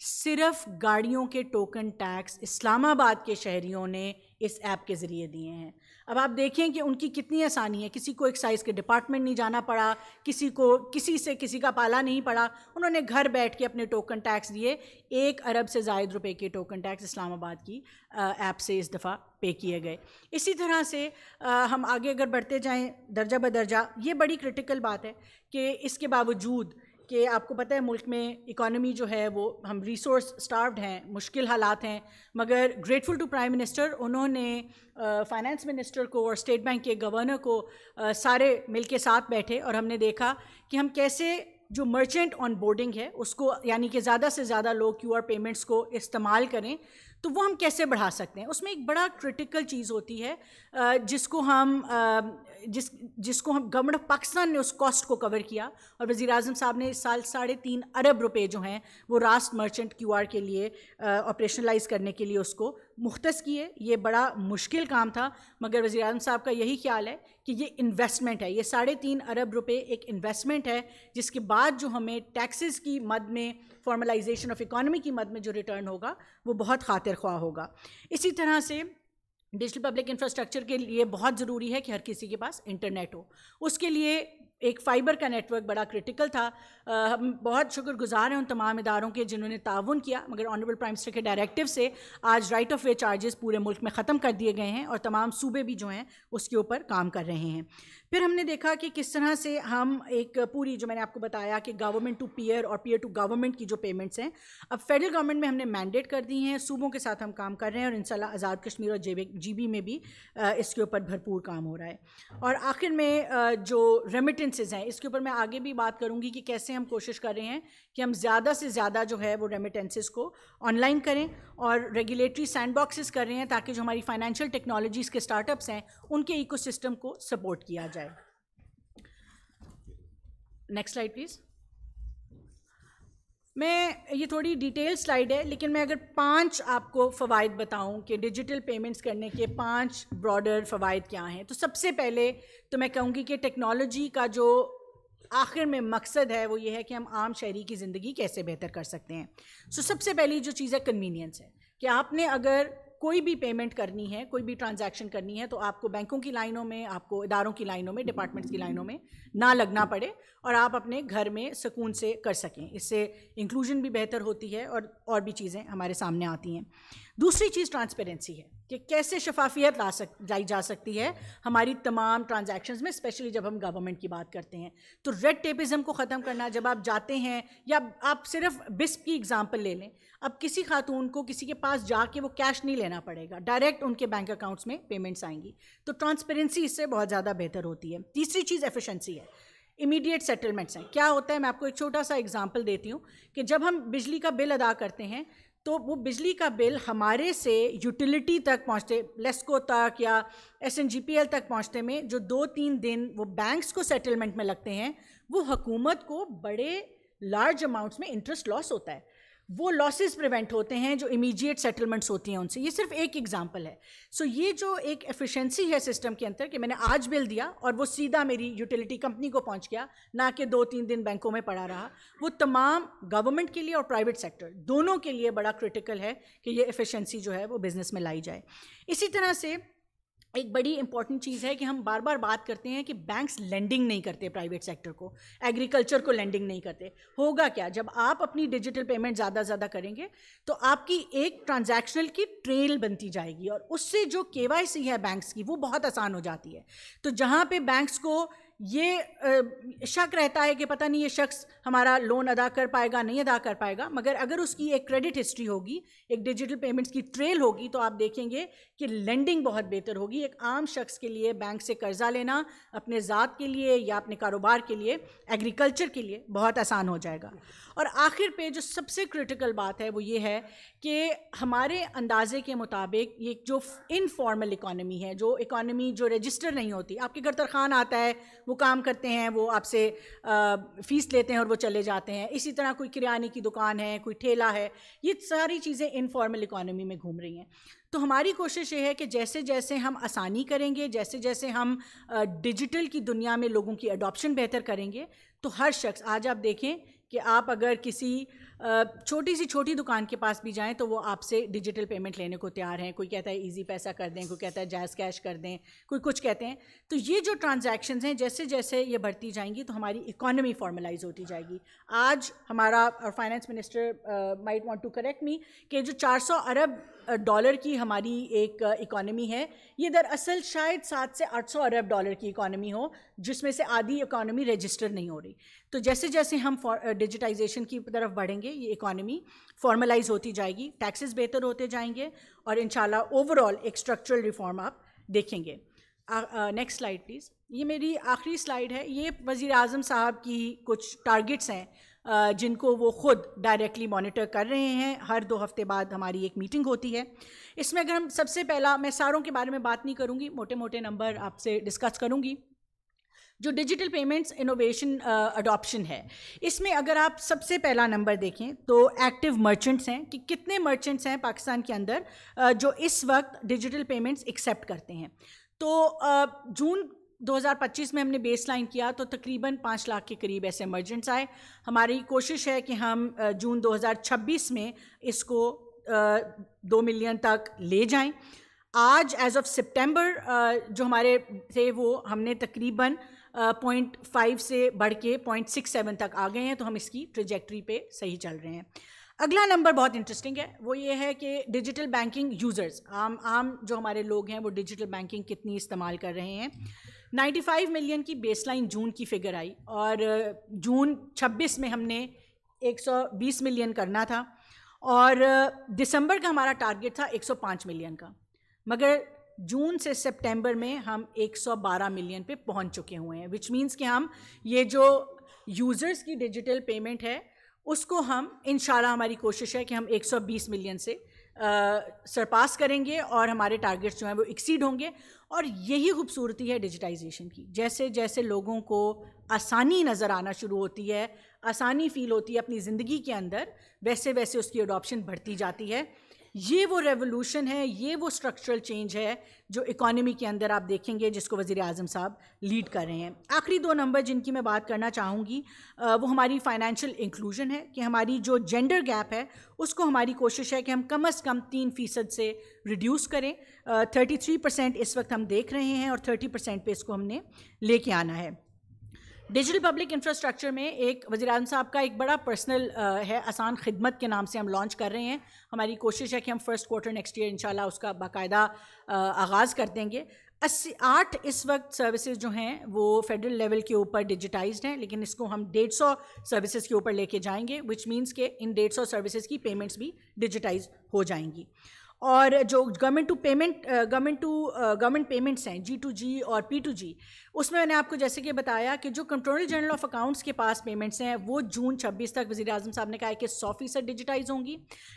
صرف گاڑیوں کے ٹوکن ٹیکس اسلام آباد کے شہریوں نے اس ایپ کے ذریعے دیے ہیں. اب آپ دیکھیں کہ ان کی کتنی آسانی ہے، کسی کو ایکسائز کے ڈپارٹمنٹ نہیں جانا پڑا، کسی کا پالا نہیں پڑا، انہوں نے گھر بیٹھ کے اپنے ٹوکن ٹیکس دیے. 1 ارب سے زائد روپے کے ٹوکن ٹیکس اسلام آباد کی ایپ سے اس دفعہ پے کیے گئے. اسی طرح سے ہم آگے اگر بڑھتے جائیں درجہ بدرجہ، یہ بڑی کرٹیکل بات ہے کہ اس کے باوجود کہ آپ کو پتہ ہے ملک میں اکانومی جو ہے وہ ہم ریسورس سٹاروڈ ہیں، مشکل حالات ہیں، مگر گریٹفل ٹو پرائم منسٹر، انہوں نے فائنانس منسٹر کو اور اسٹیٹ بینک کے گورنر کو سارے مل کے ساتھ بیٹھے اور ہم نے دیکھا کہ ہم کیسے جو مرچنٹ آن بورڈنگ ہے اس کو، یعنی کہ زیادہ سے زیادہ لوگ QR پیمنٹس کو استعمال کریں، تو وہ ہم کیسے بڑھا سکتے ہیں. اس میں ایک بڑا کرٹیکل چیز ہوتی ہے جس کو ہم گورنمنٹ آف پاکستان نے اس کاسٹ کو کور کیا اور وزیر اعظم صاحب نے اس سال 3.5 ارب روپے جو ہیں وہ راست مرچنٹ QR کے لیے آپریشنلائز کرنے کے لیے اس کو مختص کیے. یہ بڑا مشکل کام تھا، مگر وزیر اعظم صاحب کا یہی خیال ہے کہ یہ انویسٹمنٹ ہے، یہ 3.5 ارب روپے ایک انویسٹمنٹ ہے جس کے بعد جو ہمیں ٹیکسز کی مد میں، فارملائزیشن آف اکانومی کی مد میں جو ریٹرن ہوگا وہ بہت خاطر خواہ ہوگا. اسی طرح سے ڈیجیٹل پبلک انفراسٹرکچر کے لیے بہت ضروری ہے کہ ہر کسی کے پاس انٹرنیٹ ہو. اس کے لیے ایک فائبر کا نیٹ ورک بڑا کرٹیکل تھا. ہم بہت شکر گزار ہیں ان تمام اداروں کے جنہوں نے تعاون کیا، مگر آنریبل پرائم منسٹر کے ڈائریکٹیو سے آج رائٹ آف وے چارجز پورے ملک میں ختم کر دیے گئے ہیں اور تمام صوبے بھی جو ہیں اس کے اوپر کام کر رہے ہیں. پھر ہم نے دیکھا کہ کس طرح سے ہم ایک پوری جو میں نے آپ کو بتایا کہ گورنمنٹ ٹو پیئر اور پیئر ٹو گورنمنٹ کی جو پیمنٹس ہیں اب فیڈرل گورنمنٹ میں ہم نے مینڈیٹ کر دی ہیں، صوبوں کے ساتھ ہم کام کر رہے ہیں اور انشاءاللہ آزاد کشمیر اور GB میں بھی اس کے اوپر بھرپور کام ہو رہا ہے. اور آخر میں جو ریمیٹنسز ہیں اس کے اوپر میں آگے بھی بات کروں گی کہ کیسے ہم کوشش کر رہے ہیں کہ ہم زیادہ سے زیادہ جو ہے وہ ریمیٹنسز کو آن لائن کریں اور ریگولیٹری سینڈ باکسز کر رہے ہیں تاکہ جو ہماری فائنینشیل ٹیکنالوجیز کے اسٹارٹ اپس ہیں ان کے ایکو سسٹم کو سپورٹ کیا جائے. Next slide please. میں یہ تھوڑی ڈیٹیل سلائیڈ ہے لیکن میں اگر 5 آپ کو فوائد بتاؤں کہ ڈیجیٹل پیمنٹس کرنے کے 5 براڈر فوائد کیا ہیں، تو سب سے پہلے تو میں کہوں گی کہ ٹیکنالوجی کا جو آخر میں مقصد ہے وہ یہ ہے کہ ہم عام شہری کی زندگی کیسے بہتر کر سکتے ہیں. سب سے پہلی جو چیز ہے کنوینئنس ہے کہ آپ نے اگر کوئی بھی پیمنٹ کرنی ہے، کوئی بھی ٹرانزیکشن کرنی ہے، تو آپ کو بینکوں کی لائنوں میں، آپ کو اداروں کی لائنوں میں، ڈپارٹمنٹس کی لائنوں میں نہ لگنا پڑے اور آپ اپنے گھر میں سکون سے کر سکیں. اس سے انکلوژن بھی بہتر ہوتی ہے اور بھی چیزیں ہمارے سامنے آتی ہیں. دوسری چیز ٹرانسپیرنسی ہے کہ کیسے شفافیت لائی جا سکتی ہے ہماری تمام ٹرانزیکشنز میں، اسپیشلی جب ہم گورنمنٹ کی بات کرتے ہیں. تو ریڈ ٹیپزم کو ختم کرنا. جب آپ جاتے ہیں یا آپ صرف بسپ کی اگزامپل لے لیں، اب کسی خاتون کو کسی کے پاس جا کے وہ کیش نہیں لینا پڑے گا، ڈائریکٹ ان کے بینک اکاؤنٹس میں پیمنٹس آئیں گی. تو ٹرانسپیرنسی اس سے بہت زیادہ بہتر ہوتی ہے. تیسری چیز ایفیشنسی ہے. امیڈیٹ سیٹلمنٹس ہیں. کیا ہوتا ہے، میں آپ کو ایک چھوٹا سا ایگزامپل دیتی ہوں کہ جب ہم بجلی کا بل ادا کرتے ہیں تو وہ بجلی کا بل ہمارے سے یوٹیلیٹی تک پہنچتے، لیسکو تک یا SNGPL تک پہنچتے میں جو 2-3 دن وہ بینکس کو سیٹلمنٹ میں لگتے ہیں، وہ حکومت کو بڑے لارج اماؤنٹس میں انٹرسٹ لاس ہوتا ہے. وہ لاسز پریونٹ ہوتے ہیں جو امیجیٹ سیٹلمنٹس ہوتی ہیں ان سے. یہ صرف ایک ایگزامپل ہے. یہ جو ایک ایفیشنسی ہے سسٹم کے اندر کہ میں نے آج بل دیا اور وہ سیدھا میری یوٹیلیٹی کمپنی کو پہنچ گیا، نہ کہ 2-3 دن بینکوں میں پڑا رہا، وہ تمام گورنمنٹ کے لیے اور پرائیویٹ سیکٹر دونوں کے لیے بڑا کرٹیکل ہے کہ یہ ایفیشنسی جو ہے وہ بزنس میں لائی جائے. اسی طرح سے ایک بڑی امپورٹنٹ چیز ہے کہ ہم بار بار بات کرتے ہیں کہ بینکس لینڈنگ نہیں کرتے پرائیویٹ سیکٹر کو، ایگریکلچر کو لینڈنگ نہیں کرتے. ہوگا کیا، جب آپ اپنی ڈیجیٹل پیمنٹ زیادہ زیادہ کریں گے تو آپ کی ایک ٹرانزیکشنل کی ٹریل بنتی جائے گی اور اس سے جو KYC ہے بینکس کی وہ بہت آسان ہو جاتی ہے. تو جہاں پہ بینکس کو یہ شک رہتا ہے کہ پتہ نہیں یہ شخص ہمارا لون ادا کر پائے گا نہیں ادا کر پائے گا، مگر اگر اس کی ایک کریڈٹ ہسٹری ہوگی، ایک ڈیجیٹل پیمنٹس کی ٹریل ہوگی، تو آپ دیکھیں گے کہ لینڈنگ بہت بہتر ہوگی. ایک عام شخص کے لیے بینک سے قرضہ لینا اپنے ذات کے لیے یا اپنے کاروبار کے لیے، ایگریکلچر کے لیے بہت آسان ہو جائے گا. اور آخر پہ جو سب سے کرٹیکل بات ہے وہ یہ ہے کہ ہمارے اندازے کے مطابق یہ جو انفارمل اکانومی ہے، جو اکانومی جو رجسٹر نہیں ہوتی، آپ کے گھر ترخان آتا ہے، وہ کام کرتے ہیں، وہ آپ سے فیس لیتے ہیں اور وہ چلے جاتے ہیں. اسی طرح کوئی کریانے کی دکان ہے، کوئی ٹھیلا ہے، یہ ساری چیزیں انفارمل اکانومی میں گھوم رہی ہیں. تو ہماری کوشش یہ ہے کہ جیسے جیسے ہم آسانی کریں گے، جیسے جیسے ہم ڈیجیٹل کی دنیا میں لوگوں کی اڈاپشن بہتر کریں گے، تو ہر شخص، آج آپ دیکھیں کہ آپ اگر کسی چھوٹی سی چھوٹی دکان کے پاس بھی جائیں تو وہ آپ سے ڈیجیٹل پیمنٹ لینے کو تیار ہیں. کوئی کہتا ہے ایزی پیسہ کر دیں، کوئی کہتا ہے جائز کیش کر دیں، کوئی کچھ کہتے ہیں. تو یہ جو ٹرانزیکشنز ہیں جیسے جیسے یہ بڑھتی جائیں گی تو ہماری اکانومی فارملائز ہوتی جائے گی. آج ہمارا finance minister might want to correct me کہ جو $400 ارب کی ہماری ایک اکانومی ہے، یہ دراصل شاید 700 سے 800 ارب ڈالر کی اکانومی ہو، جس میں سے آدھی اکانومی رجسٹر نہیں ہو رہی. تو جیسے جیسے ہم ڈیجیٹائزیشن کی طرف بڑھیں گے، یہ اکانومی فارملائز ہوتی جائے گی، ٹیکسز بہتر ہوتے جائیں گے اور انشاءاللہ اوور آل ایک اسٹرکچرل ریفارم آپ دیکھیں گے. Next slide please. یہ میری آخری سلائیڈ ہے. یہ وزیر اعظم صاحب کی کچھ ٹارگٹس ہیں جن کو وہ خود ڈائریکٹلی مانیٹر کر رہے ہیں. ہر 2 ہفتے بعد ہماری ایک میٹنگ ہوتی ہے. اس میں اگر ہم سب سے پہلا، میں ساروں کے بارے میں بات نہیں کروں گی، موٹے موٹے نمبر آپ سے ڈسکس کروں گی. جو ڈیجیٹل پیمنٹس انوویشن اڈاپشن ہے، اس میں اگر آپ سب سے پہلا نمبر دیکھیں تو ایکٹیو مرچنٹس ہیں، کہ کتنے مرچنٹس ہیں پاکستان کے اندر جو اس وقت ڈیجیٹل پیمنٹس ایکسیپٹ کرتے ہیں. تو جون 2025 میں ہم نے بیس لائن کیا تو تقریباً 5 لاکھ کے قریب ایسے مرچنٹس آئے. ہماری کوشش ہے کہ ہم جون 2026 میں اس کو 2 ملین تک لے جائیں. آج ایز آف سپٹمبر جو ہمارے تھے وہ ہم نے تقریباً 0.5 سے بڑھ کے 0.67 تک آ گئے ہیں. تو ہم اس کی ٹریجیکٹری پہ صحیح چل رہے ہیں. اگلا نمبر بہت انٹرسٹنگ ہے، وہ یہ ہے کہ ڈیجیٹل بینکنگ یوزرز، عام جو ہمارے لوگ ہیں وہ ڈیجیٹل بینکنگ کتنی استعمال کر رہے ہیں. 95 ملین کی بیس لائن جون کی فگر آئی اور جون 26 میں ہم نے 120 ملین کرنا تھا اور دسمبر کا ہمارا ٹارگٹ تھا 105 ملین کا، مگر جون سے سپٹمبر میں ہم 112 ملین پہ پہنچ چکے ہوئے ہیں. وچ مینس کہ ہم یہ جو یوزرز کی ڈیجیٹل پیمنٹ ہے اس کو ہم انشاءاللہ، ہماری کوشش ہے کہ ہم 120 ملین سے سرپاس کریں گے اور ہمارے ٹارگٹس جو ہیں وہ ایکسیڈ ہوں گے. اور یہی خوبصورتی ہے ڈیجیٹائزیشن کی. جیسے جیسے لوگوں کو آسانی نظر آنا شروع ہوتی ہے آسانی فیل ہوتی ہے اپنی زندگی کے اندر, ویسے ویسے اس کی اڈاپشن بڑھتی جاتی ہے. یہ وہ ریولوشن ہے, یہ وہ اسٹرکچرل چینج ہے جو اکانومی کے اندر آپ دیکھیں گے جس کو وزیر اعظم صاحب لیڈ کر رہے ہیں. آخری 2 نمبر جن کی میں بات کرنا چاہوں گی وہ ہماری فائنینشیل انکلوژن ہے, کہ ہماری جو جینڈر گیپ ہے اس کو ہماری کوشش ہے کہ ہم کم از کم 3% سے ریڈیوس کریں. 33% اس وقت ہم دیکھ رہے ہیں اور 30% پہ اس کو ہم نے لے کے آنا ہے. ڈیجیٹل پبلک انفراسٹرکچر میں ایک وزیر اعظم صاحب کا ایک بڑا پرسنل ہے, آسان خدمت کے نام سے ہم لانچ کر رہے ہیں. ہماری کوشش ہے کہ ہم فرسٹ کوارٹر نیکسٹ ایئر انشاءاللہ اس کا باقاعدہ آغاز کر دیں گے. 8 اس وقت سروسز جو ہیں وہ فیڈرل لیول کے اوپر ڈیجیٹائزڈ ہیں, لیکن اس کو ہم 150 سروسز کے اوپر لے کے جائیں گے, وچ مینس کہ ان 150 سروسز کی پیمنٹس بھی ڈیجیٹائز ہو جائیں گی. اور جو گورنمنٹ پیمنٹس ہیں G2G اور P2G, اس میں نے آپ کو جیسے کہ بتایا کہ جو کنٹرولر جنرل آف اکاؤنٹس کے پاس پیمنٹس ہیں وہ جون 26 تک وزیر اعظم صاحب نے کہا ہے کہ 100% ڈیجیٹائز ہوں گی.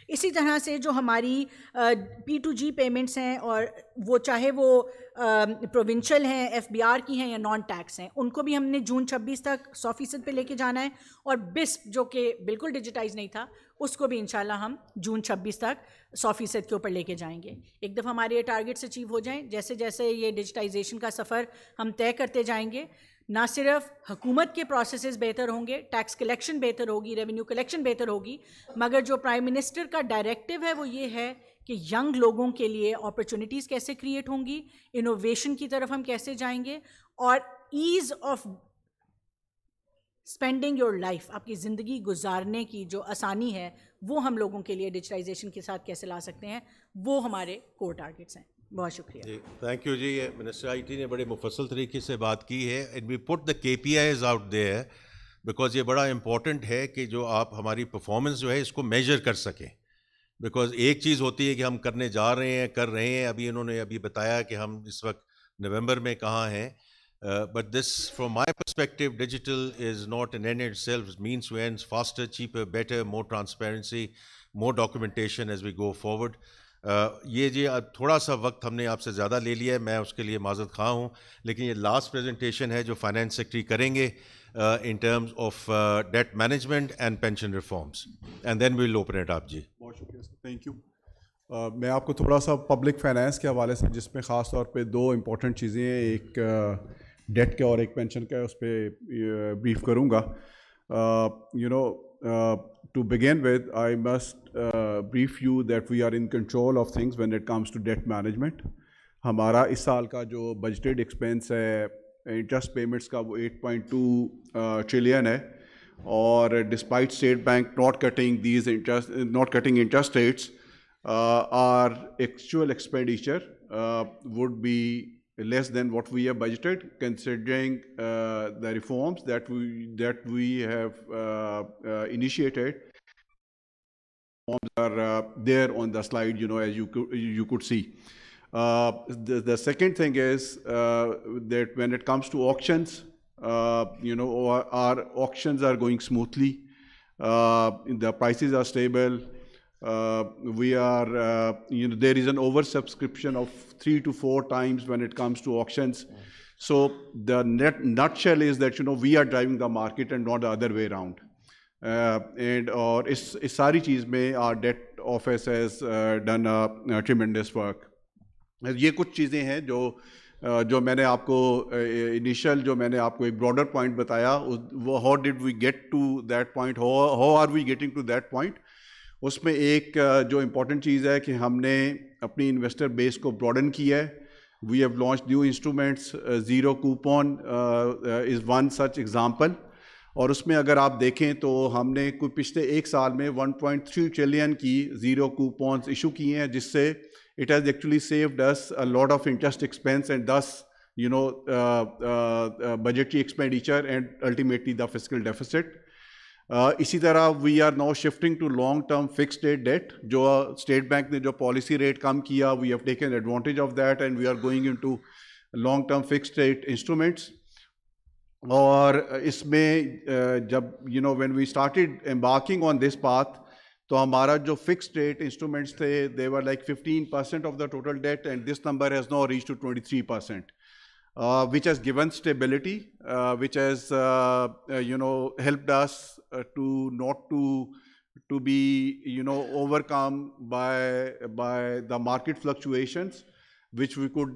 اسی طرح سے جو ہماری P2G پیمنٹس ہیں, اور وہ چاہے وہ پروونشل ہیں, FBR کی ہیں یا نان ٹیکس ہیں, ان کو بھی ہم نے جون 26 تک 100% پہ لے کے جانا ہے. اور BISP جو کہ بالکل ڈیجیٹائز نہیں تھا اس کو بھی انشاءاللہ ہم جون 26 تک 100% کے اوپر لے کے جائیں گے. ایک دفعہ ہمارے یہ ٹارگیٹس اچیو ہو جائیں, جیسے جیسے یہ ڈیجیٹائزیشن کا سفر ہم طے کرتے جائیں گے, نہ صرف حکومت کے پروسیسز بہتر ہوں گے, ٹیکس کلیکشن بہتر ہوگی, ریونیو کلیکشن بہتر ہوگی, مگر جو پرائم منسٹر کا ڈائریکٹیو ہے وہ یہ ہے کہ ینگ لوگوں کے لیے اپرچونیٹیز کیسے کریٹ ہوں گی, انوویشن کی طرف ہم کیسے جائیں گے, اور as of spending your life, آپ کی زندگی گزارنے کی جو آسانی ہے وہ ہم لوگوں کے لیے ڈیجیٹائزیشن کے ساتھ کیسے لا سکتے ہیں, وہ ہمارے کور ٹارگیٹس ہیں. بہت شکریہ. جی تھینک یو. جی منسٹر آئی ٹی نے بڑے مفصل طریقے سے بات کی ہے, and we put the KPIs out there because یہ بڑا امپورٹنٹ ہے کہ جو آپ ہماری پرفارمنس جو ہے اس کو میجر کر سکیں. بیکاز ایک چیز ہوتی ہے کہ ہم کرنے جا رہے ہیں, کر رہے ہیں, ابھی انہوں نے بتایا کہ ہم اس وقت نومبر میں کہاں ہیں, but this from my perspective digital is not an end in itself, it means to ends, faster, cheaper, better, more transparency, more documentation as we go forward. یہ جی تھوڑا سا وقت ہم نے آپ سے زیادہ لے لیا ہے, میں اس کے لیے معذرت خواہ ہوں, لیکن یہ لاسٹ پریزنٹیشن ہے جو فائنانس سیکرٹری کریں گے in terms of debt management and pension reforms, and then we'll open it up. جی بہت شکریہ سر, تھینک یو. میں آپ کو تھوڑا سا پبلک فائنانس کے حوالے سے, جس میں خاص طور پہ 2 امپورٹنٹ چیزیں ہیں, ایک ڈیٹ کا اور ایک پینشن کا, اس پہ بریف کروں گا. To begin with, I must brief you that we are in control of things when it comes to debt management. ہمارا اس سال کا جو بجٹڈ ایکسپینس ہے انٹرسٹ پیمنٹس کا وہ 8.2 ٹریلین ہے, اور despite state bank not cutting interest rates, our actual expenditure would be less than what we have budgeted, considering the reforms that we have initiated. Reforms are there on the slide, as you could see. The second thing is that when it comes to auctions, our auctions are going smoothly. The prices are stable. We are, there is an oversubscription of 3 to 4 times when it comes to auctions. So the nutshell is that, we are driving the market and not the other way around. And is sari cheez mein our debt office has done a tremendous work. یہ کچھ چیزیں ہیں جو میں نے آپ کو initial جو میں نے آپ کو ایک براڈر پوائنٹ بتایا, وہ how did we get to that point, how are we getting to that point. اس میں ایک جو امپورٹنٹ چیز ہے کہ ہم نے اپنی انویسٹر بیس کو براڈن کیا ہے. We have launch new instruments, zero coupon is one such example. اور اس میں اگر آپ دیکھیں تو ہم نے کوئی پچھلے 1 سال میں 1.3 ٹریلین کی زیرو کوپونس ایشو کیے ہیں, جس سے it has actually saved us a lot of interest expense and thus budgetary expenditure and ultimately the fiscal deficit. اسی طرح we are now shifting to long term fixed rate debt. جو state bank نے جو policy rate کم کیا, we have taken advantage of that and we are going into long term fixed rate instruments. اور اس میں جب when we started embarking on this path, تو ہمارا جو فکسڈ ریٹ انسٹرومنٹس تھے they were like 15% of the total debt, and this number has now reached to 23%. which has given stability, which has helped us to not to be overcome by the market fluctuations, which we could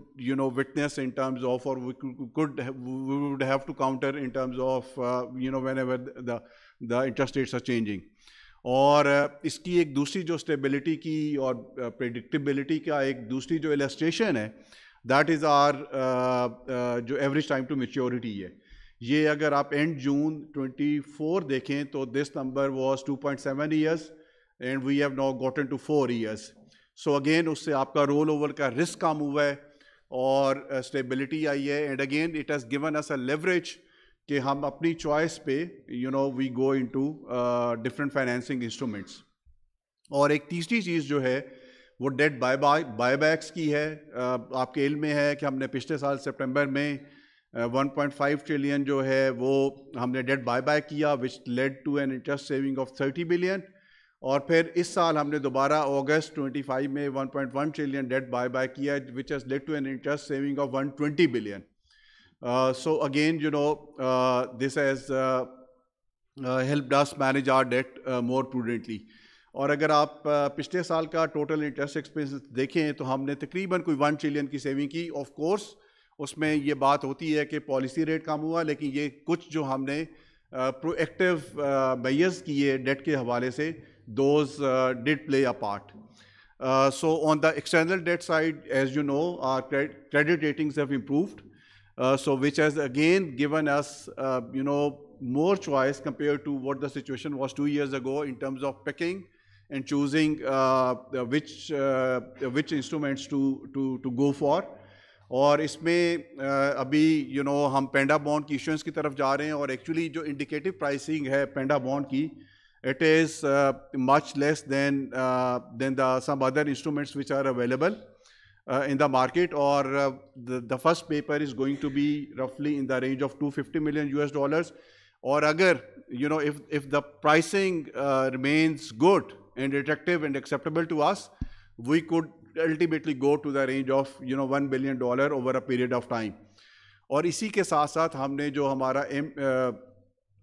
witness in terms of, or we would have to counter in terms of whenever the interest rates are changing. اور اس کی ایک دوسری جو stability کی اور پریڈکٹیبلٹی کا ایک دوسری جو السٹریشن ہے دیٹ از آر جو ایوریج ٹائم ٹو میچیورٹی ہے. یہ اگر آپ اینڈ جون 24 دیکھیں تو this number was 2.7 years and we have now gotten to 4 years. So again اس سے آپ کا رول اوور کا رسک کم ہوا ہے اور اسٹیبلٹی آئی ہے. And again it has given us a leverage کہ ہم اپنی چوائس پہ we go into different financing instruments. اور ایک تیسری چیز جو ہے وہ ڈیٹ بائی بیکس کی ہے. آپ کے علم میں ہے کہ ہم نے پچھلے سال سپٹمبر میں 1.5 ٹریلین جو ہے وہ ہم نے ڈیٹ بائی بیک کیا which lead to an interest saving of 30 billion. اور پھر اس سال ہم نے دوبارہ اگست 25 میں 1.1 ٹریلین ڈیٹ بائی بیک کیا which has lead to an interest saving of 120 billion. So again, this has helped us manage our debt more prudently. اور اگر آپ پچھلے سال کا ٹوٹل انٹرسٹ ایکسپینس دیکھیں تو ہم نے تقریباً کوئی 1 ٹریلین کی سیونگ کی. آف کورس اس میں یہ بات ہوتی ہے کہ پالیسی ریٹ کم ہوا, لیکن یہ کچھ جو ہم نے پرو ایکٹیو میئرز کیے ڈیٹ کے حوالے سے those did play a part. So on the external debt side, as you know, our credit ratings have improved. So which has again given us, more choice compared to what the situation was 2 years ago in terms of picking and choosing which instruments to go for. اور اس میں ابھی ہم panda bond کی issuance کی طرف جا رہے ہیں اور ایکچولی جو انڈیکیٹو پرائسنگ ہے پینڈا بانڈ کی it is much less than the some other instruments which are available in the market. Or the first paper is going to be roughly in the range of $250 million. Or agar if the pricing remains good and attractive and acceptable to us, we could ultimately go to the range of $1 billion over a period of time. اور اسی کے ساتھ ساتھ ہم نے جو ہمارا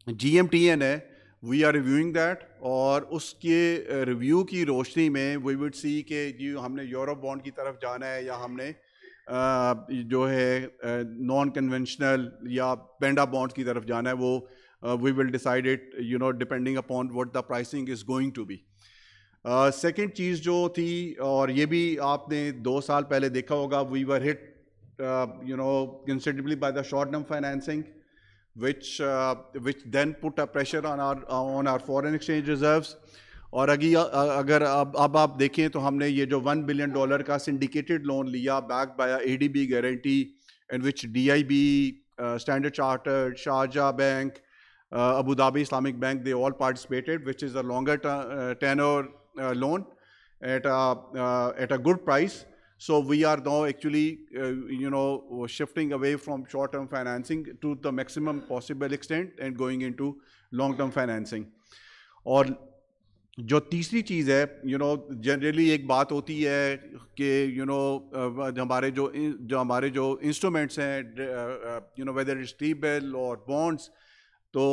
GMTN ہے وی آر ریویوئنگ دیٹ, اور اس کے ریویو کی روشنی میں وی وڈ سی کہ ہم نے یورپ بانڈ کی طرف جانا ہے یا ہم نے جو ہے نان کنونشنل یا پینڈا بانڈ کی طرف جانا ہے. وہ we will decide it depending upon what the pricing is going to be. Second چیز جو تھی, اور یہ بھی آپ نے 2 سال پہلے دیکھا ہوگا, وی ور ہٹ considerably by the short-term financing, which then put a pressure on our foreign exchange reserves. اور اگر اب آپ دیکھیں تو ہم نے یہ جو $1 billion کا syndicated loan لیا backed by a ADB guarantee, in which DIB, Standard Chartered, Sharjah Bank, Abu Dhabi Islamic Bank, they all participated, which is a longer tenor loan at a good price. So we are now actually shifting away from short-term financing to the maximum possible extent and going into long-term financing. اور جو تیسری چیز ہے, generally ایک بات ہوتی ہے کہ ہمارے جو انسٹرومنٹس ہیں whether it's T-bill or bonds, تو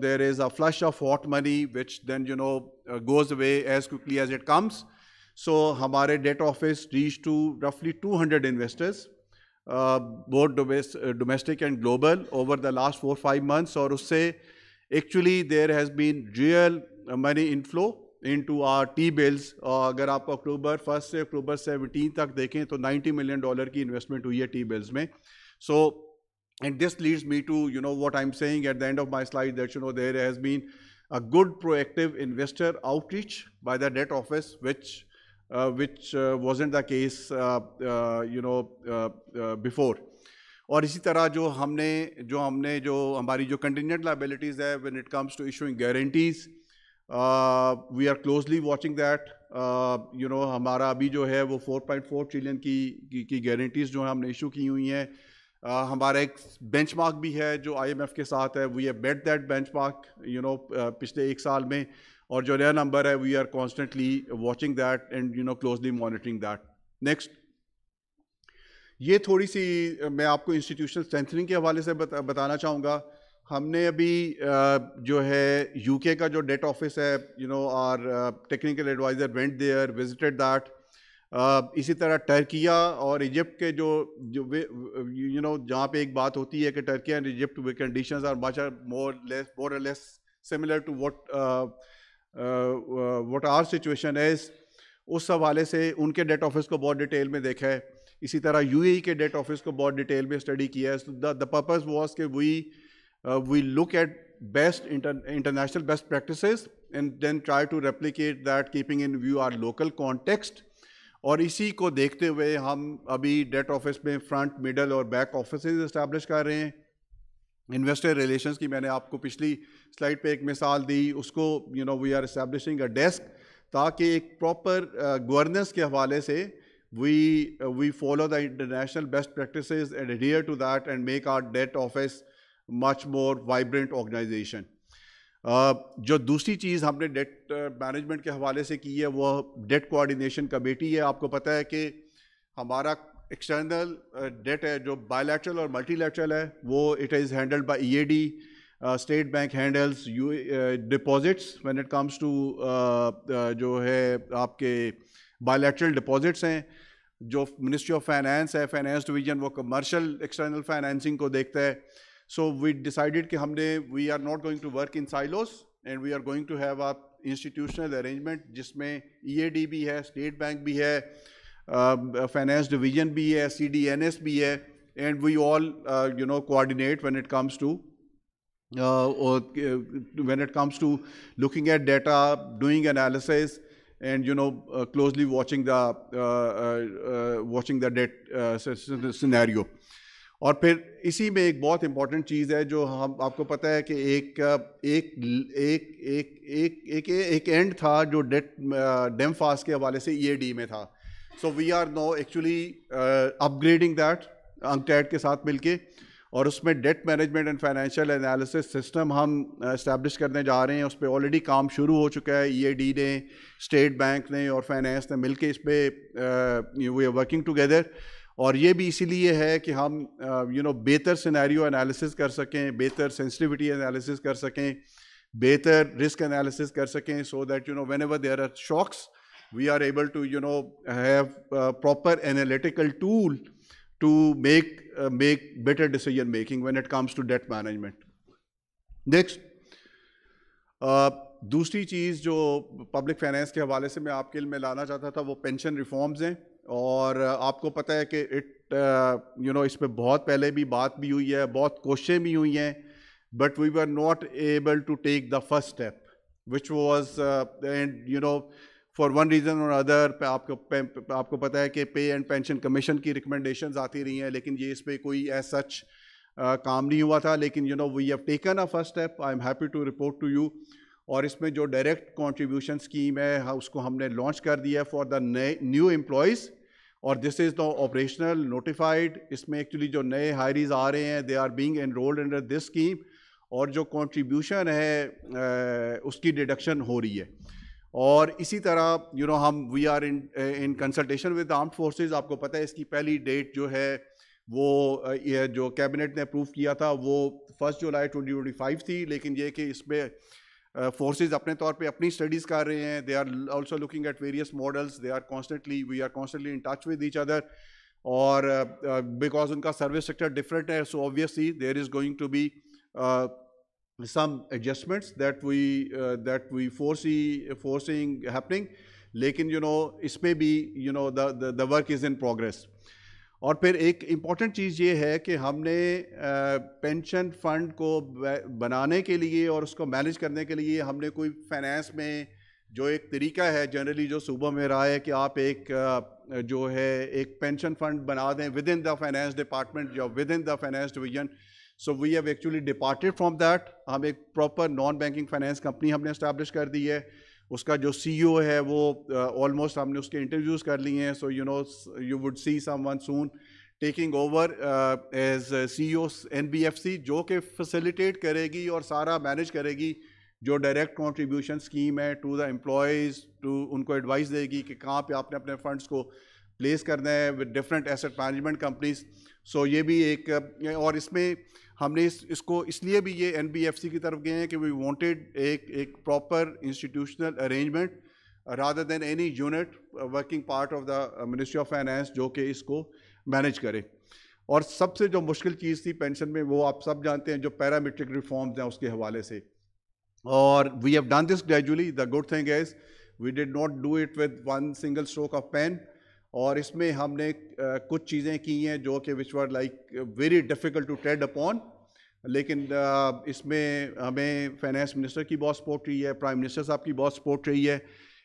there is a flush of hot money which then goes away as quickly as it comes. So ہمارے ڈیٹ آفس ریچ ٹو رفلی 200 investors, both domestic and global, over the last 4-5 months. اور اس سے actually there has been real money inflow into our T-bills. اگر آپ اکتوبر 1 سے اکتوبر 17 تک دیکھیں تو $90 million کی انویسٹمنٹ ہوئی ہے T-bills میں. So and this leads me to what I'm saying at the end of my slide, that there has been a good proactive investor outreach by the debt office, which wasn't the case before. اور اسی طرح جو ہماری جو contingent liabilities ہے when it comes to issuing guarantees, we are closely watching that. ہمارا ابھی جو ہے وہ 4.4 ٹریلین کی گارنٹیز جو ہیں ہم نے ایشو کی ہوئی ہیں. ہمارا ایک بینچ مارک بھی ہے جو IMF کے ساتھ ہے, we have met that benchmark پچھلے 1 سال میں. اور جو نیا نمبر ہے we are constantly watching that and closely monitoring that. Next, یہ تھوڑی سی میں آپ کو انسٹیٹیوشنل اسٹرینتھننگ کے حوالے سے بتانا چاہوں گا. ہم نے ابھی جو ہے یو کے کا جو ڈیٹ آفس ہے, our technical adviser went there, visited that. اسی طرح ٹرکیہ اور ایجپٹ کے جو جہاں پہ ایک بات ہوتی ہے کہ Turkiye and Egypt conditions are much more or less similar to what our situation is, اس حوالے سے ان کے ڈیٹ آفس کو بہت ڈیٹیل میں دیکھا ہے. اسی طرح یو اے ای کے ڈیٹ آفس کو بہت ڈیٹیل میں اسٹڈی کیا ہے. دا پرپز واز کہ we look at best international best practices and then try to replicate that keeping in view our local context. اور اسی کو دیکھتے ہوئے ہم ابھی ڈیٹ آفس میں فرنٹ, مڈل اور بیک آفسز اسٹیبلش کر رہے ہیں. انویسٹر ریلیشنز کی میں نے آپ کو پچھلی سلائڈ پہ ایک مثال دی, اس کو we are establishing a desk, تاکہ ایک پراپر گورننس کے حوالے سے we follow the international best practices and adhere to that and make our debt office much more vibrant organization. جو دوسری چیز ہم نے ڈیٹ مینجمنٹ کے حوالے سے کی ہے وہ ڈیٹ کوآرڈینیشن کمیٹی ہے. آپ کو پتہ ہے کہ ہمارا ایکسٹرنل ڈیٹ ہے جو بائی لیٹرل اور ملٹی لیٹرل ہے, وہ it is handled by E A D. State bank handles deposits when it comes to جو ہے آپ کے بائی لیٹرل ڈپازٹس ہیں. جو منسٹری آف فائنانس ہے, فائنانس ڈویژن, وہ کمرشل ایکسٹرنل فائنینسنگ کو دیکھتا ہے. So we decided کہ ہم نے we are not going to work in silos and we are going to have a institutional arrangement جس میں ای اے ڈی بھی ہے, اسٹیٹ بینک بھی ہے, فائنانس ڈویژن بھی ہے, سی ڈی این ایس بھی ہے, and we all coordinate when it comes to looking at data, doing analysis and closely watching the debt scenario. اور پھر اسی میں ایک بہت امپورٹنٹ چیز ہے جو ہم آپ کو پتہ ہے کہ ایک اینڈ تھا جو ڈیم فاسٹ کے حوالے سے ای اے ڈی میں تھا. So we are now actually upgrading that UNCTAD کے ساتھ مل کے, اور اس میں debt management and financial analysis system ہم اسٹیبلش کرنے جا رہے ہیں. اس پہ آلریڈی کام شروع ہو چکا ہے. ای اے ڈی نے, اسٹیٹ بینک نے اور فائنانس نے مل کے اس پہ وی آر ورکنگ ٹوگیدر. اور یہ بھی اسی لیے ہے کہ ہم بہتر سینیریو انالیسس کر سکیں, بہتر سینسٹیوٹی انالیسس کر سکیں, بہتر رسک انالیسس کر سکیں, so that whenever there are shocks we are able to have proper analytical tool to make better decision making when it comes to debt management. Next, دوسری چیز جو public finance کے حوالے سے میں آپ کے علم میں لانا چاہتا تھا وہ پینشن ریفارمز ہیں. اور آپ کو پتہ ہے کہ اس پہ بہت پہلے بھی بات بھی ہوئی ہے, بہت کوششیں بھی ہوئی ہیں, but we were not able to take the first step which was and for one reason اور ادر. آپ کو پتہ ہے کہ پے اینڈ پینشن کمیشن کی ریکمنڈیشنز آتی رہی ہیں, لیکن یہ اس پہ کوئی ایز سچ کام نہیں ہوا تھا. لیکن we have taken a first step. I'm happy to report to you. اور اس میں جو ڈائریکٹ کنٹریبیوشن اسکیم ہے اس کو ہم نے لانچ کر دیا ہے فار دا نیو امپلائیز, اور دس از دا آپریشنل نوٹیفائڈ. اس میں ایکچولی جو نئے ہائریز آ رہے ہیں they are being enrolled under this scheme, اور جو کنٹریبیوشن ہے اس کی ڈیڈکشن ہو رہی ہے. اور اسی طرح ہم we are in consultation with armed forces. آپ کو پتہ ہے اس کی پہلی ڈیٹ جو ہے وہ جو کیبنٹ نے اپروو کیا تھا وہ 1 جولائی 2025 تھی, لیکن یہ کہ اس میں فورسز اپنے طور پہ اپنی اسٹڈیز کر رہے ہیں. They are also looking at various models. We are constantly in touch with each other, اور بیکاز ان کا سروس سیکٹر ڈفرینٹ ہے, so obviously there is going to be some adjustments that we foreseeing happening. لیکن اس میں بھی the work is in progress. اور پھر ایک امپورٹنٹ چیز یہ ہے کہ ہم نے پینشن فنڈ کو بنانے کے لیے اور اس کو مینیج کرنے کے لیے ہم نے کوئی فائنینس میں جو ایک طریقہ ہے جنرلی جو صوبہ میں رہا ہے کہ آپ ایک جو ہے ایک پینشن فنڈ بنا دیں within the finance department یا within the finance division. So we have actually departed from that. ہم ایک proper non banking finance company ہم نے اسٹیبلش کر دی ہے. اس کا جو سی او ہے وہ آلموسٹ ہم نے اس کے انٹرویوز کر لیے ہیں. So you would see someone soon taking over as C O N B F C, جو کہ فیسیلیٹیٹ کرے گی اور سارا مینیج کرے گی جو ڈائریکٹ کنٹریبیوشن اسکیم ہے ٹو دا امپلائیز, ٹو ان کو ایڈوائز دے گی کہ کہاں پہ آپ نے اپنے فنڈس کو پلیس کرنا ہے with different asset management companies. So یہ بھی ایک, اور اس میں ہم نے اس کو اس لیے بھی یہ NBFC کی طرف گئے ہیں کہ وی وانٹیڈ ایک proper institutional arrangement rather than any unit working part of the Ministry of Finance جو کہ اس کو مینیج کرے. اور سب سے جو مشکل چیز تھی پینشن میں, وہ آپ سب جانتے ہیں, جو پیرامیٹرک ریفارمز ہیں اس کے حوالے سے. اور we have done this gradually. The good thing is we did not do it with one single stroke of pen. اور اس میں ہم نے کچھ چیزیں کی ہیں جو کہ which were like very difficult to trade upon, لیکن اس میں ہمیں فائنانس منسٹر کی بہت سپورٹ رہی ہے, پرائم منسٹر صاحب کی بہت سپورٹ رہی ہے,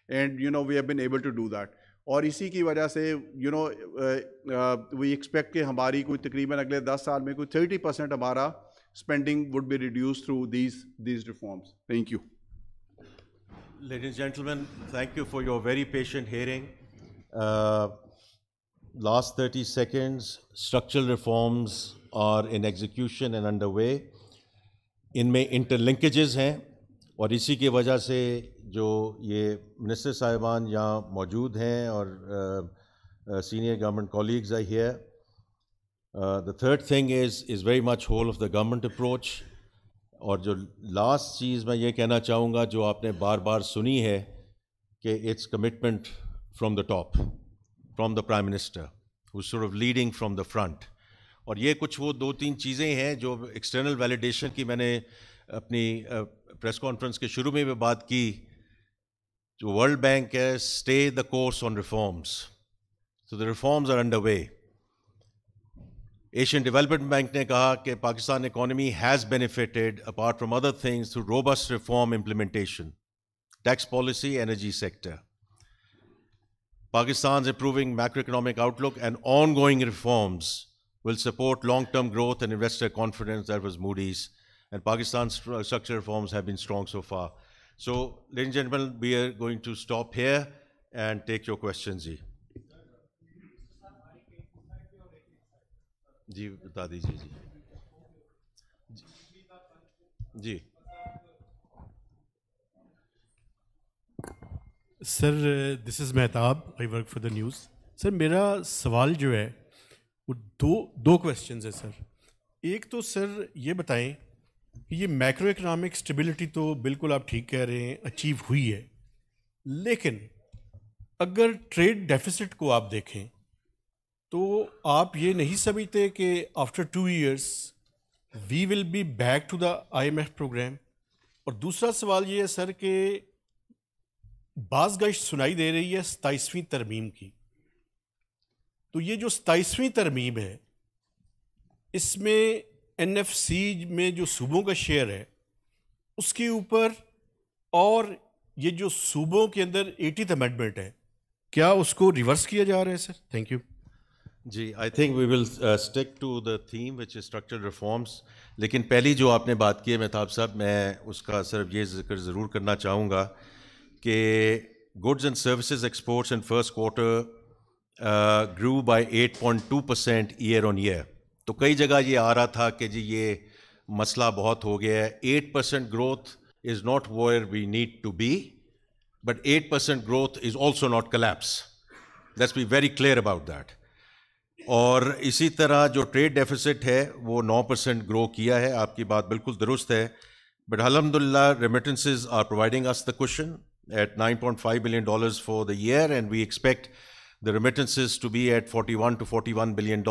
and you know we have been able to do that. اور اسی کی وجہ سے یو نو وی ایکسپیکٹ کہ ہماری کوئی تقریباً اگلے 10 سال میں کوئی 30% ہمارا spending would be reduced through these reforms. Thank you. Ladies and gentlemen, thank you for your very patient hearing. Last 30 seconds, structural reforms are in execution and underway. ان میں انٹرلنکیجز ہیں, اور اسی کی وجہ سے جو یہ منسٹر صاحبان یہاں موجود ہیں اور senior government colleagues I here. The third thing is very much whole of the government approach. اور جو لاسٹ چیز میں یہ کہنا چاہوں گا جو آپ نے بار بار سنی ہے کہ it's commitment from the top, from the prime minister who's sort of leading from the front. اور یہ کچھ وہ 2-3 چیزیں ہیں جو ایکسٹرنل ویلیڈیشن کی میں نے اپنی پریس کانفرنس کے شروع میں بھی بات کی. جو ورلڈ بینک ہے, stay the course on reforms. So the reforms are under way. Asian development bank نے کہا کہ Pakistan economy has benefited apart from other things through robust reform implementation, tax policy, energy sector. Pakistan's improving macroeconomic outlook and ongoing reforms will support long-term growth and investor confidence. That was Moody's. And Pakistan's structural reforms have been strong so far. So, ladies and gentlemen, we are going to stop here and take your questions. جی بتا دیجیے. جی sir, this is Mahtab, I work for the news. Sir میرا سوال جو ہے وہ دو questions ہیں سر. ایک تو سر یہ بتائیں کہ یہ میکرو اکنامک اسٹیبلٹی تو بالکل آپ ٹھیک کہہ رہے ہیں اچیو ہوئی ہے, لیکن اگر ٹریڈ ڈیفیسٹ کو آپ دیکھیں تو آپ یہ نہیں سمجھتے کہ after 2 years we will be back to the IMF programme. اور دوسرا سوال یہ ہے سر کہ بعض گشت سنائی دے رہی ہے 27ویں ترمیم کی, تو یہ جو 27ویں ترمیم ہے اس میں NFC میں جو صوبوں کا شیئر ہے اس کے اوپر, اور یہ جو صوبوں کے اندر 80th امینڈمنٹ ہے, کیا اس کو ریورس کیا جا رہا ہے سر؟ Thank you. جی, I think we will stick to the theme which is structural reforms. لیکن پہلی جو آپ نے بات کی ہے مہتاب صاحب, میں اس کا صرف یہ ذکر ضرور کرنا چاہوں گا کہ goods and services exports in first quarter grow by 8.2% year on year. تو کئی جگہ یہ آ رہا تھا کہ جی یہ مسئلہ بہت ہو گیا ہے. 8% growth is not where we need to be, but 8% growth is also not collapse. Let's be very clear about that. اور اسی طرح جو ٹریڈ ڈیفیسٹ ہے وہ 9% گرو کیا ہے. آپ کی بات بالکل درست ہے, بٹ الحمدللہ remittances are providing us the cushion at $9.5 billion for the year, and we expect the remittances to be at $41 to $42 billion.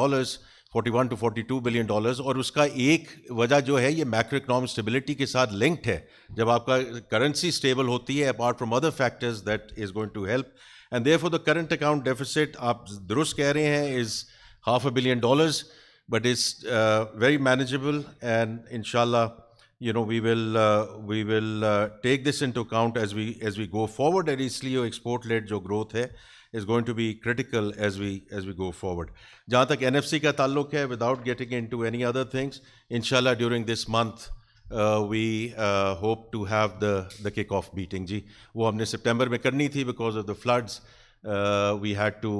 اور اس کا ایک وجہ جو ہے یہ میکرو اکنامک اسٹیبلٹی کے ساتھ لنکڈ ہے. جب آپ کا کرنسی اسٹیبل ہوتی ہے apart from other factors that is going to help, and therefore the current account deficit آپ درست کہہ رہے ہیں is $500 million, but it's very manageable, and inshallah, you know, we will take this into account as we go forward. And isliye export led jo growth hai is going to be critical as we go forward. Jahan tak NFC ka taalluk hai, without getting into any other things, inshallah during this month we hope to have the kick-off meeting. Ji, wo humne September mein karni thi, because of the floods we had to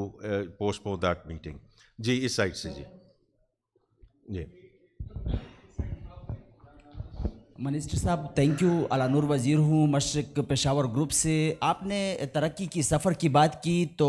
postpone that meeting. جی اس side سے. جی minister صاحب thank you. Alanoor Wazir ہوں, مشرق Peshawar group سے. آپ نے ترقی کی سفر کی بات کی, تو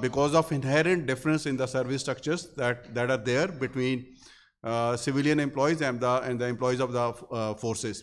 because of inherent difference in the service structures that are there between civilian employees and the employees of the forces.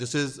this is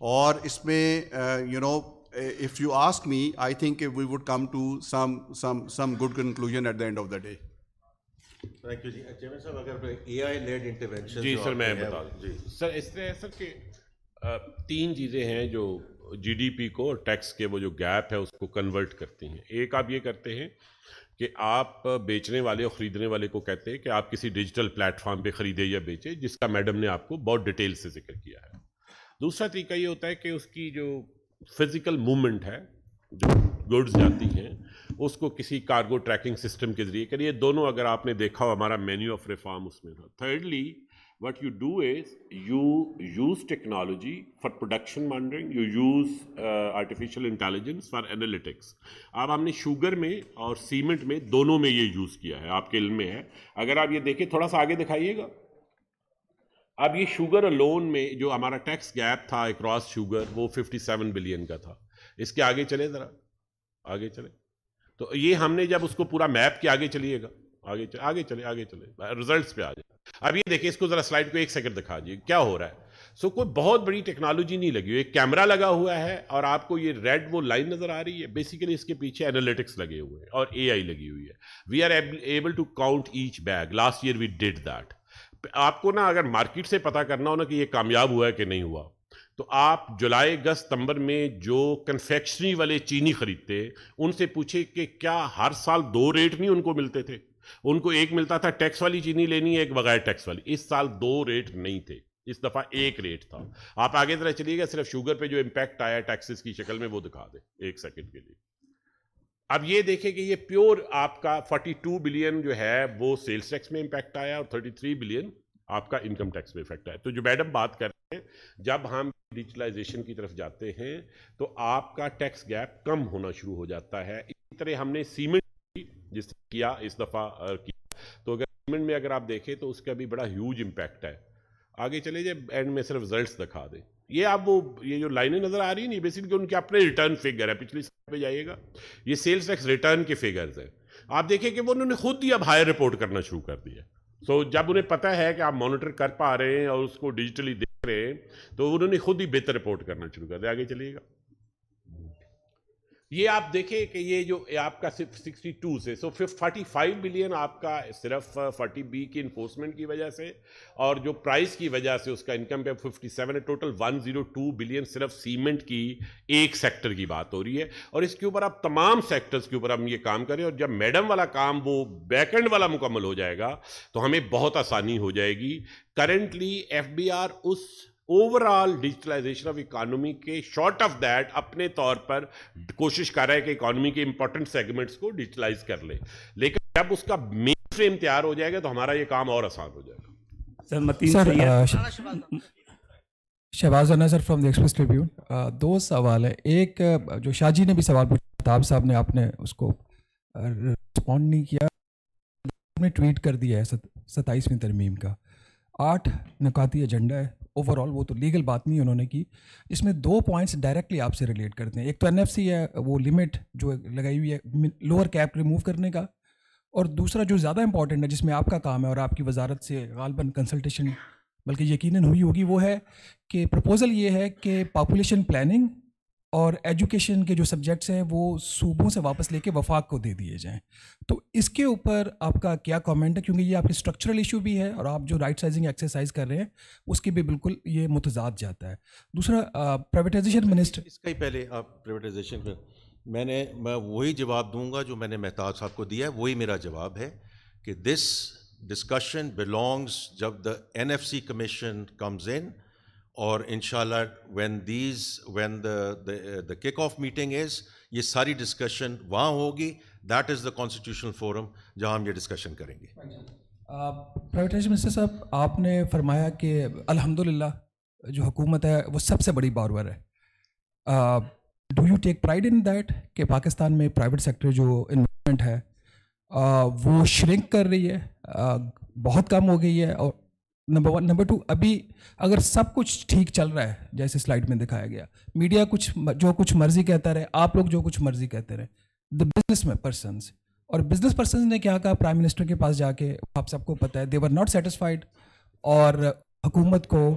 اور اس میں if you ask me, I think we would come to some good conclusion at the end of the day. Thank you جی. Chairman صاحب اگر اے آئی lead intervention. جی سر میں بتا دوں جی سر اس طرح سر کہ 3 چیزیں ہیں جو جی ڈی پی کو اور ٹیکس کے وہ جو گیپ ہے اس کو کنورٹ کرتی ہیں. ایک آپ یہ کرتے ہیں کہ آپ بیچنے والے اور خریدنے والے کو کہتے ہیں کہ آپ کسی ڈیجیٹل پلیٹ فارم پہ خریدے یا بیچے, جس کا میڈم نے آپ کو بہت ڈیٹیل سے ذکر کیا ہے. دوسرا طریقہ یہ ہوتا ہے کہ اس کی جو فزیکل موومنٹ ہے, جو گڈز جاتی ہیں, اس کو کسی کارگو ٹریکنگ سسٹم کے ذریعے کریے. دونوں اگر آپ نے دیکھا ہو ہمارا مینیو آف ریفارم اس میں تھا. Thirdly what you do is you use technology for production monitoring, you use artificial intelligence for analytics. اب ہم نے شوگر میں اور سیمنٹ میں دونوں میں یہ یوز کیا ہے, آپ کے علم میں ہے. اگر آپ یہ دیکھیں تھوڑا سا آگے دکھائیے گا. اب یہ شوگر لون میں جو ہمارا ٹیکس گیپ تھا اکراس شوگر وہ 57 بلین کا تھا. اس کے آگے چلے, ذرا آگے چلے. تو یہ ہم نے جب اس کو پورا میپ کے آگے چلیے گا, آگے چلے ریزلٹس پہ آ جائے. اب یہ دیکھیں, اس کو ذرا سلائڈ کو 1 سیکنڈ دکھا دیجیے کیا ہو رہا ہے. سو کوئی بہت بڑی ٹیکنالوجی نہیں لگی ہوئی, ایک کیمرہ لگا ہوا ہے اور آپ کو یہ ریڈ وہ لائن نظر آ رہی ہے. بیسیکلی اس کے پیچھے انالیٹکس لگے ہوئے ہیں اور اے آئی لگی ہوئی ہے. We are able to count each bag. Last year we did that. آپ کو نا اگر مارکیٹ سے پتا کرنا ہو نا کہ یہ کامیاب ہوا ہے کہ نہیں ہوا, تو آپ جولائی اگست ستمبر میں جو کنفیکشنری والے چینی خریدتے ان سے پوچھے کہ کیا ہر سال 2 ریٹ نہیں ان کو ملتے تھے. ان کو ایک ملتا تھا ٹیکس والی چینی لینی ہے, ایک بغیر ٹیکس والی. اس سال 2 ریٹ نہیں تھے, اس دفعہ 1 ریٹ تھا. آپ آگے ذرا چلیے گا, صرف شوگر پہ جو امپیکٹ آیا ٹیکسز کی شکل میں وہ دکھا دیں 1 سیکنڈ کے لیے. اب یہ دیکھیں کہ یہ پیور آپ کا 42 بلین جو ہے وہ سیلز ٹیکس میں امپیکٹ آیا اور 33 بلین آپ کا انکم ٹیکس میں افیکٹ آیا. تو جو میڈم بات کر رہے ہیں, جب ہم ڈیجیٹلائزیشن کی طرف جاتے ہیں تو آپ کا ٹیکس گیپ کم ہونا شروع ہو جاتا ہے. اسی طرح ہم نے سیمنٹ جس کیا اس دفعہ کیا, تو اگر سیمنٹ میں اگر آپ دیکھیں تو اس کا بھی بڑا ہیوج امپیکٹ ہے. آگے چلے جائے, اینڈ میں صرف ریزلٹس دکھا دیں. یہ آپ وہ یہ جو لائنیں نظر آ رہی ہیں نہیں, بیسکلی ان کے اپنے ریٹرن فگر ہے. پچھلی سال پہ جائیے گا, یہ سیلز ٹیکس ریٹرن کے فگرز ہیں. آپ دیکھیں کہ وہ انہوں نے خود ہی اب ہائر رپورٹ کرنا شروع کر دیا. سو جب انہیں پتہ ہے کہ آپ مانیٹر کر پا رہے ہیں اور اس کو ڈیجیٹلی دیکھ رہے ہیں, تو انہوں نے خود ہی بہتر رپورٹ کرنا شروع کر دیا. آگے چلیے گا. یہ آپ دیکھیں کہ یہ جو آپ کا صرف 62 سے 45 بلین آپ کا صرف 40B کی انفورسمنٹ کی وجہ سے اور جو پرائز کی وجہ سے اس کا انکم پہ 57 ہے. ٹوٹل 102 بلین صرف سیمنٹ کی ایک سیکٹر کی بات ہو رہی ہے, اور اس کے اوپر اب تمام سیکٹرز کے اوپر ہم یہ کام کریں. اور جب میڈم والا کام وہ بیک اینڈ والا مکمل ہو جائے گا تو ہمیں بہت آسانی ہو جائے گی. کرنٹلی FBR اس overall digitalisation of economy کے شارٹ آف دیٹ اپنے طور پر کوشش کر رہا ہے کہ اکانومی کے امپورٹنٹ سیگمنٹس کو ڈیجیٹلائز کر لے, لیکن جب اس کا مین فریم تیار ہو جائے گا تو ہمارا یہ کام اور آسان ہو جائے گا. شہباز رنا سر فرام دی ایکسپریس ٹریبیون. 2 سوال ہے. ایک جو شاہ جی نے بھی سوال پوچھا, مہتاب صاحب نے, آپ نے اس کو رسپونڈ نہیں کیا. آپ نے ٹویٹ کر دیا ہے 27ویں ترمیم کا 8 نکاتی ایجنڈا ہے اوور آل. وہ تو لیگل بات نہیں انہوں نے کی, جس میں 2 پوائنٹس ڈائریکٹلی آپ سے ریلیٹ کرتے ہیں. ایک تو NFC ہے, وہ لمٹ جو لگائی ہوئی ہے لوور کیپ ریموو کرنے کا, اور دوسرا جو زیادہ امپورٹنٹ ہے جس میں آپ کا کام ہے اور آپ کی وزارت سے غالباً کنسلٹیشن بلکہ یقیناً ہوئی ہوگی, وہ ہے کہ پرپوزل یہ ہے کہ پاپولیشن پلاننگ اور ایجوکیشن کے جو سبجیکٹس ہیں وہ صوبوں سے واپس لے کے وفاق کو دے دیے جائیں. تو اس کے اوپر آپ کا کیا کامنٹ ہے, کیونکہ یہ آپ کی اسٹرکچرل ایشو بھی ہے اور آپ جو رائٹ سائزنگ ایکسرسائز کر رہے ہیں اس کے بھی بالکل یہ متضاد جاتا ہے. دوسرا پرائیویٹائزیشن منسٹر, اس کا ہی پہلے آپ پرائیویٹائزیشن پہ میں وہی جواب دوں گا جو میں نے مہتاب صاحب کو دیا ہے, وہی میرا جواب ہے کہ دس ڈسکشن بلانگس جب دا NFC کمیشن کمز ان, اور انشاءاللہ when the kick off meeting is, یہ ساری ڈسکشن وہاں ہوگی. That is the constitutional forum جہاں ہم یہ ڈسکشن کریں گے. پرائیویٹائزیشن منسٹر صاحب, آپ نے فرمایا کہ الحمدللہ جو حکومت ہے وہ سب سے بڑی بارور ہے. Do you take pride in that کہ پاکستان میں پرائیویٹ سیکٹر جو انویسٹمنٹ ہے وہ شرنک کر رہی ہے, بہت کم ہو گئی ہے؟ اور نمبر 1. نمبر 2, ابھی اگر سب کچھ ٹھیک چل رہا ہے جیسے سلائڈ میں دکھایا گیا, میڈیا جو کچھ مرضی کہتا رہے, آپ لوگ جو کچھ مرضی کہتے رہے, دا بزنس میں پرسنس, اور بزنس پرسنس نے کیا کہا پرائم منسٹر کے پاس جا کے, آپ سب کو پتہ ہے, دے ور ناٹ سیٹسفائڈ, اور حکومت کو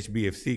HBFC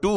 2,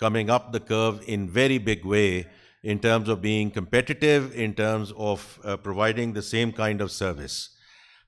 coming up the curve in very big way in terms of being competitive, in terms of providing the same kind of service.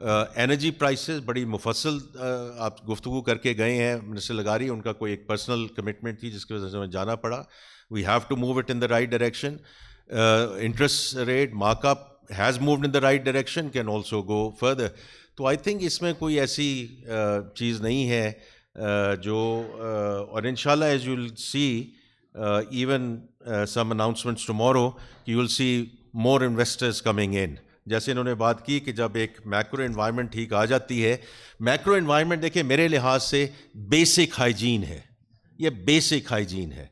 Energy prices بڑی مفصل آپ گفتگو کر کے گئے ہیں منسٹر لغاری, ان کا کوئی ایک پرسنل کمٹمنٹ تھی جس کی وجہ سے ہمیں جانا پڑا. We have to move it in the right direction. Interest rate markup has moved in the right direction, can also go further. تو آئی تھنک اس میں کوئی ایسی چیز نہیں ہے جو, اور انشاءاللہ as you will see even some announcements tomorrow, you will see more investors coming in. جیسے انہوں نے بات کی کہ جب ایک میکرو انوائرمنٹ ٹھیک آ جاتی ہے, میکرو انوائرمنٹ دیکھیں میرے لحاظ سے بیسک ہائیجین ہے, یہ بیسک ہائیجین ہے.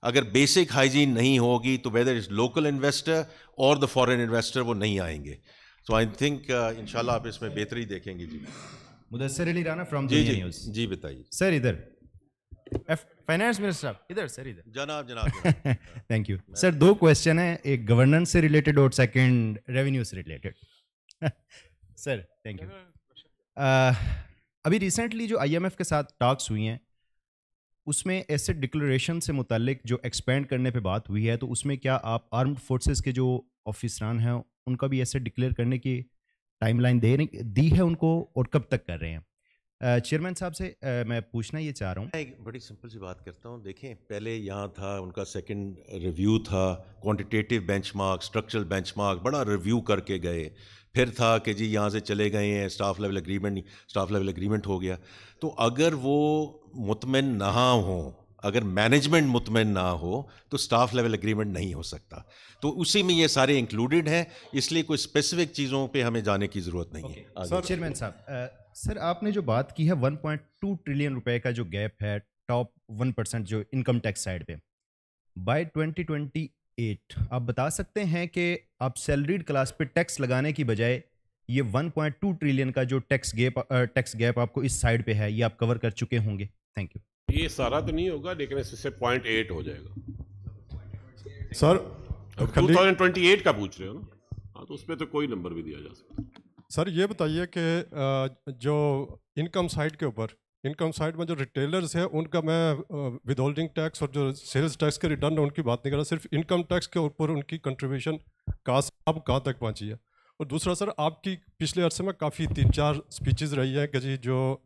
اگر بیسک ہائیجین نہیں ہوگی تو ویدر از لوکل انویسٹر اور دا فارن انویسٹر وہ نہیں آئیں گے. سو آئی تھنک انشاءاللہ آپ اس میں بہتری دیکھیں گے. جی مدثر علی رانا فرام جی دنیا جی نیوز. جی بتائیے سر ادھر فائنانس منسٹر صاحب ادھر, سر ادھر. جناب. Thank you sir. 2 کویسچن ہیں, ایک گورننس سے ریلیٹڈ اور سیکنڈ ریونیو سے ریلیٹڈ. Sir thank you. ابھی ریسنٹلی جو آئی ایم ایف کے ساتھ ٹاکس ہوئی ہیں اس میں ایسٹ ڈکلریشن سے متعلق جو ایکسپینڈ کرنے پہ بات ہوئی ہے, تو اس میں کیا آپ آرمڈ فورسز کے جو آفیسران ہیں ان کا بھی ایسے ڈکلیئر کرنے کی ٹائم لائن دی ہے ان کو, اور کب تک کر رہے ہیں؟ چیئرمین صاحب سے میں پوچھنا یہ چاہ رہا ہوں. ایک بڑی سمپل سی بات کرتا ہوں. دیکھیں پہلے یہاں تھا ان کا سیکنڈ ریویو تھا, quantitative bench mark, structural bench mark, بڑا ریویو کر کے گئے. پھر تھا کہ جی یہاں سے چلے گئے ہیں, اسٹاف لیول اگریمنٹ ہو گیا. تو اگر وہ مطمئن نہ ہوں, اگر مینجمنٹ مطمئن نہ ہو تو اسٹاف لیول اگریمنٹ نہیں ہو سکتا. تو اسی میں یہ سارے انکلوڈیڈ ہیں, اس لیے کوئی اسپیسیفک چیزوں پہ ہمیں جانے کی ضرورت نہیں ہے. چیئرمین صاحب, سر آپ نے جو بات کی ہے 1.2 ٹریلین روپے کا جو گیپ ہے ٹاپ 1% جو انکم ٹیکس سائڈ پہ, بائی 2028 آپ بتا سکتے ہیں کہ آپ سیلریڈ کلاس پہ ٹیکس لگانے کی بجائے یہ 1.2 ٹریلین کا جو ٹیکس گیپ آپ کو اس سائڈ پہ ہے یہ آپ کور کر چکے ہوں گے؟ Thank you. یہ سارا تو نہیں ہوگا لیکن اس سے 0.8 ہو جائے گا. سر 2028 کا پوچھ رہے ہو نا, ہاں تو اس پہ تو کوئی نمبر بھی دیا جا سکتا. سر یہ بتائیے کہ جو انکم سائڈ کے اوپر, انکم سائڈ میں جو ریٹیلرز ہیں ان کا, میں ود ہولڈنگ ٹیکس اور جو سیلز ٹیکس کے ریٹرن ان کی بات نہیں کر رہا, صرف انکم ٹیکس کے اوپر ان کی کنٹریبیوشن اب کہاں تک پہنچی ہے. اور دوسرا سر, آپ کی پچھلے عرصے میں کافی 3-4 اسپیچز رہی ہیں کہ جی جو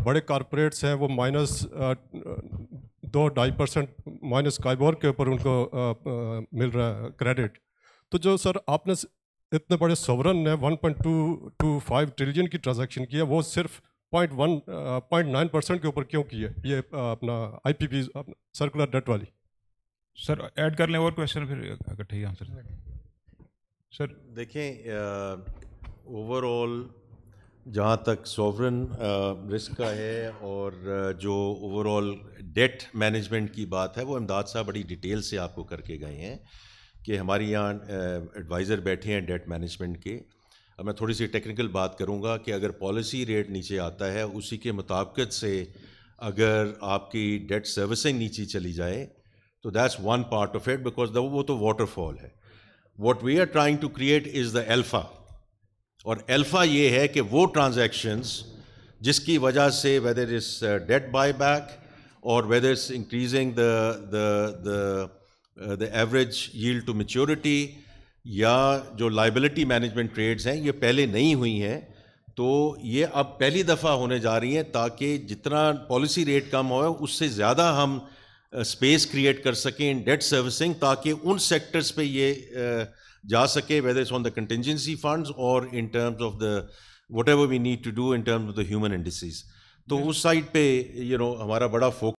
بڑے کارپوریٹس ہیں وہ -2-2.5% مائنس کائبور کے اوپر ان کو مل رہا ہے کریڈٹ. تو جو سر آپ نے اتنے بڑے سورن نے 1.225 ٹریلین کی ٹرانزیکشن کی ہے, وہ صرف 0.9% کے اوپر کیوں کی ہے یہ اپنا آئی پی پی سرکولر ڈیٹ والی؟ سر ایڈ کر لیں اور کویشچن پھر اکٹھے ہی آنسر. سر دیکھیں اوور آل جہاں تک سوورن رسک کا ہے اور جو اوور آل ڈیٹ مینجمنٹ کی بات ہے, وہ امداد صاحب بڑی ڈیٹیل سے آپ کو کر کے گئے ہیں کہ ہماری یہاں ایڈوائزر بیٹھے ہیں ڈیٹ مینجمنٹ کے. اب میں تھوڑی سی ٹیکنیکل بات کروں گا کہ اگر پالیسی ریٹ نیچے آتا ہے اسی کے مطابقت سے اگر آپ کی ڈیٹ سروسنگ نیچے چلی جائے تو that's one part of it, because وہ تو واٹر فال ہے. What we are trying to create is the alpha, اور الفا یہ ہے کہ وہ ٹرانزیکشنز جس کی وجہ سے whether is debt by back اور whether is increasing the average yield to maturity یا جو لائبلٹی مینجمنٹ ٹریڈز ہیں یہ پہلے نہیں ہوئی ہیں, تو یہ اب پہلی دفعہ ہونے جا رہی ہیں, تاکہ جتنا پالیسی ریٹ کم ہو اس سے زیادہ ہم اسپیس کریٹ کر سکیں ان ڈیٹ سروسنگ, تاکہ ان سیکٹرز پہ یہ جا سکے whether it's on the contingency funds اور ان terms of the what ever we need to do in terms of the human industries. تو اس سائڈ پہ ہمارا بڑا فوکس